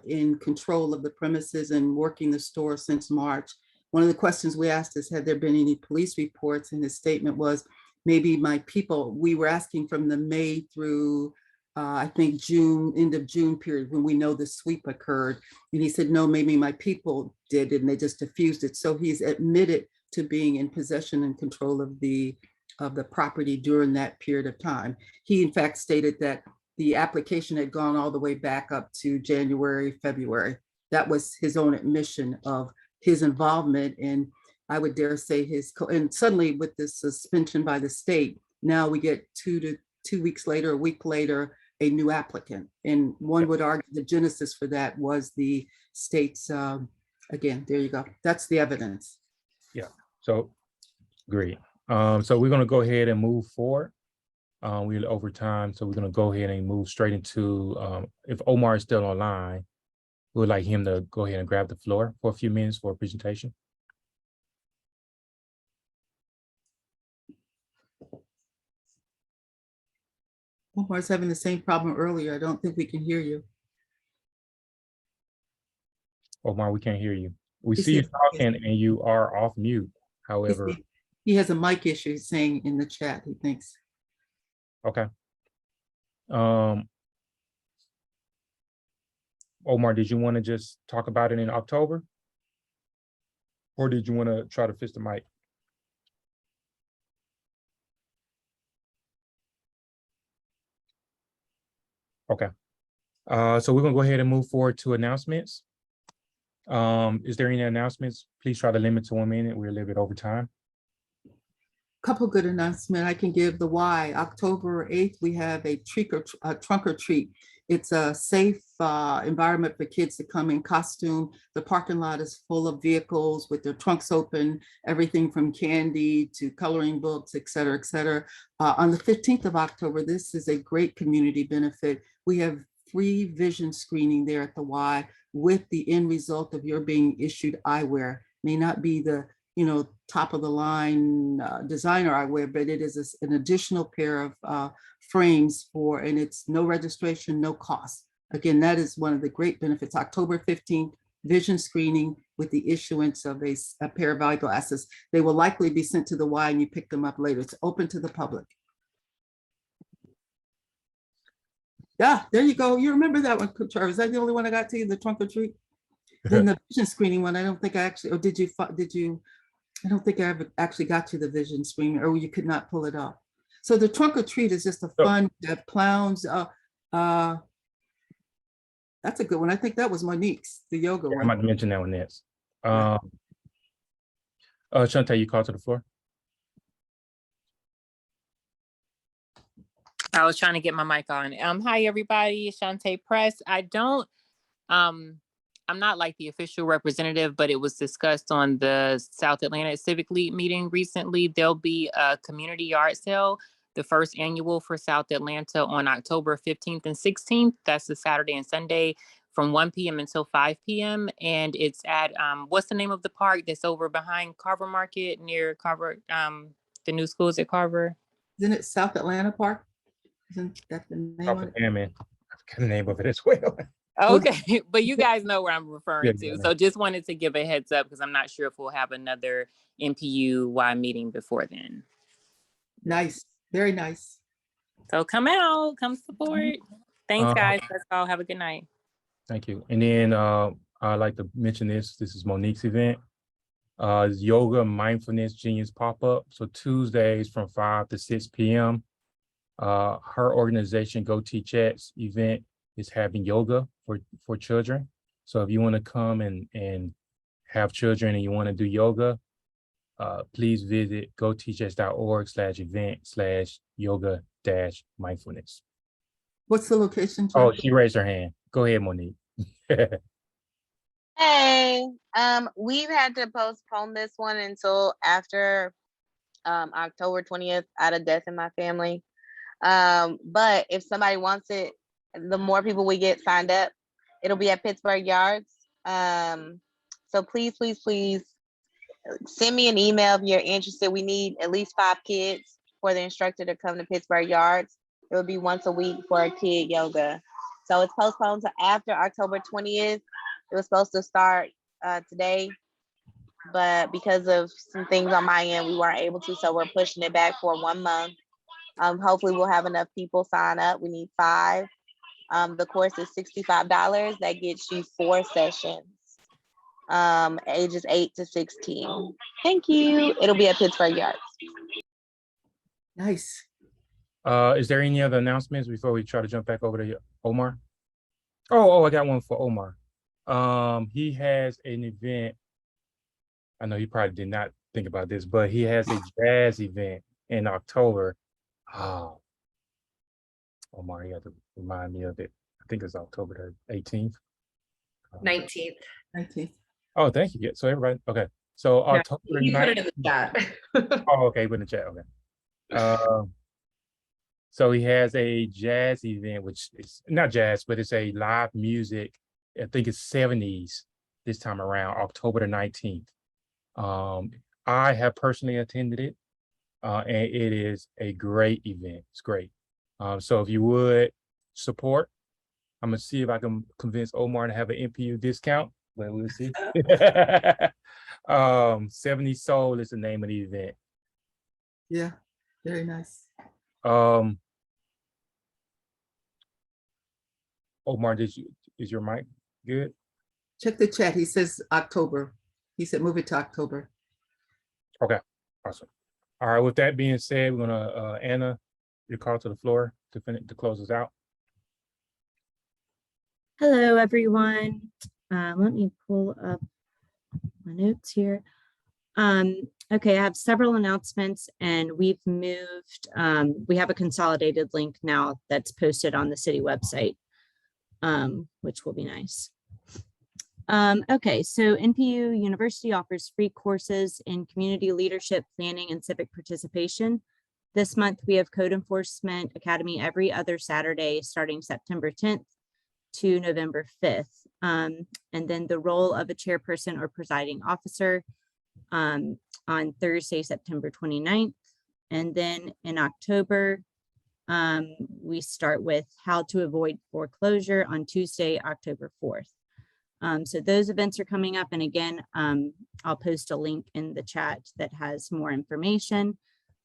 in control of the premises and working the store since March. One of the questions we asked is, had there been any police reports? And his statement was, maybe my people. We were asking from the May through I think June, end of June period, when we know the sweep occurred. And he said, no, maybe my people did it and they just diffused it. So he's admitted to being in possession and control of the property during that period of time. He in fact stated that the application had gone all the way back up to January, February. That was his own admission of his involvement in, I would dare say, and suddenly with this suspension by the state, now we get 2 weeks later, a week later, a new applicant. And one would argue the genesis for that was the state's, again, there you go. That's the evidence. Yeah, so great. So we're gonna go ahead and move forward. We're over time, so we're gonna go ahead and move straight into, if Omar is still online, we would like him to go ahead and grab the floor for a few minutes for a presentation. Omar's having the same problem earlier. I don't think we can hear you. Omar, we can't hear you. We see you talking and you are off mute, however. He has a mic issue, he's saying in the chat, he thinks. Okay. Omar, did you want to just talk about it in October? Or did you want to try to fix the mic? Okay. So we're gonna go ahead and move forward to announcements. Is there any announcements? Please try to limit to 1 minute. We're a little bit over time. Couple good announcements I can give. The Y, October 8th, we have a trunk or treat. It's a safe environment for kids to come in costume. The parking lot is full of vehicles with their trunks open, everything from candy to coloring books, et cetera, et cetera. On the 15th of October, this is a great community benefit. We have free vision screening there at the Y with the end result of your being issued eyewear. May not be the top of the line designer eyewear, but it is an additional pair of frames and it's no registration, no cost. Again, that is one of the great benefits. October 15th, vision screening with the issuance of a pair of eyeglasses. They will likely be sent to the Y and you pick them up later. It's open to the public. Yeah, there you go. You remember that one, Charles? Is that the only one I got to you, the trunk or treat? Then the vision screening one, I don't think I actually, or did you, I don't think I ever actually got to the vision screening, or you could not pull it off. So the trunk or treat is just a fun, clowns. That's a good one. I think that was Monique's, the yoga Yeah, one. I'm about to mention that one next. Shantae, you called to the floor? I was trying to get my mic on. Hi everybody, Shantae Press. I'm not like the official representative, but it was discussed on the South Atlanta Civic League meeting recently. There'll be a community yard sale, the first annual for South Atlanta, on October 15th and 16th. That's the Saturday and Sunday from 1 p.m. until 5 p.m. And it's at, what's the name of the park that's over behind Carver Market near Carver, the new schools at Carver? Isn't it South Atlanta Park? Isn't that the name of it? I forgot the name of it as well. Okay, but you guys know where I'm referring Yeah, to. So just wanted to give a heads up because I'm not sure if we'll have another NPU-Y meeting before then. Nice, very nice. So come out, come support. Thanks, guys. That's all. Have a good night. Thank you. And then I'd like to mention this. This is Monique's event. Yoga Mindfulness Genius Pop-Up. So Tuesdays from 5 to 6 p.m. Her organization, Go Teach Ets event, is having yoga for children. So if you want to come and have children and you want to do yoga, please visit goteachess.org/event/yoga-mindfulness. What's the location? Oh, she raised her hand. Go ahead, Monique. Hey, we've had to postpone this one until after October 20th out of death in my family. But if somebody wants it, the more people we get signed up, it'll be at Pittsburgh Yards. So please send me an email if you're interested. We need at least 5 kids for the instructor to come to Pittsburgh Yards. It will be once a week for a kid yoga. So it's postponed to after October 20th. It was supposed to start today, but because of some things on my end, we weren't able to. So we're pushing it back for 1 month. Hopefully we'll have enough people sign up. We need 5. The course is $65. That gets you 4 sessions, ages 8 to 16. Thank you. It'll be at Pittsburgh Yards. Nice. Is there any other announcements before we try to jump back over to Omar? Oh, I got one for Omar. He has an event. I know he probably did not think about this, but he has a jazz event in October. Oh, Omar, you have to remind me of it. I think it's October the 18th. 19th. 19th. Oh, thank you. Yeah, so everybody, okay. So Yeah, October you put it in 19th. the chat. Oh, okay, put in the chat, okay. So he has a jazz event, which is not jazz, but it's a live music. I think it's 70s this time around, October the 19th. I have personally attended it, and it is a great event. It's great. So if you would support, I'm gonna see if I can convince Omar to have an NPU discount, but we'll see. 70 Soul is the name of the event. Yeah, very nice. Omar, is your mic good? Check the chat. He says October. He said move it to October. Okay, awesome. All right, with that being said, we're gonna Anna, your call to the floor to finish to close us out. Hello, everyone. Let me pull up my notes here. Okay, I have several announcements and we've moved, we have a consolidated link now that's posted on the city website, which will be nice. Okay, so NPU University offers free courses in community leadership, planning, and civic participation. This month, we have Code Enforcement Academy every other Saturday, starting September 10th to November 5th. And then the role of a chairperson or presiding officer. on Thursday, September 29th. And then in October, we start with how to avoid foreclosure on Tuesday, October 4th. So those events are coming up. And again, I'll post a link in the chat that has more information.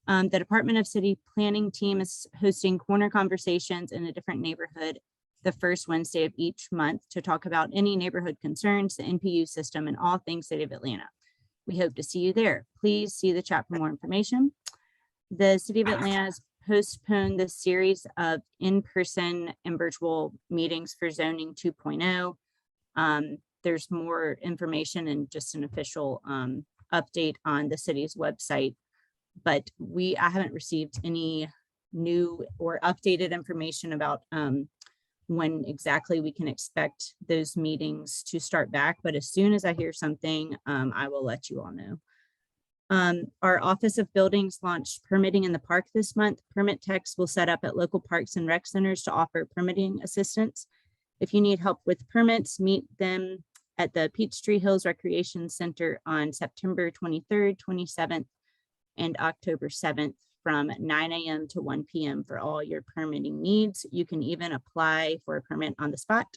The Department of City Planning team is hosting corner conversations in a different neighborhood the first Wednesday of each month to talk about any neighborhood concerns, the NPU system, and all things City of Atlanta. We hope to see you there. Please see the chat for more information. The City of Atlanta has postponed the series of in-person and virtual meetings for zoning 2.0. There's more information and just an official update on the city's website, but I haven't received any new or updated information about when exactly we can expect those meetings to start back. But as soon as I hear something, I will let you all know. Our Office of Buildings launched permitting in the park this month. Permit techs will set up at local parks and rec centers to offer permitting assistance. If you need help with permits, meet them at the Peachtree Hills Recreation Center on September 23rd, 27th, and October 7th from 9 a.m. to 1 p.m. for all your permitting needs. You can even apply for a permit on the spot.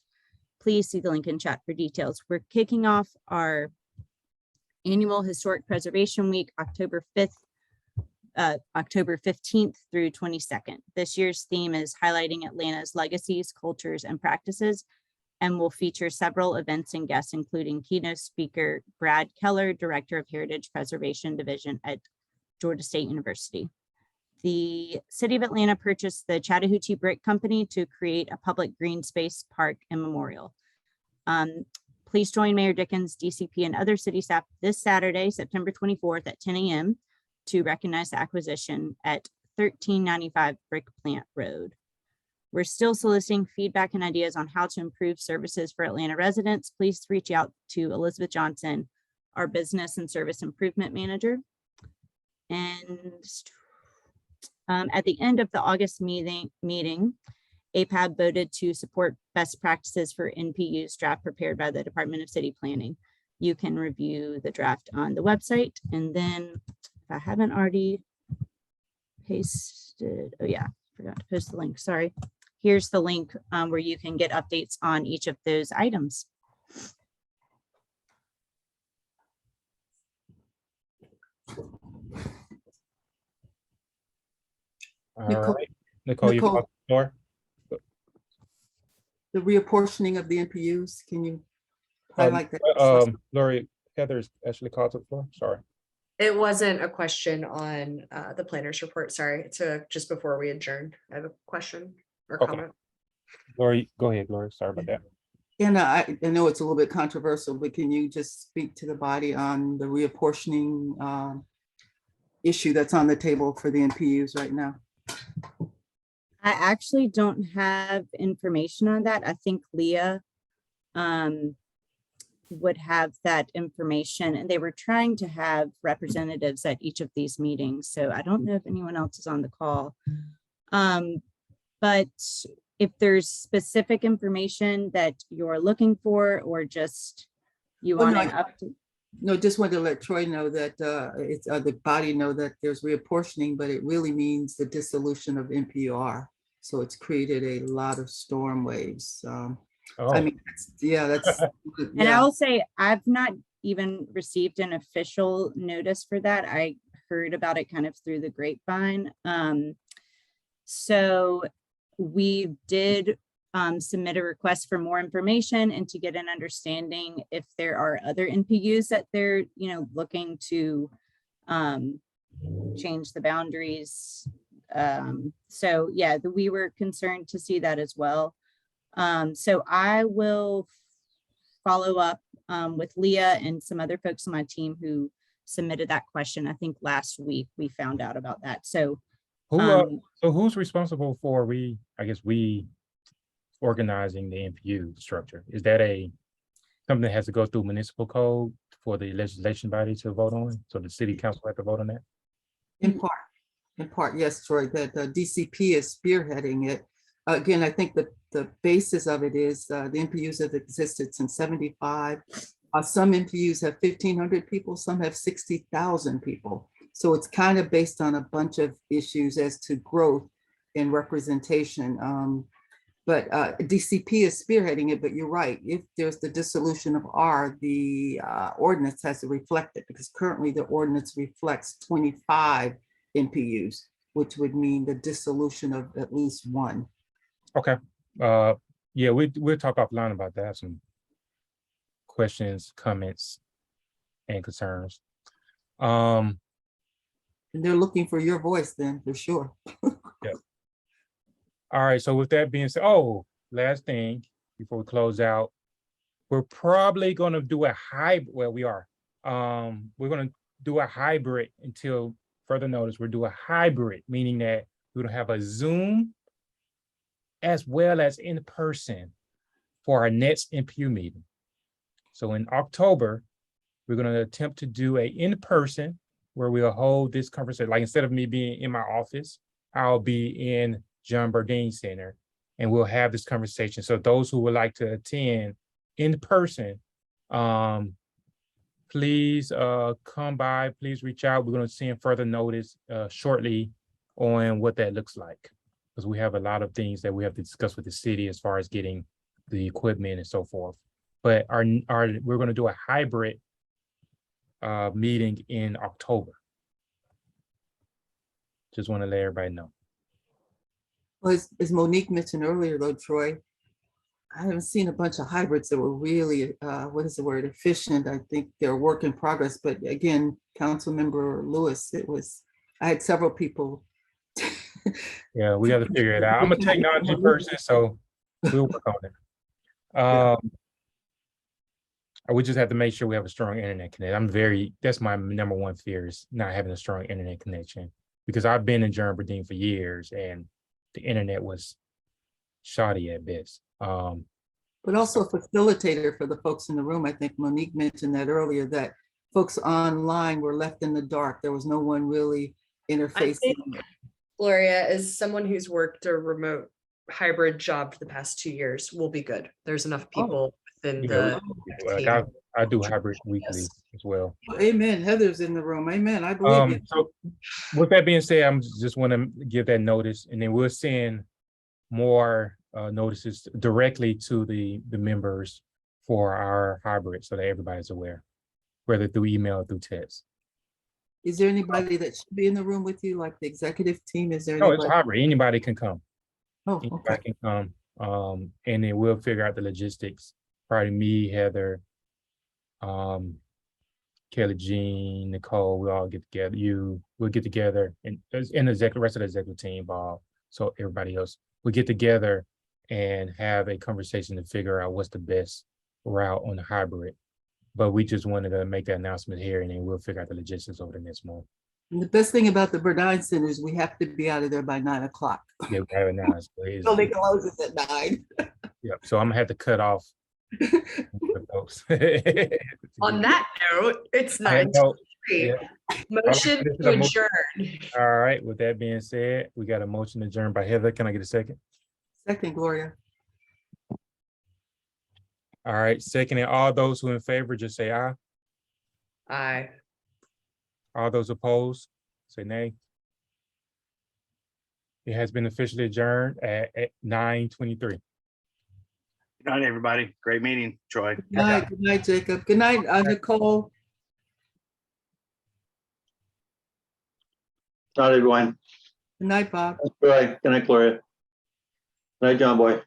Please see the link in chat for details. We're kicking off our annual Historic Preservation Week, October 15th through 22nd. This year's theme is highlighting Atlanta's legacies, cultures, and practices, and will feature several events and guests, including keynote speaker Brad Keller, Director of Heritage Preservation Division at Georgia State University. The City of Atlanta purchased the Chattahoochee Brick Company to create a public green space park and memorial. Please join Mayor Dickens, DCP, and other city staff this Saturday, September 24th at 10 a.m. to recognize the acquisition at 1395 Brick Plant Road. We're still soliciting feedback and ideas on how to improve services for Atlanta residents. Please reach out to Elizabeth Johnson, our Business and Service Improvement Manager. And at the end of the August meeting, APAB voted to support best practices for NPU's draft prepared by the Department of City Planning. You can review the draft on the website. And then if I haven't already pasted, oh yeah, forgot to post the link, sorry. Here's the link where you can get updates on each of those items. All right, Nicole, you got the floor? The reapportioning of the NPUs, can you highlight that? Lori, Heather's actually called to the floor, sorry. It wasn't a question on the planner's report, sorry. It's just before we adjourn. I have a question or comment. Lori, go ahead, Lori, sorry about that. And I know it's a little bit controversial, but can you just speak to the body on the reapportioning issue that's on the table for the NPUs right now? I actually don't have information on that. I think Leah would have that information, and they were trying to have representatives at each of these meetings. So I don't know if anyone else is on the call. But if there's specific information that you're looking for, or just you want an update. No, just wanted to let Troy know that it's the body know that there's reapportioning, but it really means the dissolution of NPU-Y. So it's created a lot of storm waves. I mean, that's And I will say I've not even received an official notice for that. I heard about it kind of through the grapevine. So we did submit a request for more information and to get an understanding if there are other NPUs that they're looking to change the boundaries. So yeah, we were concerned to see that as well. So I will follow up with Leah and some other folks on my team who submitted that question. I think last week we found out about that. So who's responsible for organizing the NPU structure? Is that something that has to go through municipal code for the legislation body to vote on? So the city council have to vote on that? In part, yes, Troy, that the DCP is spearheading it. Again, I think that the basis of it is the NPUs have existed since '75. Some NPUs have 1,500 people, some have 60,000 people. So it's kind of based on a bunch of issues as to growth and representation. But DCP is spearheading it, but you're right. If there's the dissolution of R, the ordinance has to reflect it, because currently the ordinance reflects 25 NPUs, which would mean the dissolution of at least one. Okay. Yeah, we'll talk offline about that. Some questions, comments, and concerns. And they're looking for your voice then, for sure. Yeah. All right, so with that being said, oh, last thing before we close out, we're probably gonna do a hybrid, well, we are. We're gonna do a hybrid until further notice. We'll do a hybrid, meaning that we're gonna have a Zoom as well as in person for our next NPU meeting. So in October, we're gonna attempt to do a in-person where we'll hold this conversation. Like instead of me being in my office, I'll be in John Burdine Center, and we'll have this conversation. So those who would like to attend in person, please come by, please reach out. We're gonna send further notice shortly on what that looks like, because we have a lot of things that we have to discuss with the city as far as getting the equipment and so forth. But we're gonna do a hybrid meeting in October. Just want to let everybody know. Well, as Monique mentioned earlier though, Troy, I haven't seen a bunch of hybrids that were really, what is the word, efficient. I think they're a work in progress, but again, Councilmember Lewis, I had several people. Yeah, we got to figure it out. I'm a technology person, so we'll work on it. We just have to make sure we have a strong internet connection. That's my number one fear, is not having a strong internet connection, because I've been in John Burdine for years and the internet was shoddy at best. But also a facilitator for the folks in the room. I think Monique mentioned that earlier, that folks online were left in the dark. There was no one really interfacing. Gloria, as someone who's worked a remote hybrid job for the past 2 years, will be good. There's enough people within the team. I do hybrid weekly as well. Amen. Heather's in the room. Amen. I believe you. So with that being said, I'm just want to give that notice, and then we'll send more notices directly to the members for our hybrid, so that everybody's aware, whether through email or through text. Is there anybody that should be in the room with you, like the executive team? Is there? No, it's hybrid. Anybody can come. Oh, Anybody can come. And then we'll figure out the logistics. Probably me, Heather, Kelly Jean, Nicole, we all get together. We'll get together, and the rest of the executive team, Bob. So everybody else, we get together and have a conversation to figure out what's the best route on the hybrid. But we just wanted to make that announcement here, and then we'll figure out the logistics over the next month. And the best thing about the Burdine Center is we have to be out of there by 9 o'clock. Yeah, we have it now. So they closes at 9. Yeah, so I'm gonna have to cut off. On that note, it's Yeah. 9:03. Motion to adjourn. All right, with that being said, we got a motion to adjourn by Heather. Can I get a second? Second, Gloria. All right, second, and all those who in favor, just say aye. Aye. All those opposed, say nay. It has been officially adjourned at 9:23. Good night, everybody. Great meeting, Troy. Good night, Jacob. Good night, Nicole. Good night, everyone. Good night, Bob. Good night, Gloria. Good night, John Boy.